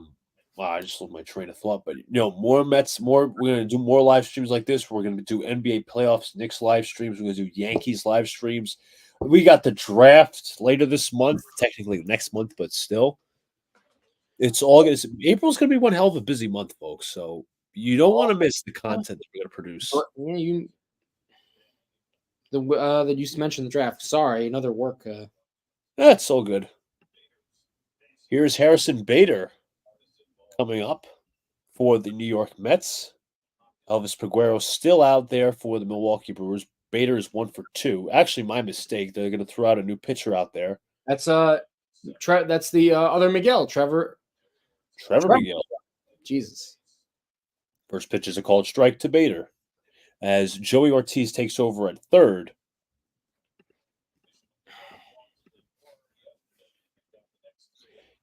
just lost my train of thought. But more Mets, We're going to do more live streams like this. We're going to do NBA playoffs, Knicks live streams. We're going to do Yankees live streams. We got the draft later this month, technically next month, but still. It's all going to. April's going to be one hell of a busy month, folks. So you don't want to miss the content that we're going to produce. Yeah, that you mentioned the draft. Sorry, another work. That's all good. Here's Harrison Bader coming up for the New York Mets. Elvis Peguero still out there for the Milwaukee Brewers. Bader is 1 for 2. Actually, my mistake. They're going to throw out a new pitcher out there. That's that's the other Miguel, Trevor Miguel. Jesus. First pitch is a called strike to Bader as Joey Ortiz takes over at third.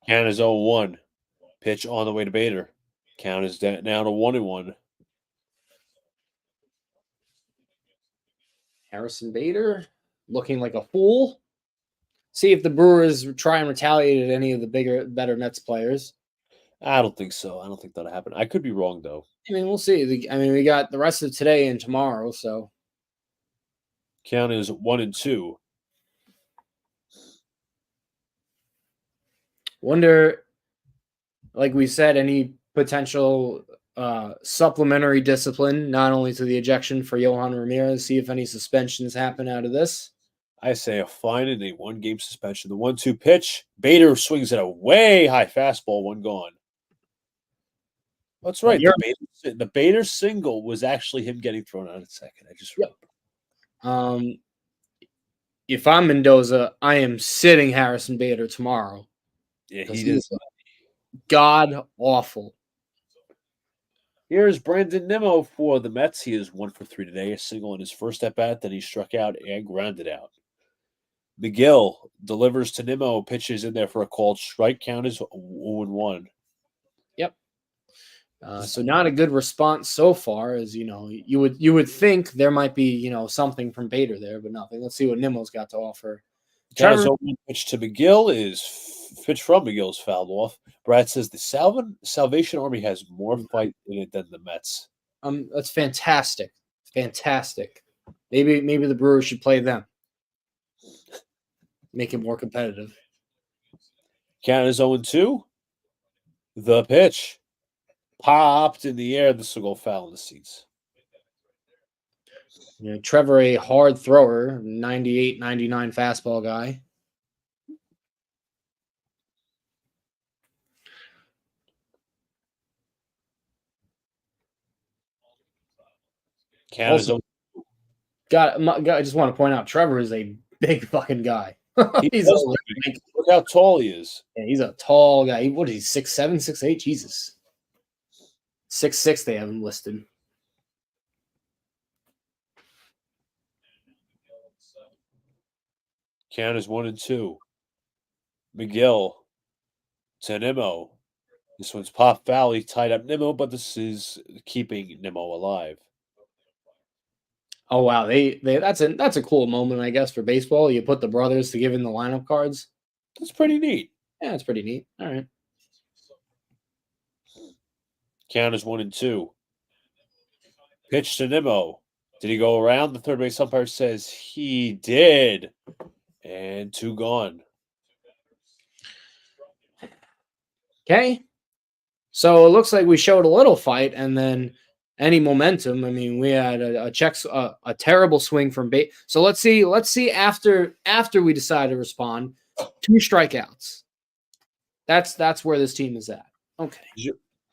Count is 0-1. Pitch on the way to Bader. Count is down to 1-1. Harrison Bader looking like a fool. See if the Brewers try and retaliate at any of the better Mets players. I don't think so. I don't think that'll happen. I could be wrong, though. I mean, we'll see. We got the rest of today and tomorrow, so. Count is 1-2. Wonder, like we said, any potential supplementary discipline, not only to the ejection for Johan Ramirez, see if any suspensions happen out of this. I say a fine and a 1-game suspension. The 1-2 pitch, Bader swings at a way high fastball, one gone. That's right. The Bader single was actually him getting thrown out at second. I just remember. If I'm Mendoza, I am sitting Harrison Bader tomorrow. Yeah, he is god awful. Here's Brandon Nimmo for the Mets. He is 1 for 3 today. A single in his first at bat, then he struck out and grounded out. Miguel delivers to Nimmo, pitches in there for a called strike. Count is 0-1. Yep. So not a good response so far. As you would think there might be something from Bader there, but nothing. Let's see what Nimmo's got to offer. Trevor Trevor, pitch to McGill is pitch from McGill is fouled off. Brad says the Salvation Army has more fight in it than the Mets. that's fantastic, fantastic. Maybe the Brewers should play them, make it more competitive. Count is 0-2. The pitch popped in the air. This will go foul in the seats. Trevor, a hard thrower, 98, 99 fastball guy. Count is 0-2. I just want to point out, Trevor is a big fucking guy. Look how tall he is. Yeah, he's a tall guy. What is he, 6'7", 6'8"? Jesus. 6'6", they have him listed. Count is 1-2. McGill to Nimmo. This one's pop foul. He tied up Nimmo, but this is keeping Nimmo alive. Oh wow, that's a cool moment, I guess, for baseball. You put the brothers to give in the lineup cards. That's pretty neat. Yeah, it's pretty neat. All right. Count is 1-2. Pitch to Nimmo. Did he go around? The third base umpire says he did. And 2 gone. Okay. So it looks like we showed a little fight and then any momentum. I mean, we had a terrible swing from bait. So let's see after we decide to respond, 2 strikeouts. That's where this team is at. Okay.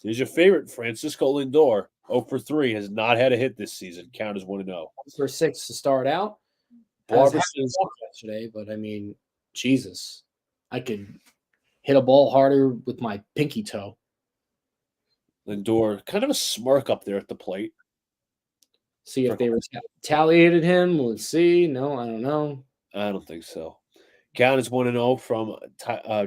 Here's your favorite, Francisco Lindor. 0-for-3, has not had a hit this season. Count is 1-0. For 6 to start out. Barber Yesterday, but I mean, Jesus, I could hit a ball harder with my pinky toe. Lindor, kind of a smirk up there at the plate. See if they retaliated him. Let's see. No, I don't know. I don't think so. Count is 1-0 from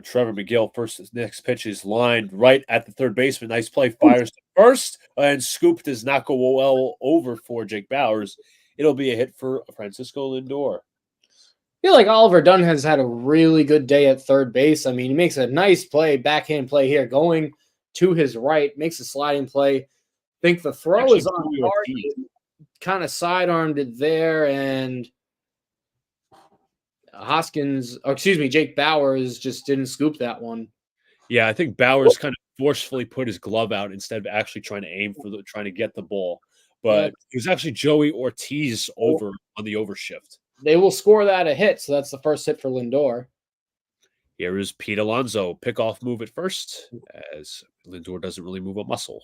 Trevor McGill. Next pitch is lined right at the third baseman. Nice play. Fires to first, and scoop does not go well over for Jake Bowers. It'll be a hit for Francisco Lindor. I feel like Oliver Dunn has had a really good day at third base. I mean, he makes a nice play, backhand play here, going to his right, makes a sliding play. I think the throw is on target, kind of sidearmed it there, and Jake Bowers just didn't scoop that one. Yeah, I think Bowers kind of forcefully put his glove out instead of actually trying to get the ball. But it was actually Joey Ortiz over on the overshift. They will score that a hit, so that's the first hit for Lindor. Here is Pete Alonso. Pick-off move at first, as Lindor doesn't really move a muscle.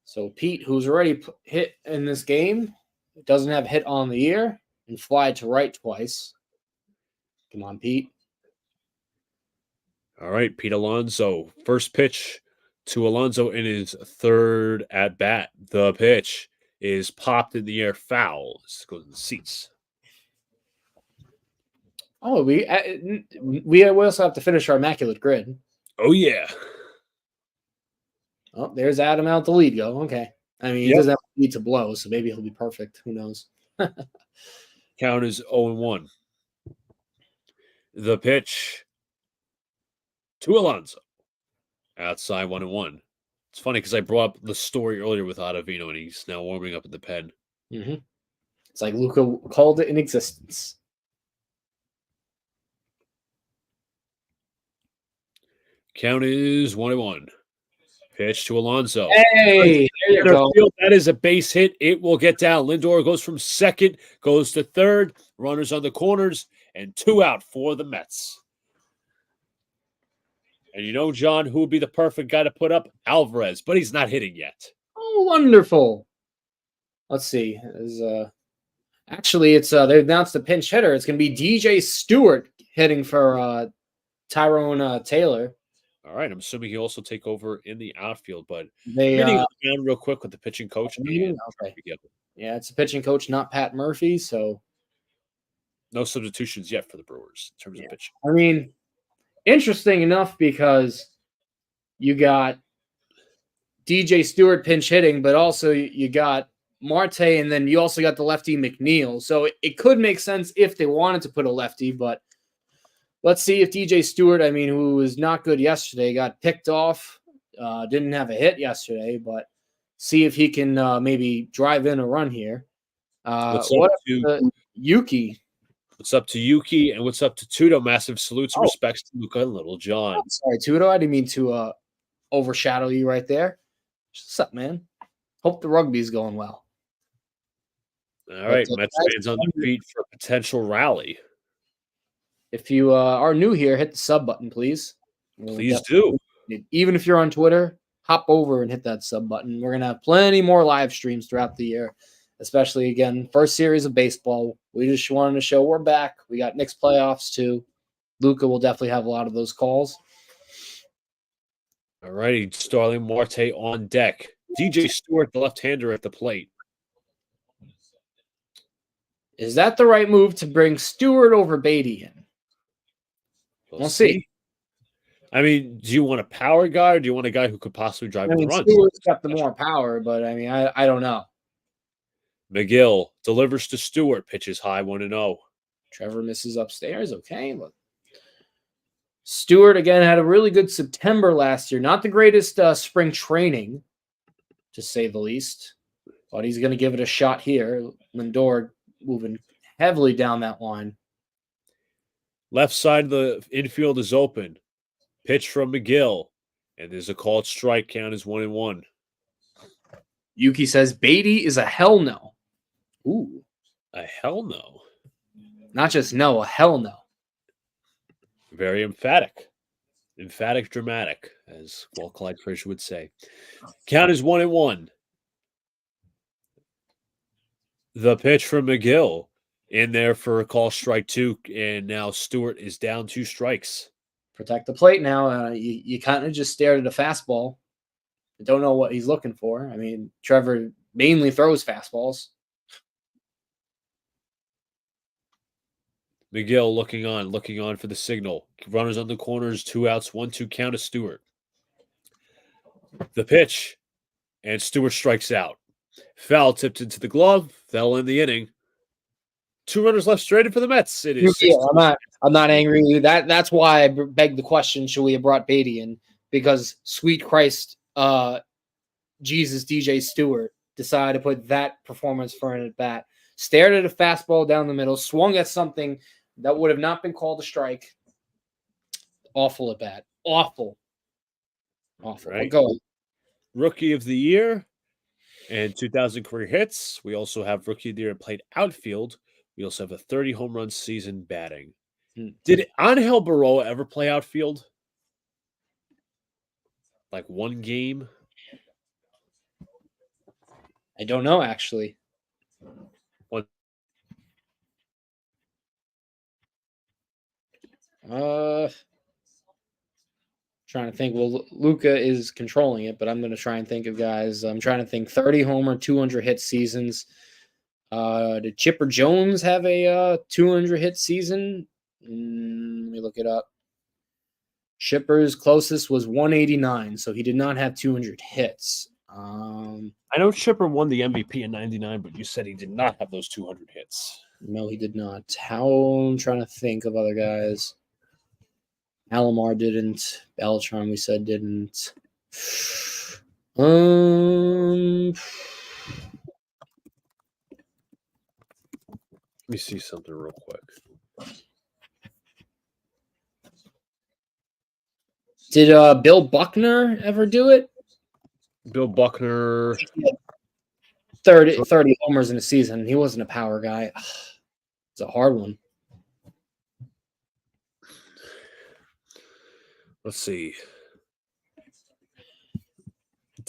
So Pete, who's already hit in this game, doesn't have hit on the year, and fly to right twice. Come on, Pete. All right, Pete Alonso. First pitch to Alonso in his third at-bat. The pitch is popped in the air, foul. This goes in the seats. Oh, we also have to finish our immaculate grid. Oh, yeah. Oh, there's Adam out the lead go. Okay. I mean, he doesn't have to lead to blow, so maybe he'll be perfect. Who knows? Count is 0-1. The pitch to Alonso. Outside 1-1. It's funny because I brought up the story earlier with Ottavino, and he's now warming up in the pen. Mm-hmm. It's like Luca called it in existence. Count is 1-1. Pitch to Alonso. Hey, there you go. That is a base hit. It will get down. Lindor goes from second, goes to third. Runners on the corners, and 2 out for the Mets. And you know, John, who would be the perfect guy to put up? Alvarez, but he's not hitting yet. Oh, wonderful. Let's see. Actually, it's they announced the pinch hitter. It's going to be DJ Stewart hitting for Tyrone Taylor. All right, I'm assuming he'll also take over in the outfield, but meeting down real quick with the pitching coach. Okay. Yeah, it's a pitching coach, not Pat Murphy, so no substitutions yet for the Brewers in terms of pitching. I mean, interesting enough because you got DJ Stewart pinch hitting, but also you got Marte, and then you also got the lefty McNeil. So it could make sense if they wanted to put a lefty, but let's see if DJ Stewart, who was not good yesterday, got picked off, didn't have a hit yesterday, but see if he can maybe drive in a run here. What up to Yuki? What's up to Yuki and what's up to Tudo? Massive salutes and respects to Luca and Little John. Sorry, Tudo. I didn't mean to overshadow you right there. What's up, man? Hope the rugby's going well. All right, Mets fans on the beat for a potential rally. If you are new here, hit the sub button, please. Please do. Even if you're on Twitter, hop over and hit that sub button. We're going to have plenty more live streams throughout the year, especially, again, first series of baseball. We just wanted to show we're back. We got Knicks playoffs, too. Luca will definitely have a lot of those calls. All righty, Starling Marte on deck. DJ Stewart, the left-hander at the plate. Is that the right move to bring Stewart over Beatty in? We'll see. Do you want a power guy or do you want a guy who could possibly drive the runs? Stewart's got the more power, but I don't know. McGill delivers to Stewart, pitches high 1-0. Trevor misses upstairs. Okay, look. Stewart again had a really good September last year. Not the greatest spring training, to say the least, but he's going to give it a shot here. Lindor moving heavily down that line. Left side of the infield is open. Pitch from McGill, and there's a called strike. Count is 1-1. Yuki says Beatty is a hell no. Ooh, a hell no. Not just no, a hell no. Very emphatic. Emphatic, dramatic, as Walt Clyde Frazier would say. Count is 1-1. The pitch from McGill in there for a call strike 2, and now Stewart is down 2 strikes. Protect the plate now. You kind of just stared at a fastball. Don't know what he's looking for. Trevor mainly throws fastballs. McGill looking on for the signal. Runners on the corners, 2 outs, 1-2 count to Stewart. The pitch, and Stewart strikes out. Foul tipped into the glove, fell in the inning. 2 runners left straight for the Mets. It is. Yeah, I'm not angry with you. That's why I begged the question: should we have brought Beatty in? Because sweet Christ, Jesus, DJ Stewart decided to put that performance for an at bat. Stared at a fastball down the middle, swung at something that would have not been called a strike. Awful at bat. Awful. Right. Go ahead. Rookie of the year and 2,000 career hits. We also have Rookie of the Year and played outfield. We also have a 30 home run season batting. Did Angel Baroa ever play outfield? Like one game? I don't know, actually. Trying to think. Well, Luca is controlling it, but I'm going to try and think of guys. I'm trying to think 30 homer, 200 hit seasons. Did Chipper Jones have a 200 hit season? Let me look it up. Chipper's closest was 189, so he did not have 200 hits. I know Chipper won the MVP in 99, but you said he did not have those 200 hits. No, he did not. I'm trying to think of other guys. Alomar didn't. Beltran, we said, didn't. Let me see something real quick. Did Bill Buckner ever do it? Bill Buckner. 30 homers in a season. He wasn't a power guy. It's a hard one. Let's see.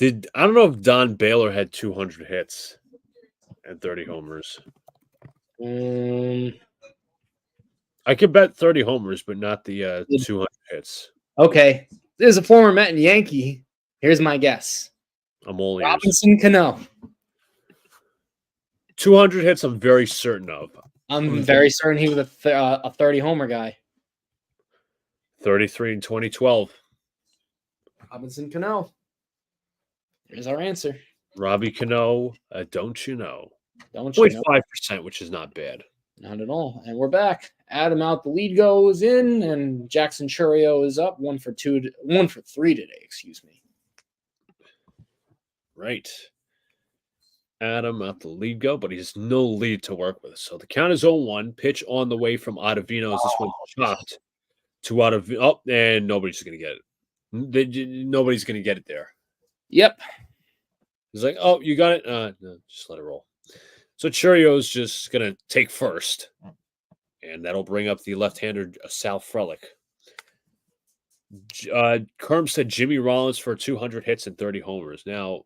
I don't know if Don Baylor had 200 hits and 30 homers. I could bet 30 homers, but not the 200 hits. Okay. There's a former Met and Yankee. Here's my guess. I'm all ears. Robinson Cano. 200 hits I'm very certain of. I'm very certain he was a 30 homer guy. 33 in 2012. Robinson Cano. Here's our answer. Robbie Cano, don't you know? Don't you know? 0.5%, which is not bad. Not at all. And we're back. Adam out. The lead goes in, and Jackson Churio is up. 1 for 3 today. Excuse me. Right. Adam out the lead go, but he has no lead to work with. So the count is 0-1. Pitch on the way from Ottavino as this one chopped to Ottavino. Oh, and nobody's going to get it. Nobody's going to get it there. Yep. He's like, oh, you got it? No, just let it roll. So Churio's just going to take first. And that'll bring up the left-hander, Sal Frelick. Kerm said Jimmy Rollins for 200 hits and 30 homers. Now,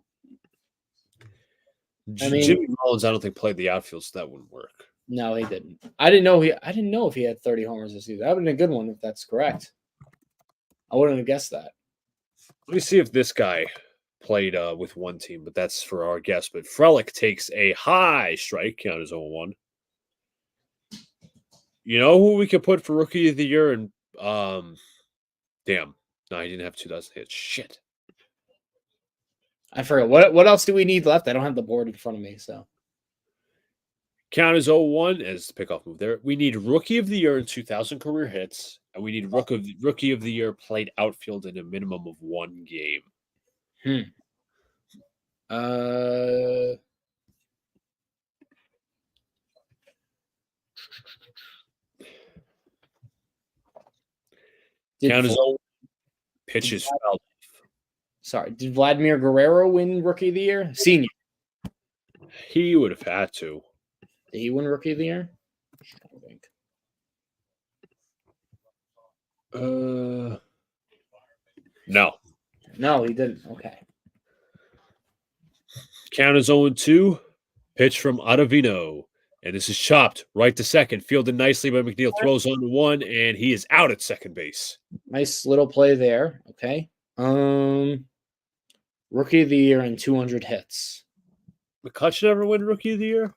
Jimmy Rollins, I don't think played the outfield, so that wouldn't work. No, he didn't. I didn't know if he had 30 homers this season. That would have been a good one if that's correct. I wouldn't have guessed that. Let me see if this guy played with one team, but that's for our guess. But Frelick takes a high strike, count as 0-1. You know who we could put for Rookie of the Year? And damn, no, he didn't have 2,000 hits. Shit. I forgot. What else do we need left? I don't have the board in front of me, so. Count is 0-1 as the pickoff move there. We need Rookie of the Year and 2,000 career hits, and we need Rookie of the Year played outfield in a minimum of one game. Count is 0. Pitches fouled. Sorry, did Vladimir Guerrero win Rookie of the Year? Senior. He would have had to. Did he win Rookie of the Year? I think. No. No, he didn't. Okay. Count is 0-2. Pitch from Ottavino. And this is chopped right to second. Fielded nicely by McNeil. Throws on 1, and he is out at second base. Nice little play there. Okay. Rookie of the Year and 200 hits. McCutcheon ever win Rookie of the Year?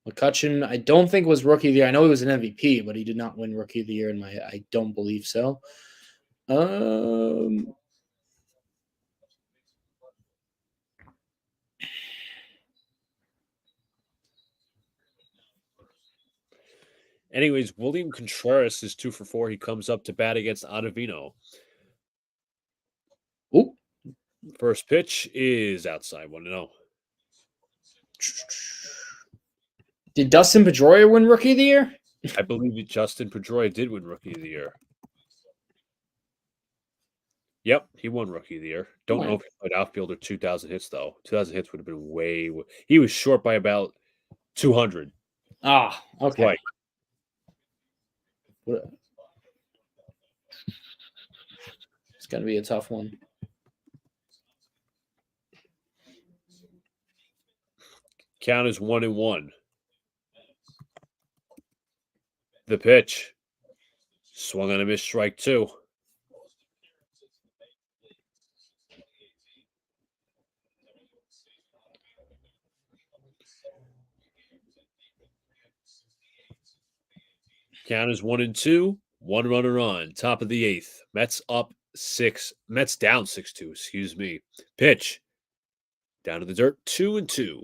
McCutcheon, I don't think was Rookie of the Year. I know he was an MVP, but he did not win Rookie of the Year. I don't believe so. Anyways, William Contreras is 2 for 4. He comes up to bat against Ottavino. Ooh. First pitch is outside 1-0. Did Dustin Pedroia win Rookie of the Year? I believe Justin Pedroia did win Rookie of the Year. Yep, he won Rookie of the Year. Don't know if he played outfield or 2,000 hits, though. 2,000 hits would have been way. He was short by about 200. Ah, okay. Right. It's going to be a tough one. Count is 1-1. The pitch. Swung on a missed strike 2. Count is 1-2. 1 runner on. Top of the 8th. Mets up 6. Mets down 6-2. Excuse me. Pitch. Down to the dirt. 2-2.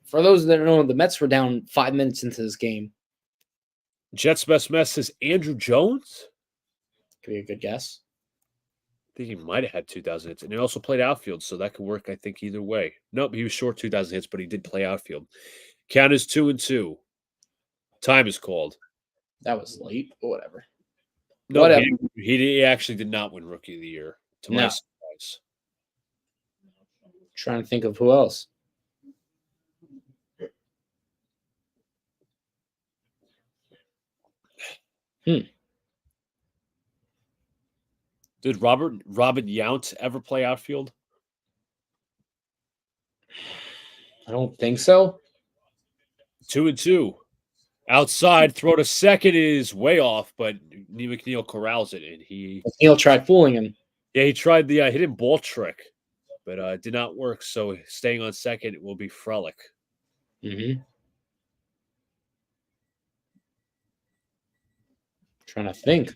For those that don't know, the Mets were down 5 minutes into this game. Jets best Mets is Andrew Jones. Could be a good guess. I think he might have had 2,000 hits. And he also played outfield, so that could work, I think, either way. Nope, he was short 2,000 hits, but he did play outfield. Count is 2-2. Time is called. That was late, but whatever. No, whatever. He actually did not win Rookie of the Year, to my surprise. Trying to think of who else. Did Robin Yount ever play outfield? I don't think so. 2-2. Outside, throw to second is way off, but McNeil corrals it, and McNeil tried fooling him. Yeah, he tried the hidden ball trick, but it did not work. So staying on second, it will be Frelick. Mm-hmm. Trying to think.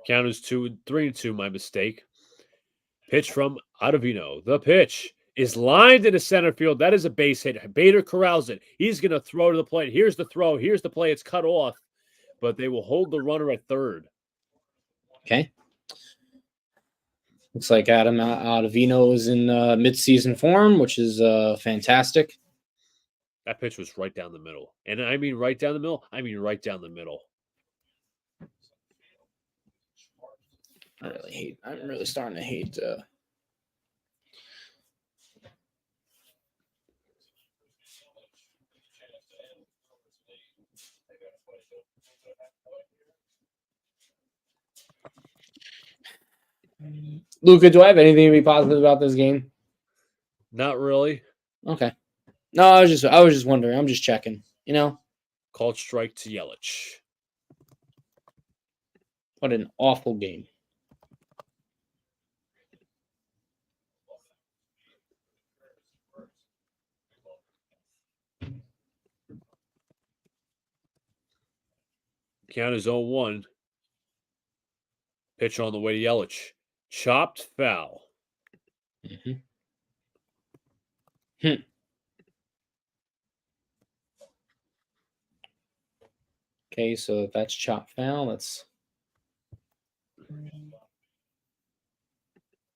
Count is 3-2. My mistake. Pitch from Ottavino. The pitch is lined into center field. That is a base hit. Bader corrals it. He's going to throw to the plate. Here's the throw. Here's the play. It's cut off, but they will hold the runner at third. Okay. Looks like Adam Ottavino is in mid-season form, which is fantastic. That pitch was right down the middle. And I mean right down the middle. I mean right down the middle. I'm really starting to hate Luca, do I have anything to be positive about this game? Not really. Okay. No, I was just wondering. I'm just checking. Called strike to Yelich. What an awful game. Count is 0-1. Pitch on the way to Yelich. Chopped foul. Okay, so that's chopped foul. That's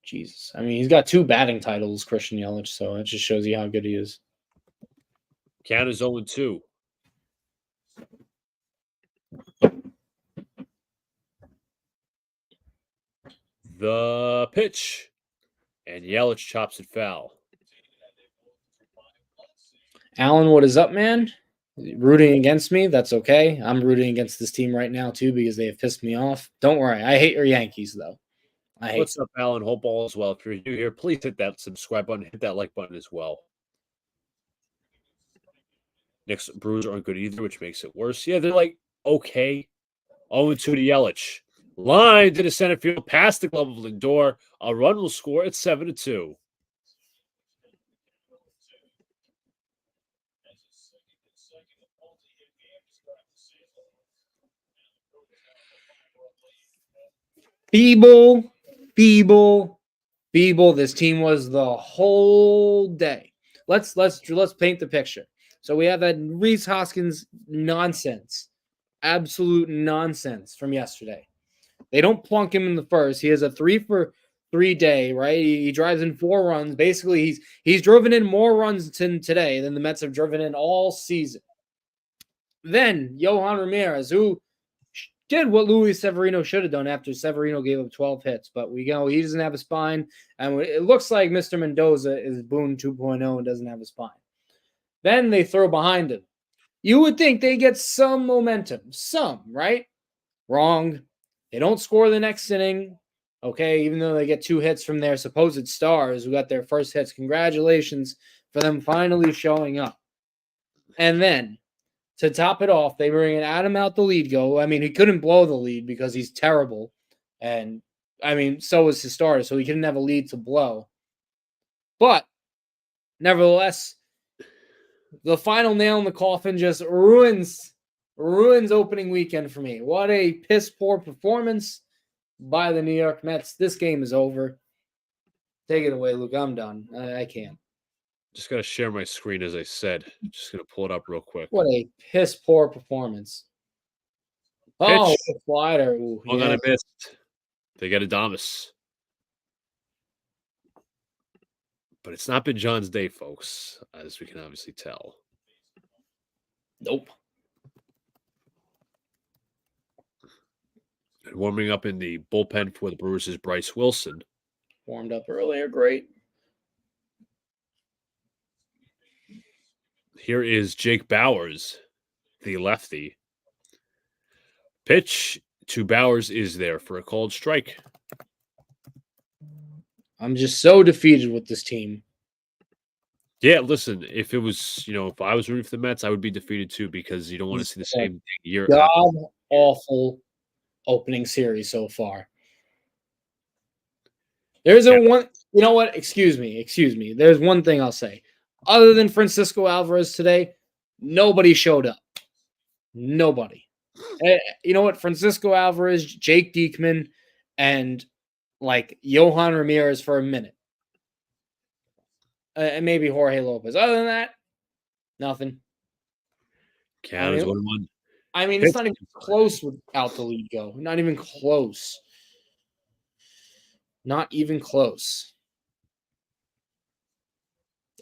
Jesus. I mean, he's got 2 batting titles, Christian Yelich, so it just shows you how good he is. Count is 0-2. The pitch. And Yelich chops it foul. Alan, what is up, man? Rooting against me? That's okay. I'm rooting against this team right now, too, because they have pissed me off. Don't worry. I hate your Yankees, though. What's up, Alan? Hope all is well. If you're new here, please hit that subscribe button. Hit that like button as well. Knicks Brewers aren't good either, which makes it worse. Yeah, they're like, okay. 0-2 to Yelich. Line to the center field, past the glove of Lindor. A run will score at 7-2. Feeble. This team was the whole day. Let's paint the picture. So we have that Rhys Hoskins nonsense, absolute nonsense from yesterday. They don't plunk him in the first. He has a 3-for-3 day, right? He drives in 4 runs. Basically, he's driven in more runs today than the Mets have driven in all season. Then Yohan Ramirez, who did what Luis Severino should have done after Severino gave up 12 hits, but he doesn't have a spine, and it looks like Mr. Mendoza is Boone 2.0 and doesn't have a spine. Then they throw behind him. You would think they get some momentum, right? Wrong. They don't score the next inning, okay, even though they get 2 hits from their supposed stars who got their first hits. Congratulations for them finally showing up. And then, to top it off, they bring in Adam out the lead go. I mean, he couldn't blow the lead because he's terrible. And, I mean, so was his starter, so he couldn't have a lead to blow. But, nevertheless, the final nail in the coffin just ruins opening weekend for me. What a piss-poor performance by the New York Mets. This game is over. Take it away, Luke. I'm done. I can't. Just got to share my screen, as I said. Just going to pull it up real quick. What a piss-poor performance. Pitch. Oh, the slider. Ooh, on I missed. They get Adames. But it's not been John's day, folks, as we can obviously tell. Nope. And warming up in the bullpen for the Brewers is Bryce Wilson. Warmed up earlier. Great. Here is Jake Bauers, the lefty. Pitch to Bauers is there for a called strike. I'm just so defeated with this team. Yeah, listen, if it was, if I was rooting for the Mets, I would be defeated too because you don't want to see the same thing year. God-awful opening series so far. There's one, you know what? Excuse me. There's one thing I'll say. Other than Francisco Alvarez today, nobody showed up. Nobody. You know what? Francisco Alvarez, Jake Diekman, and like Johan Ramirez for a minute. And maybe Jorge Lopez. Other than that, nothing. Count is 1-1. I mean, it's not even close without the lead go. Not even close. Not even close.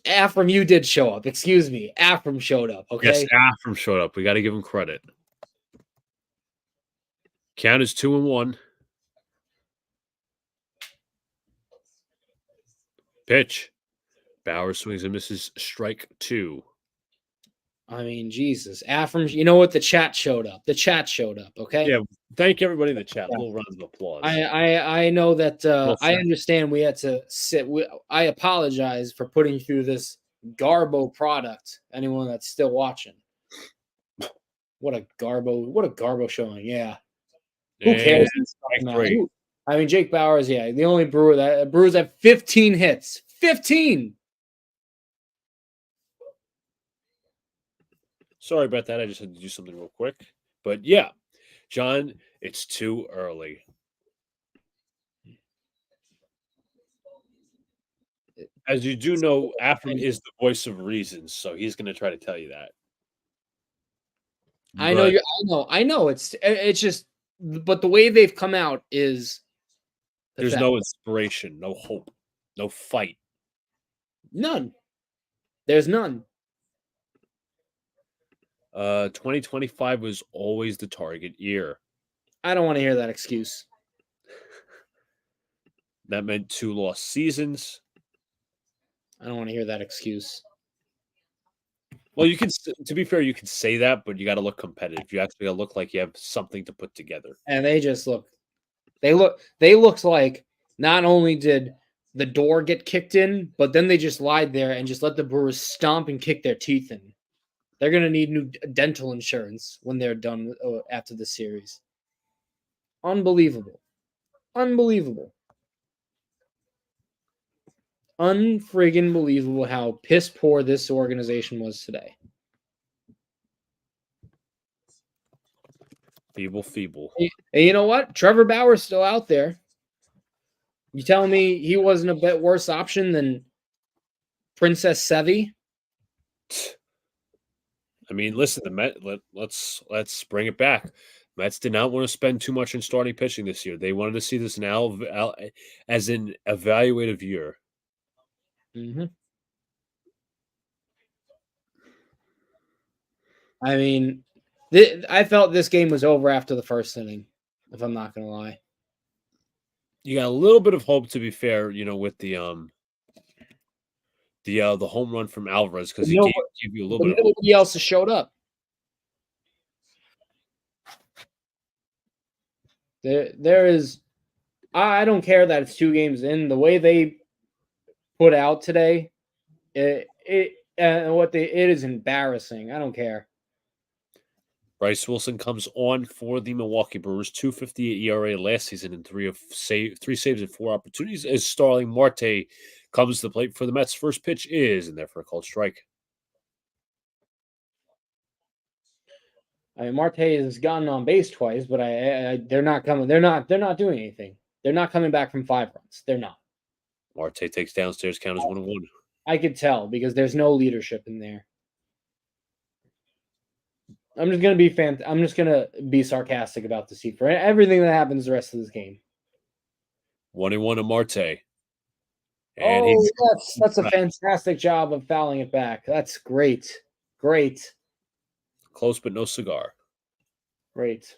Afram, you did show up. Excuse me. Afram showed up, okay? Yes, Afram showed up. We got to give him credit. Count is 2-1. Pitch. Bauer swings and misses, strike 2. I mean, Jesus. Afram, you know what? The chat showed up. The chat showed up, okay? Yeah, thank everybody in the chat. A little round of applause. I know that I understand we had to sit. I apologize for putting through this Garbo product. Anyone that's still watching. What a Garbo showing. Yeah. Who cares? I mean, Jake Bauers, yeah, the only Brewer that Brewers have 15 hits. 15. Sorry about that. I just had to do something real quick. But yeah, John, it's too early. As you do know, Afram is the voice of reason, so he's going to try to tell you that. I know. It's just, but the way they've come out is there's no inspiration, no hope, no fight. None. There's none. 2025 was always the target year. I don't want to hear that excuse. That meant 2 lost seasons. I don't want to hear that excuse. Well, you can, to be fair, you can say that, but you got to look competitive. You actually got to look like you have something to put together. And they just they looked like not only did the door get kicked in, but then they just lied there and just let the Brewers stomp and kick their teeth in. They're going to need new dental insurance when they're done after the series. Unbelievable. Unfriggin' believable how piss poor this organization was today. Feeble. And you know what? Trevor Bauer's still out there. You telling me he wasn't a bit worse option than Princess Sevi? I mean, listen, the Mets. Let's bring it back. Mets did not want to spend too much in starting pitching this year. They wanted to see this now as an evaluative year. Mm-hmm. I mean, I felt this game was over after the first inning, if I'm not going to lie. You got a little bit of hope, to be fair, with the home run from Alvarez, because he gave you a little bit of hope. Nobody else has showed up. There is, I don't care that it's 2 games in. The way they put out today, it is embarrassing. I don't care. Bryce Wilson comes on for the Milwaukee Brewers, 2.58 ERA last season in 3 saves and 4 opportunities. As Starling Marte comes to the plate for the Mets. First pitch is in there for a called strike. I mean, Marte has gotten on base twice, but they're not coming. They're not doing anything. They're not coming back from 5 runs. They're not. Marte takes downstairs. Count is 1-1. I could tell because there's no leadership in there. I'm just gonna be sarcastic about the seat for everything that happens the rest of this game. 1-1 to Marte. And that's a fantastic job of fouling it back. That's great. Great. Close but no cigar. Great.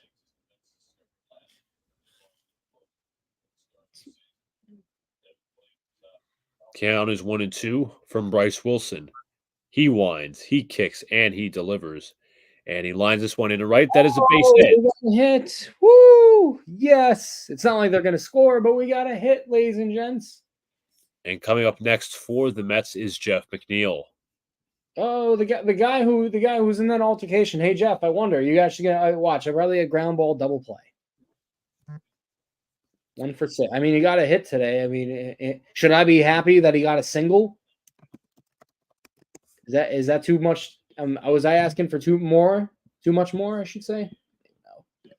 Count is 1-2 from Bryce Wilson. He winds, he kicks, and he delivers. And he lines this one into right. That is a base hit. Woo! Yes. It's not like they're going to score, but we got a hit, ladies and gents. And coming up next for the Mets is Jeff McNeil. Oh, the guy who's in that altercation. Hey Jeff, I wonder, you actually gonna watch? I'd rather a ground ball double play. 1 for 6. I mean, he got a hit today. I mean, should I be happy that he got a single? Is that too much? Was I asking for too much more? I should say. No.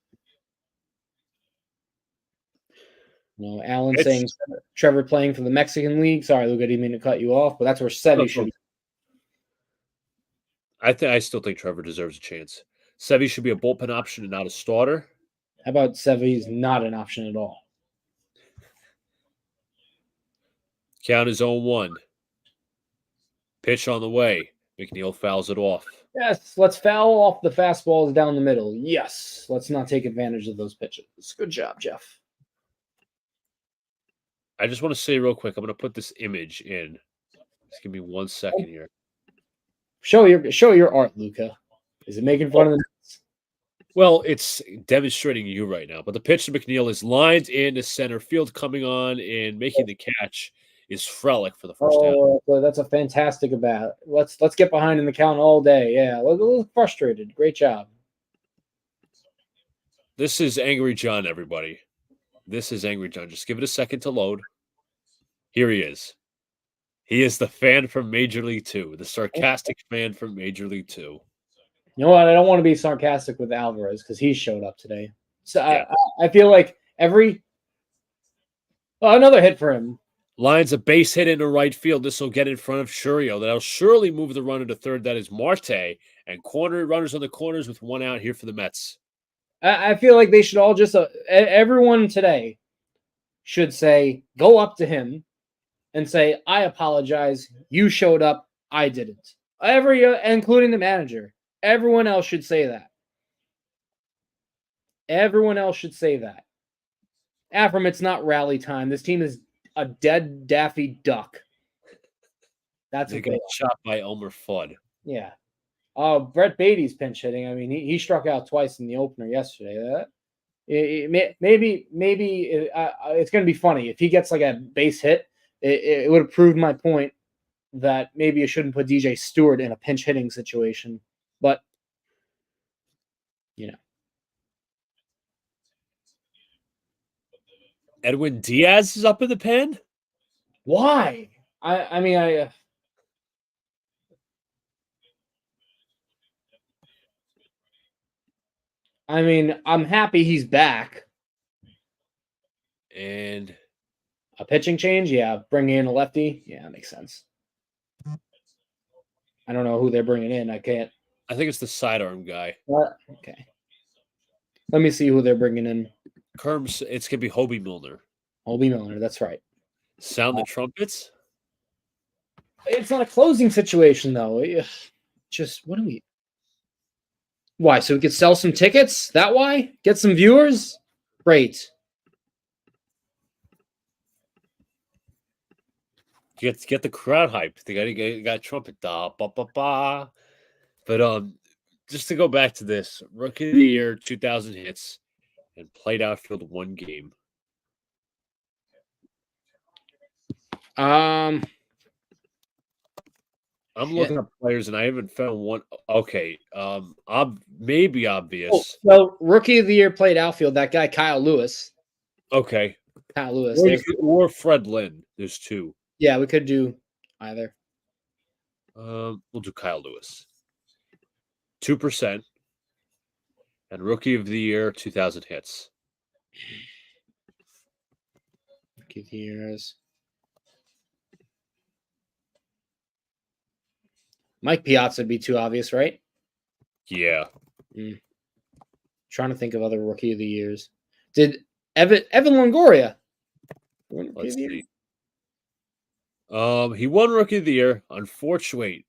Alan saying Trevor playing for the Mexican League. Sorry, Luca, I didn't mean to cut you off, but that's where Sevy should be. I still think Trevor deserves a chance. Sevy should be a bullpen option and not a starter. How about Sevy's not an option at all? Count is 0-1. Pitch on the way. McNeil fouls it off. Yes, let's foul off the fastballs down the middle. Yes, let's not take advantage of those pitches. Good job, Jeff. I just want to say real quick, I'm going to put this image in. Just give me 1 second here. Show your art, Luca. Is it making fun of the? Well, it's demonstrating you right now. But the pitch to McNeil is lined into center field, coming on and making the catch is Frelick for the first out. So that's a fantastic bat. Let's get behind in the count all day. Yeah, look frustrated. Great job. This is Angry John, everybody. This is Angry John. Just give it a second to load. Here he is. He is the fan from Major League 2, the sarcastic fan from Major League 2. You know what? I don't want to be sarcastic with Alvarez because he showed up today. So yeah. I feel like another hit for him. Lines a base hit into right field. This will get in front of Shurio. That'll surely move the runner to third. That is Marte. And corner runners on the corners with 1 out here for the Mets. I feel like they should all just everyone today should say, go up to him and say, I apologize. You showed up. I didn't. Including the manager. Everyone else should say that. Everyone else should say that. Afram, it's not rally time. This team is a dead Daffy Duck. That's they got shot by Elmer Fudd. Yeah. Brett Beatty's pinch hitting. I mean, he struck out twice in the opener yesterday. Maybe it's going to be funny if he gets like a base hit. It would have proved my point that maybe you shouldn't put DJ Stewart in a pinch hitting situation. But Edwin Diaz is up in the pen. Why? I mean, I'm happy he's back. And a pitching change? Yeah. Bring in a lefty? Yeah, that makes sense. I don't know who they're bringing in. I think it's the sidearm guy. Okay. Let me see who they're bringing in. Kerms, it's going to be Hobie Milner. Hobie Milner, that's right. Sound the trumpets? It's not a closing situation, though. Why? So we could sell some tickets? That why? Get some viewers? Great. Get the crowd hype. They got trumpet. But just to go back to this, Rookie of the Year, 2,000 hits, and played outfield 1 game. I'm looking up players and I haven't found one. Okay, maybe obvious. Oh, well, Rookie of the Year played outfield. That guy Kyle Lewis. Okay, Kyle Lewis or Fred Lynn. There's 2. Yeah, we could do either. We'll do Kyle Lewis. 2%. And Rookie of the Year, 2,000 hits. Rookie of the Years. Mike Piazza would be too obvious, right? Yeah. Trying to think of other Rookie of the Years. Did Evan Longoria? Let's see. He won Rookie of the Year. Unfortunately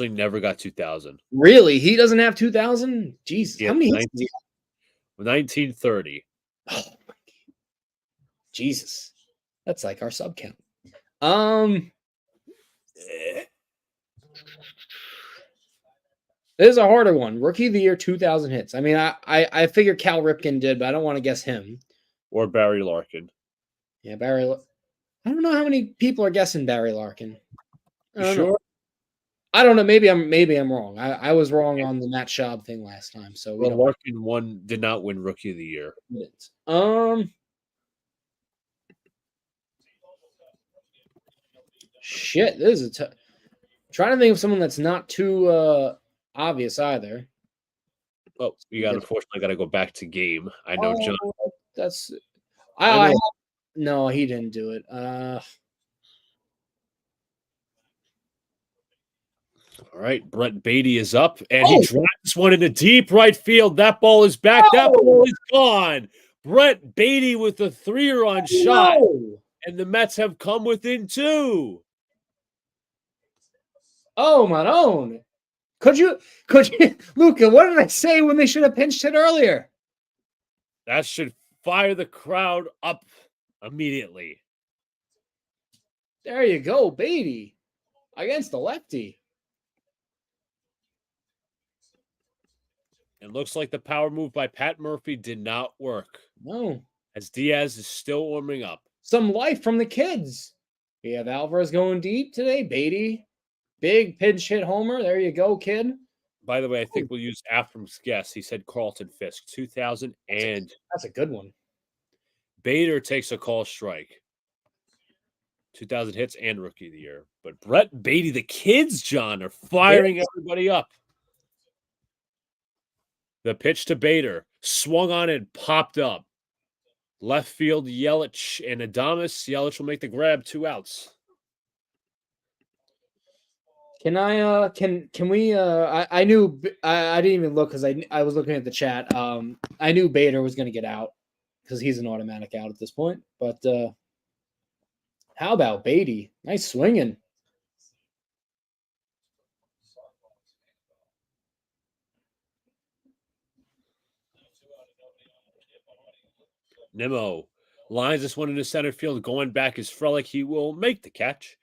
never got 2,000. Really? He doesn't have 2,000? Jesus. Yeah, how many 1930. Oh, my God. Jesus. That's like our sub count. This is a harder one. Rookie of the Year, 2,000 hits. I mean, I figure Cal Ripken did, but I don't want to guess him. Or Barry Larkin. Yeah, Barry. I don't know how many people are guessing Barry Larkin. Sure? I don't know. Maybe I'm wrong. I was wrong on the Matt Schaub thing last time. So Larkin did not win Rookie of the Year. Shit, this is trying to think of someone that's not too obvious either. Oh, unfortunately got to go back to game. I know, John. No, he didn't do it. All right, Brett Beatty is up, and he drives one into deep right field. That ball is back. That ball is gone. Brett Beatty with a 3-run shot, and the Mets have come within 2. Oh, my own. Could you, Luca, what did I say when they should have pinched it earlier? That should fire the crowd up immediately. There you go, Beatty, against the lefty. It looks like the power move by Pat Murphy did not work. No. As Diaz is still warming up. Some life from the kids. We have Alvarez going deep today. Beatty, big pinch hit homer. There you go, kid. By the way, I think we'll use Afram's guess. He said Carlton Fisk, 2000. That's a good one. Bader takes a call strike. 2000 hits and rookie of the year. But Brett Beatty, the kids, John, are firing everybody up. The pitch to Bader, swung on and popped up. Left field, Yelich and Adames. Yelich will make the grab, 2 outs. Can we I knew I didn't even look because I was looking at the chat. I knew Bader was gonna get out because he's an automatic out at this point. But how about Beatty? Nice swinging. Nimmo lines this one into center field. Going back is Frelick. He will make the catch.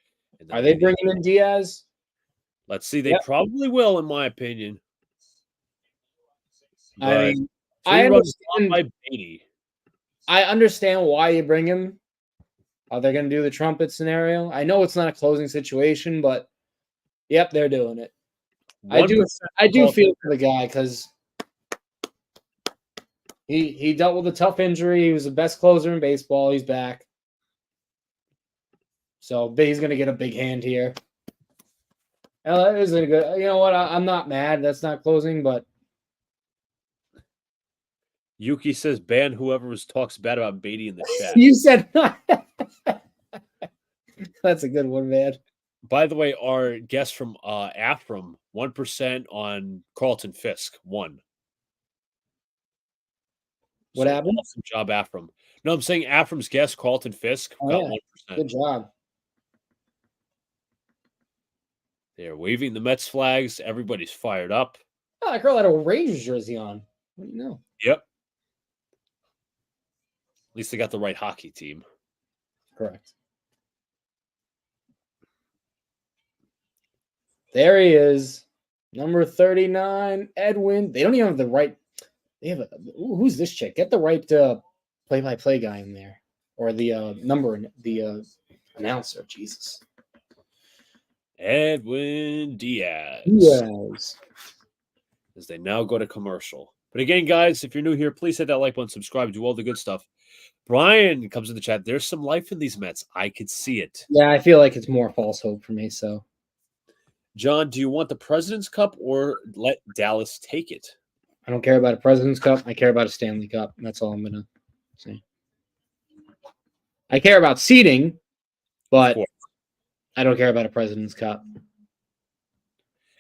Are they bringing in Diaz? Let's see. They probably will, in my opinion. I mean, I understand why you bring him. Are they going to do the trumpet scenario? I know it's not a closing situation, but yep, they're doing it. I do feel for the guy because he dealt with a tough injury. He was the best closer in baseball. He's back. So he's going to get a big hand here. Isn't it good? You know what? I'm not mad. That's not closing, but Yuki says ban whoever talks bad about Beatty in the chat. You said that's a good one, man. By the way, our guest from Afram, 1% on Carlton Fisk, 1. What happened? Awesome job, Afram. No, I'm saying Afram's guest, Carlton Fisk, got 1%. Good job. They're waving the Mets flags. Everybody's fired up. Oh, that girl had a Rangers jersey on. What do you know? Yep. At least they got the right hockey team. Correct. There he is. Number 39, Edwin. They don't even have the right. They have who's this chick? Get the right play-by-play guy in there. Or the the announcer. Jesus. Edwin Diaz. Yes. As they now go to commercial. But again, guys, if you're new here, please hit that like button, subscribe, do all the good stuff. Brian comes in the chat. There's some life in these Mets. I could see it. Yeah, I feel like it's more false hope for me. So, John, do you want the President's Cup or let Dallas take it? I don't care about a President's Cup. I care about a Stanley Cup. That's all I'm going to say. I care about seeding, but I don't care about a President's Cup.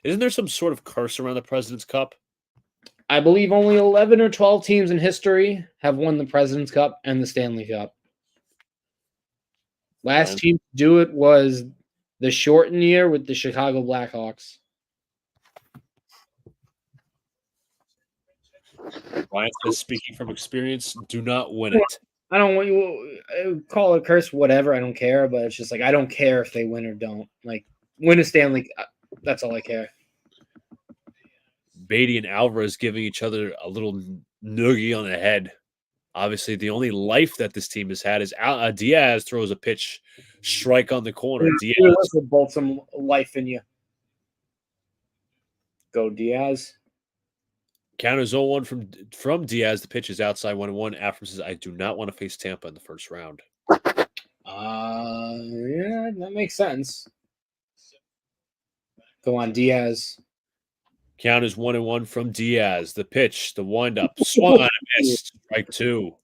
Isn't there some sort of curse around the President's Cup? I believe only 11 or 12 teams in history have won the President's Cup and the Stanley Cup. Last team to do it was the shortened year with the Chicago Blackhawks. Ryan says, speaking from experience, do not win it. I don't want you call it a curse, whatever. I don't care, but it's just like I don't care if they win or don't. Like win a Stanley. That's all I care. Beatty and Alvarez giving each other a little noogie on the head. Obviously, the only life that this team has had is Diaz throws a pitch strike on the corner. Diaz will bolt some life in you. Go Diaz. Count is 0-1 from Diaz. The pitch is outside 1-1. After says, I do not want to face Tampa in the first round. Yeah, that makes sense. Go on, Diaz. Count is 1-1 from Diaz. The pitch, the windup, swung on a miss. Strike 2.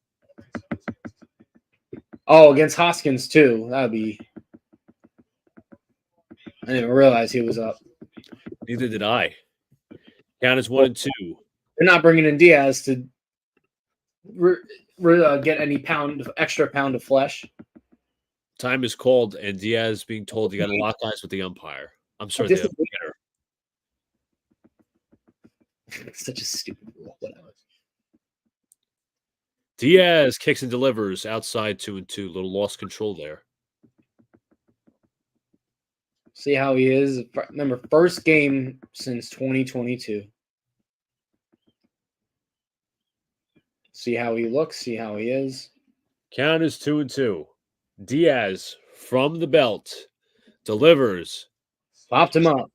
Oh, against Hoskins too. That would be. I didn't even realize he was up. Neither did I. Count is 1-2. They're not bringing in Diaz to get any extra pound of flesh. Time is called, and Diaz being told you got to lock eyes with the umpire. I'm sorry, the umpire. Such a stupid rule. Whatever. Diaz kicks and delivers outside 2-2. Little lost control there. See how he is. Remember, first game since 2022. See how he looks. See how he is. Count is 2-2. Diaz from the belt delivers. Popped him up.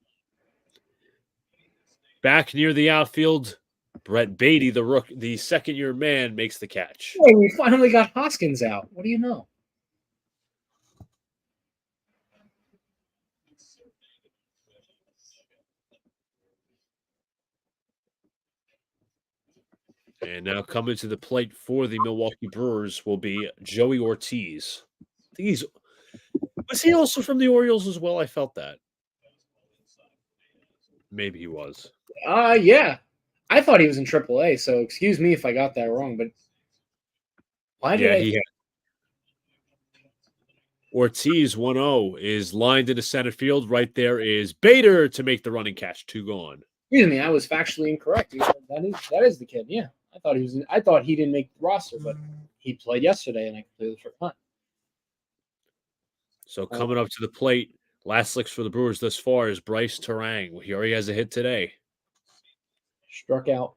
Back near the outfield, Brett Beatty, the second-year man, makes the catch. Hey, we finally got Hoskins out. What do you know? And now coming to the plate for the Milwaukee Brewers will be Joey Ortiz. I think was he also from the Orioles as well? I felt that. Maybe he was. Yeah. I thought he was in AAA, so excuse me if I got that wrong, but why did he had. Ortiz 1-0 is lined into center field. Right there is Bader to make the running catch. 2 gone. Excuse me, I was factually incorrect. That is the kid. Yeah, I thought he didn't make the roster, but he played yesterday, and I completely forgot. So coming up to the plate, last licks for the Brewers thus far is Bryce Terang. He already has a hit today. Struck out.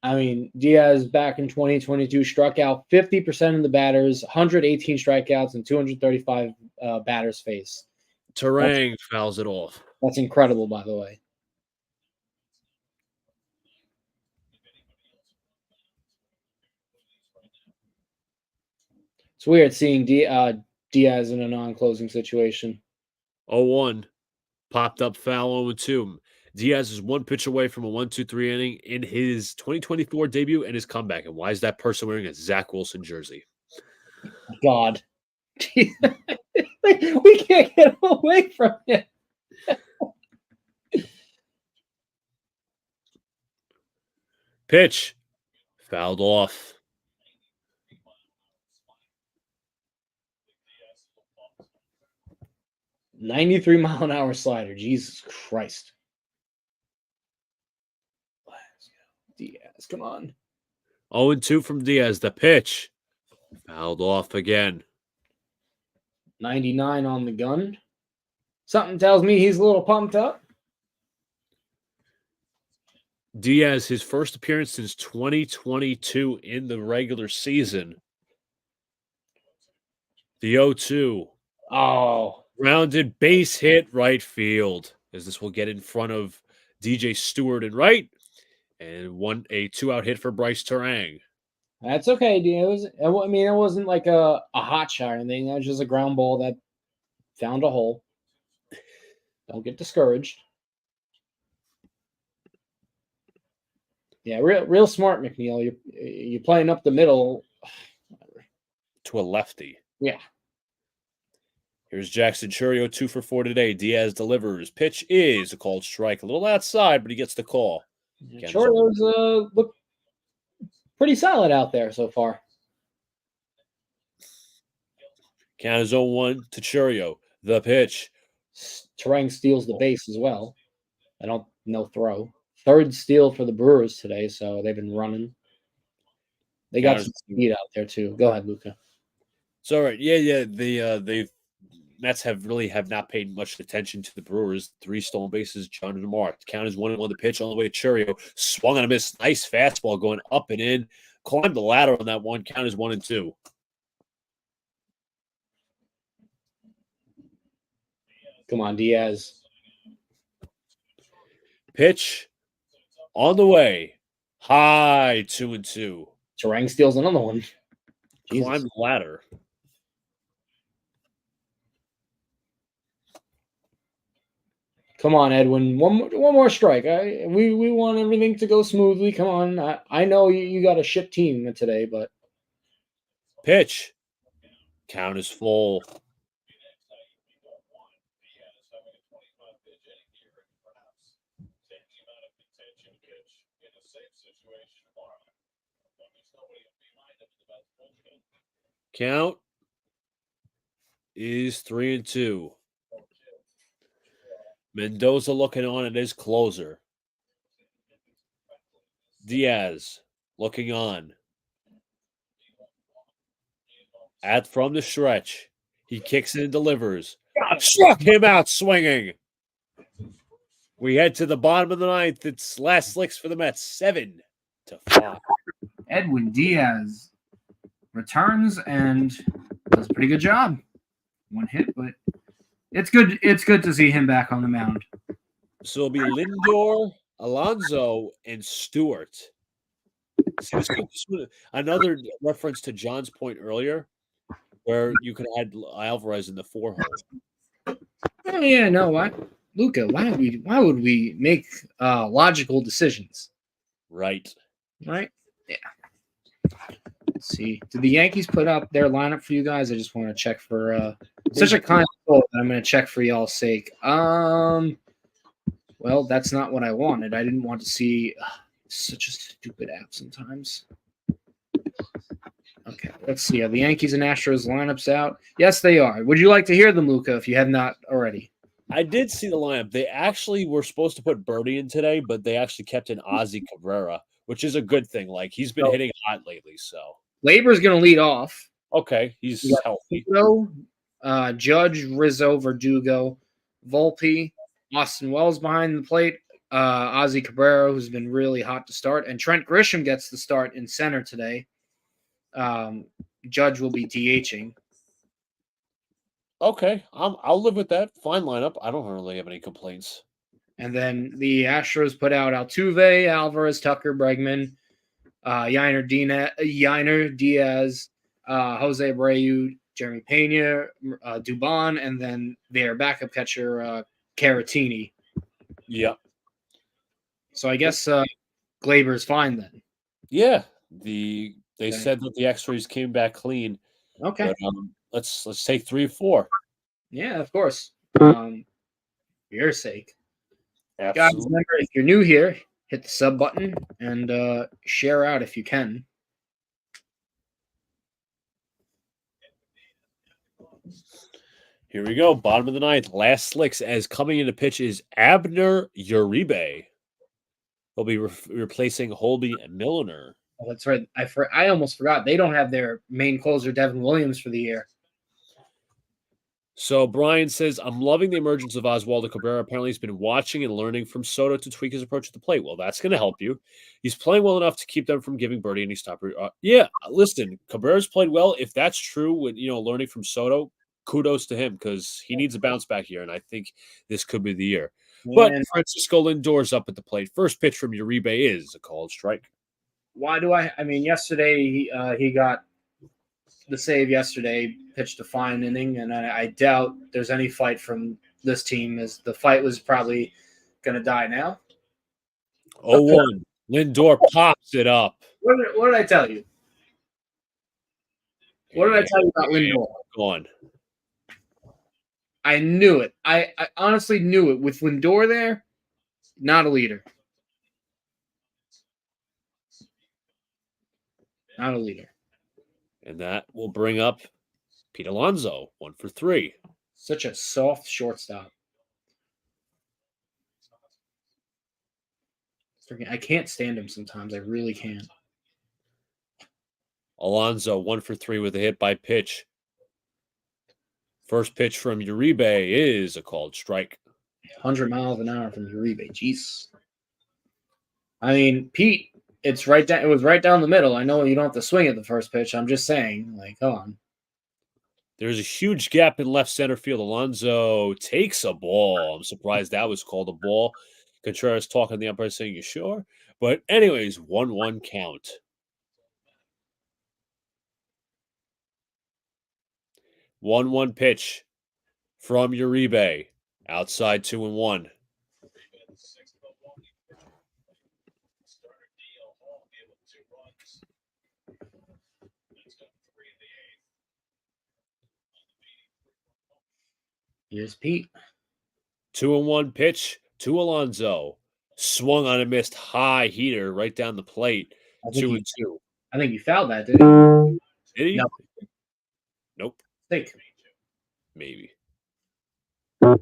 I mean, Diaz back in 2022 struck out 50% of the batters, 118 strikeouts, and 235 batters faced. Terang fouls it off. That's incredible, by the way. It's weird seeing Diaz in a non-closing situation. 0-1. Popped up foul 0-2. Diaz is 1 pitch away from a 1-2-3 inning in his 2024 debut and his comeback. And why is that person wearing a Zach Wilson jersey? God. We can't get away from it. Pitch. Fouled off. $93-mile-an-hour slider. Jesus Christ. Diaz, come on. 0-2 from Diaz. The pitch. Fouled off again. 99 on the gun. Something tells me he's a little pumped up. Diaz, his first appearance since 2022 in the regular season. The 0-2. Oh. Rounded base hit right field. As this will get in front of DJ Stewart and right. And a 2-out hit for Bryce Terang. That's okay, Diaz. It wasn't like a hot shot or anything. That was just a ground ball that found a hole. Don't get discouraged. Yeah, real smart, McNeil. You're playing up the middle. To a lefty. Yeah. Here's Jackson Churio, 2 for 4 today. Diaz delivers. Pitch is a called strike. A little outside, but he gets the call. Churio's look pretty solid out there so far. Count is 0-1 to Churio. The pitch. Terang steals the base as well. No throw. Third steal for the Brewers today, so they've been running. They got some speed out there too. Go ahead, Luca. It's all right. Yeah. The Mets have not paid much attention to the Brewers. 3 stolen bases, John and Mark. Count is 1-1 the pitch on the way to Churio. Swung on a miss. Nice fastball going up and in. Climbed the ladder on that one. Count is 1-2. Come on, Diaz. Pitch on the way. High 2-2. Terang steals another one. Climb the ladder. Come on, Edwin. One more strike. We want everything to go smoothly. Come on. I know you got a shit team today, but pitch Count is full. Count is 3-2. Mendoza looking on at his closer. Diaz looking on. From the stretch. He kicks it and delivers. Struck him out swinging. We head to the bottom of the ninth. It's last licks for the Mets, 7-5. Edwin Diaz returns and does a pretty good job. One hit, but it's good. It's good to see him back on the mound. So it'll be Lindor, Alonso, and Stewart. See, another reference to John's point earlier, where you could add Alvarez in the 4 hole. Oh yeah, no, why, Luca? Why would we make logical decisions? Right. Yeah. Let's see. Did the Yankees put up their lineup for you guys? I just want to check for such a kind goal that I'm going to check for y'all's sake. Well, that's not what I wanted. I didn't want to see such a stupid app sometimes. Okay, let's see. Are the Yankees and Astros lineups out? Yes, they are. Would you like to hear them, Luca, if you have not already? I did see the lineup. They actually were supposed to put Birdie in today, but they actually kept in Ozzy Cabrera, which is a good thing. Like, he's been hitting hot lately, so. Labor's going to lead off. Okay, he's healthy. Judge, Rizzo, Verdugo, Volpe, Austin Wells behind the plate, Ozzy Cabrera, who's been really hot to start, and Trent Grisham gets the start in center today. Judge will be DHing. Okay, I'll live with that. Fine lineup. I don't really have any complaints. And then the Astros put out Altuve, Alvarez, Tucker, Bregman, Yainer Diaz, Jose Abreu, Jeremy Pena, Dubon, and then their backup catcher, Caratini. Yeah. So I guess Glaber's fine then. Yeah. They said that the X-rays came back clean. Okay. But, let's take 3 or 4. Yeah, of course. For your sake. Absolutely. Guys, remember, if you're new here, hit the sub button and share out if you can. Here we go. Bottom of the ninth. Last slicks as coming into pitch is Abner Uribe. He'll be replacing Holby Milliner. Oh, that's right. I almost forgot. They don't have their main closer, Devin Williams, for the year. So Brian says, I'm loving the emergence of Oswaldo Cabrera. Apparently he's been watching and learning from Soto to tweak his approach at the plate. Well, that's going to help you. He's playing well enough to keep them from giving Birdie any stop. Yeah, listen, Cabrera's played well. If that's true with, learning from Soto, kudos to him because he needs a bounce back here, and I think this could be the year. But Francisco Lindor's up at the plate. First pitch from Uribe is a called strike. Why do I mean, yesterday he got the save yesterday, pitched a fine inning, and I doubt there's any fight from this team as the fight was probably going to die now. 0-1. Lindor pops it up. What did I tell you? What did I tell you about Lindor? Go on. I knew it. I honestly knew it. With Lindor there, not a leader. Not a leader. And that will bring up Pete Alonso, 1 for 3. Such a soft shortstop. I can't stand him sometimes. I really can't. Alonso, 1 for 3 with a hit by pitch. First pitch from Uribe is a called strike. 100 miles an hour from Uribe. Jeez. I mean, Pete, it's right down. It was right down the middle. I know you don't have to swing at the first pitch. I'm just saying, come on. There's a huge gap in left center field. Alonso takes a ball. I'm surprised that was called a ball. Contreras talking to the umpire saying, "You sure?" But anyways, 1-1 count. 1-1 pitch from Uribe. Outside 2-1. Here's Pete. 2-1 pitch to Alonso. Swung on a missed high heater right down the plate. 2-2. I think you fouled that, didn't you? Did he? No. Nope. Think. Maybe. Count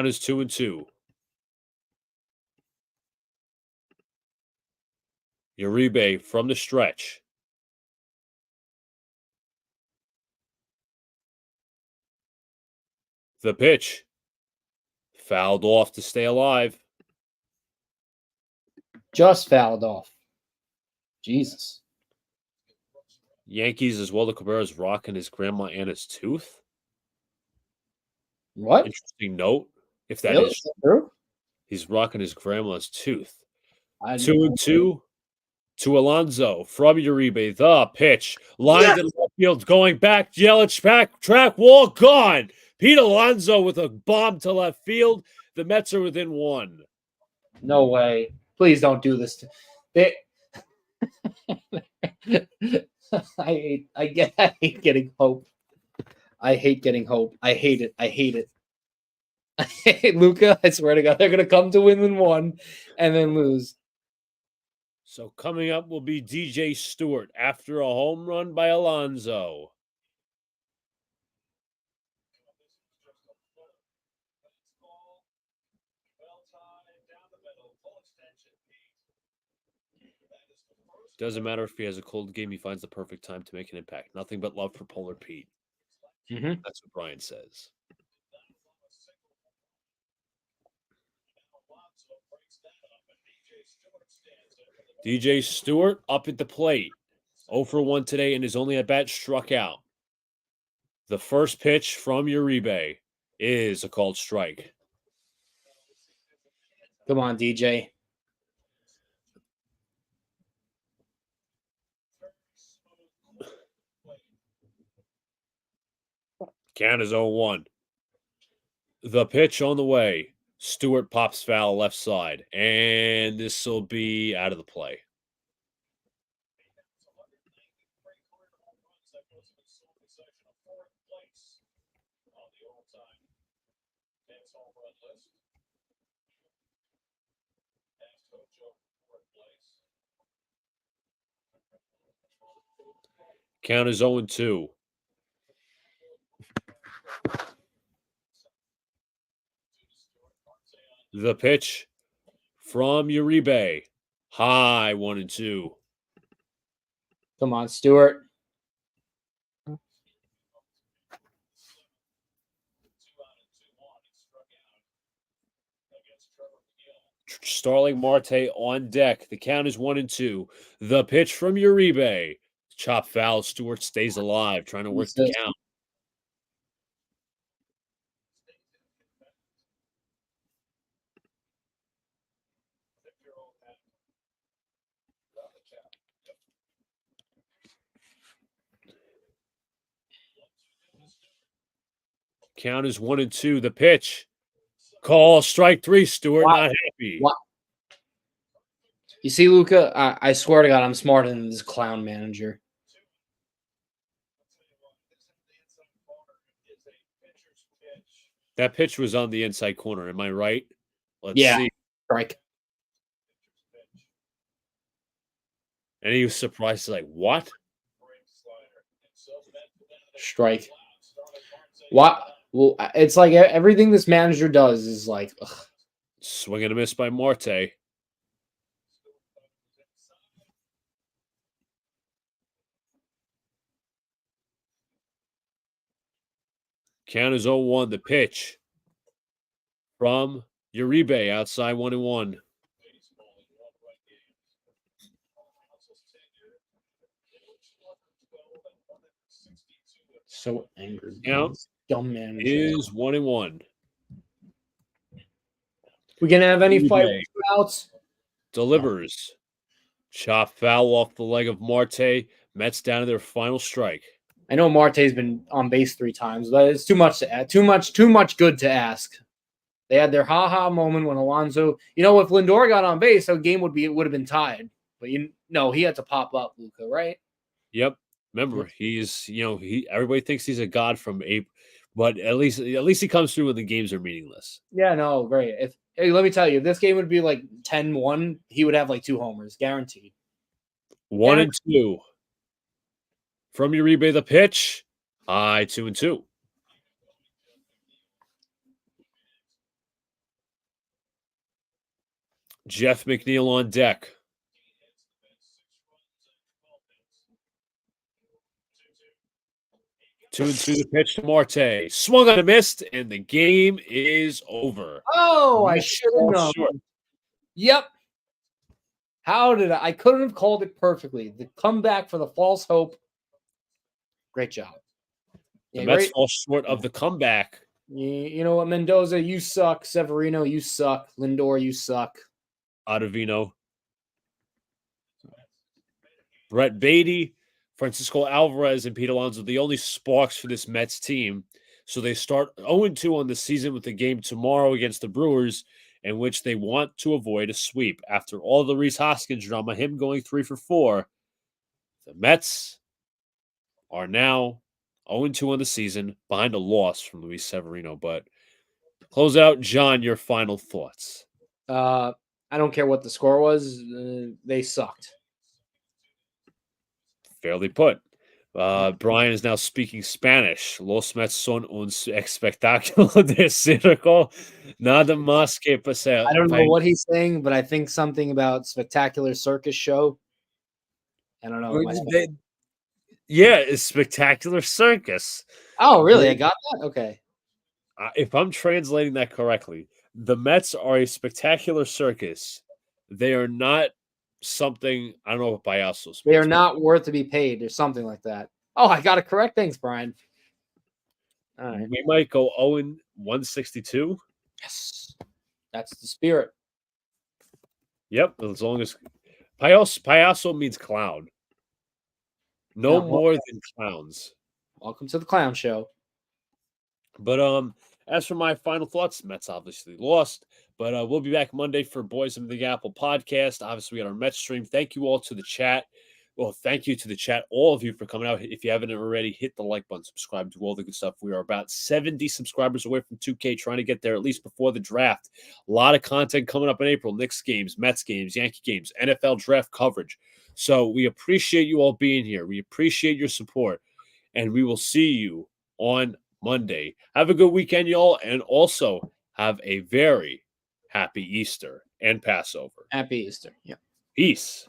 is 2-2. Uribe from the stretch. The pitch. Fouled off to stay alive. Just fouled off. Jesus. Yankees as well. The Cabrera's rocking his grandma Anna's tooth. What? Interesting note. If that Really? is true. He's rocking his grandma's tooth. I 2-2 to Alonso from Uribe. The pitch. Lined in left field. Going back. Yelich back. Track wall. Gone. Pete Alonso with a bomb to left field. The Mets are within one. No way. Please don't do this. I hate getting hope. I hate getting hope. I hate it. I hate it. Luca, I swear to God, they're going to come to win one and then lose. So coming up will be DJ Stewart after a home run by Alonso. Doesn't matter if he has a cold game, he finds the perfect time to make an impact. Nothing but love for Polar Pete. Mm-hmm. That's what Brian says. DJ Stewart up at the plate. 0 for 1 today, and his only at bat struck out. The first pitch from Uribe is a called strike. Come on, DJ. Count is 0-1. The pitch on the way. Stewart pops foul left side, and this will be out of the play. Count is 0-2. The pitch from Uribe. High 1-2. Come on, Stewart. Starling Marte on deck. The count is 1-2. The pitch from Uribe. Chop foul. Stewart stays alive, trying to work the count. Count is 1-2. The pitch. Call strike 3. Stewart not happy. What? You see, Luca, I swear to God, I'm smarter than this clown manager. That pitch was on the inside corner. Am I right? Let's see. Strike. And he was surprised, like, what? Strike. What? Well, it's like everything this manager does is like, ugh. Swing and a miss by Marte. Count is 0-1. The pitch from Uribe outside 1-1. So angry. Count Dumb manager. Is 1-1. We gonna have any fight outs? Delivers. Chop foul off the leg of Marte. Mets down to their final strike. I know Marte's been on base 3 times, but it's too much to add. Too much good to ask. They had their ha-ha moment when Alonso. You know, if Lindor got on base, the game would have been tied. But he had to pop up, Luca, right? Yep. Remember, he's everybody thinks he's a god from April, but at least he comes through when the games are meaningless. Yeah, no, great. Let me tell you, if this game would be like 10-1, he would have like 2 homers, guaranteed. 1-2. From Uribe, the pitch. 2-2. Jeff McNeil on deck. 2-2 the pitch to Marte. Swung on a missed, and the game is over. Oh, I should have known. Short. Yep. How did I couldn't have called it perfectly. The comeback for the false hope. Great job. The Mets fall short of the comeback. You know what, Mendoza, you suck. Severino, you suck. Lindor, you suck. Ottavino. Brett Beatty, Francisco Alvarez, and Pete Alonso, the only sparks for this Mets team. So they start 0-2 on the season with a game tomorrow against the Brewers, in which they want to avoid a sweep. After all the Rhys Hoskins drama, him going 3 for 4, the Mets are now 0-2 on the season, behind a loss from Luis Severino. But close out, John, your final thoughts. I don't care what the score was. They sucked. Fairly put. Brian is now speaking Spanish. Los Mets son un espectáculo de circo. Nada más que pasar. I don't know what he's saying, but I think something about spectacular circus show. I don't know. Yeah, it's Spectacular Circus. Oh, really? I got that? Okay. If I'm translating that correctly, the Mets are a spectacular circus. They are not something, I don't know what Payasos. They are not worth to be paid or something like that. Oh, I got it correct. Thanks, Brian. All right. We might go 0-162. Yes. That's the spirit. Yep, as long as Payaso means clown. No more than clowns. Welcome to the clown show. But as for my final thoughts, Mets obviously lost. But we'll be back Monday for Boys of the Apple podcast. Obviously, we got our Mets stream. Thank you all to the chat. Well, thank you to the chat, all of you, for coming out. If you haven't already, hit the like button, subscribe, do all the good stuff. We are about 70 subscribers away from 2K, trying to get there at least before the draft. A lot of content coming up in April. Knicks games, Mets games, Yankee games, NFL draft coverage. So we appreciate you all being here. We appreciate your support. And we will see you on Monday. Have a good weekend, y'all. And also have a very happy Easter and Passover. Happy Easter. Yeah. Peace.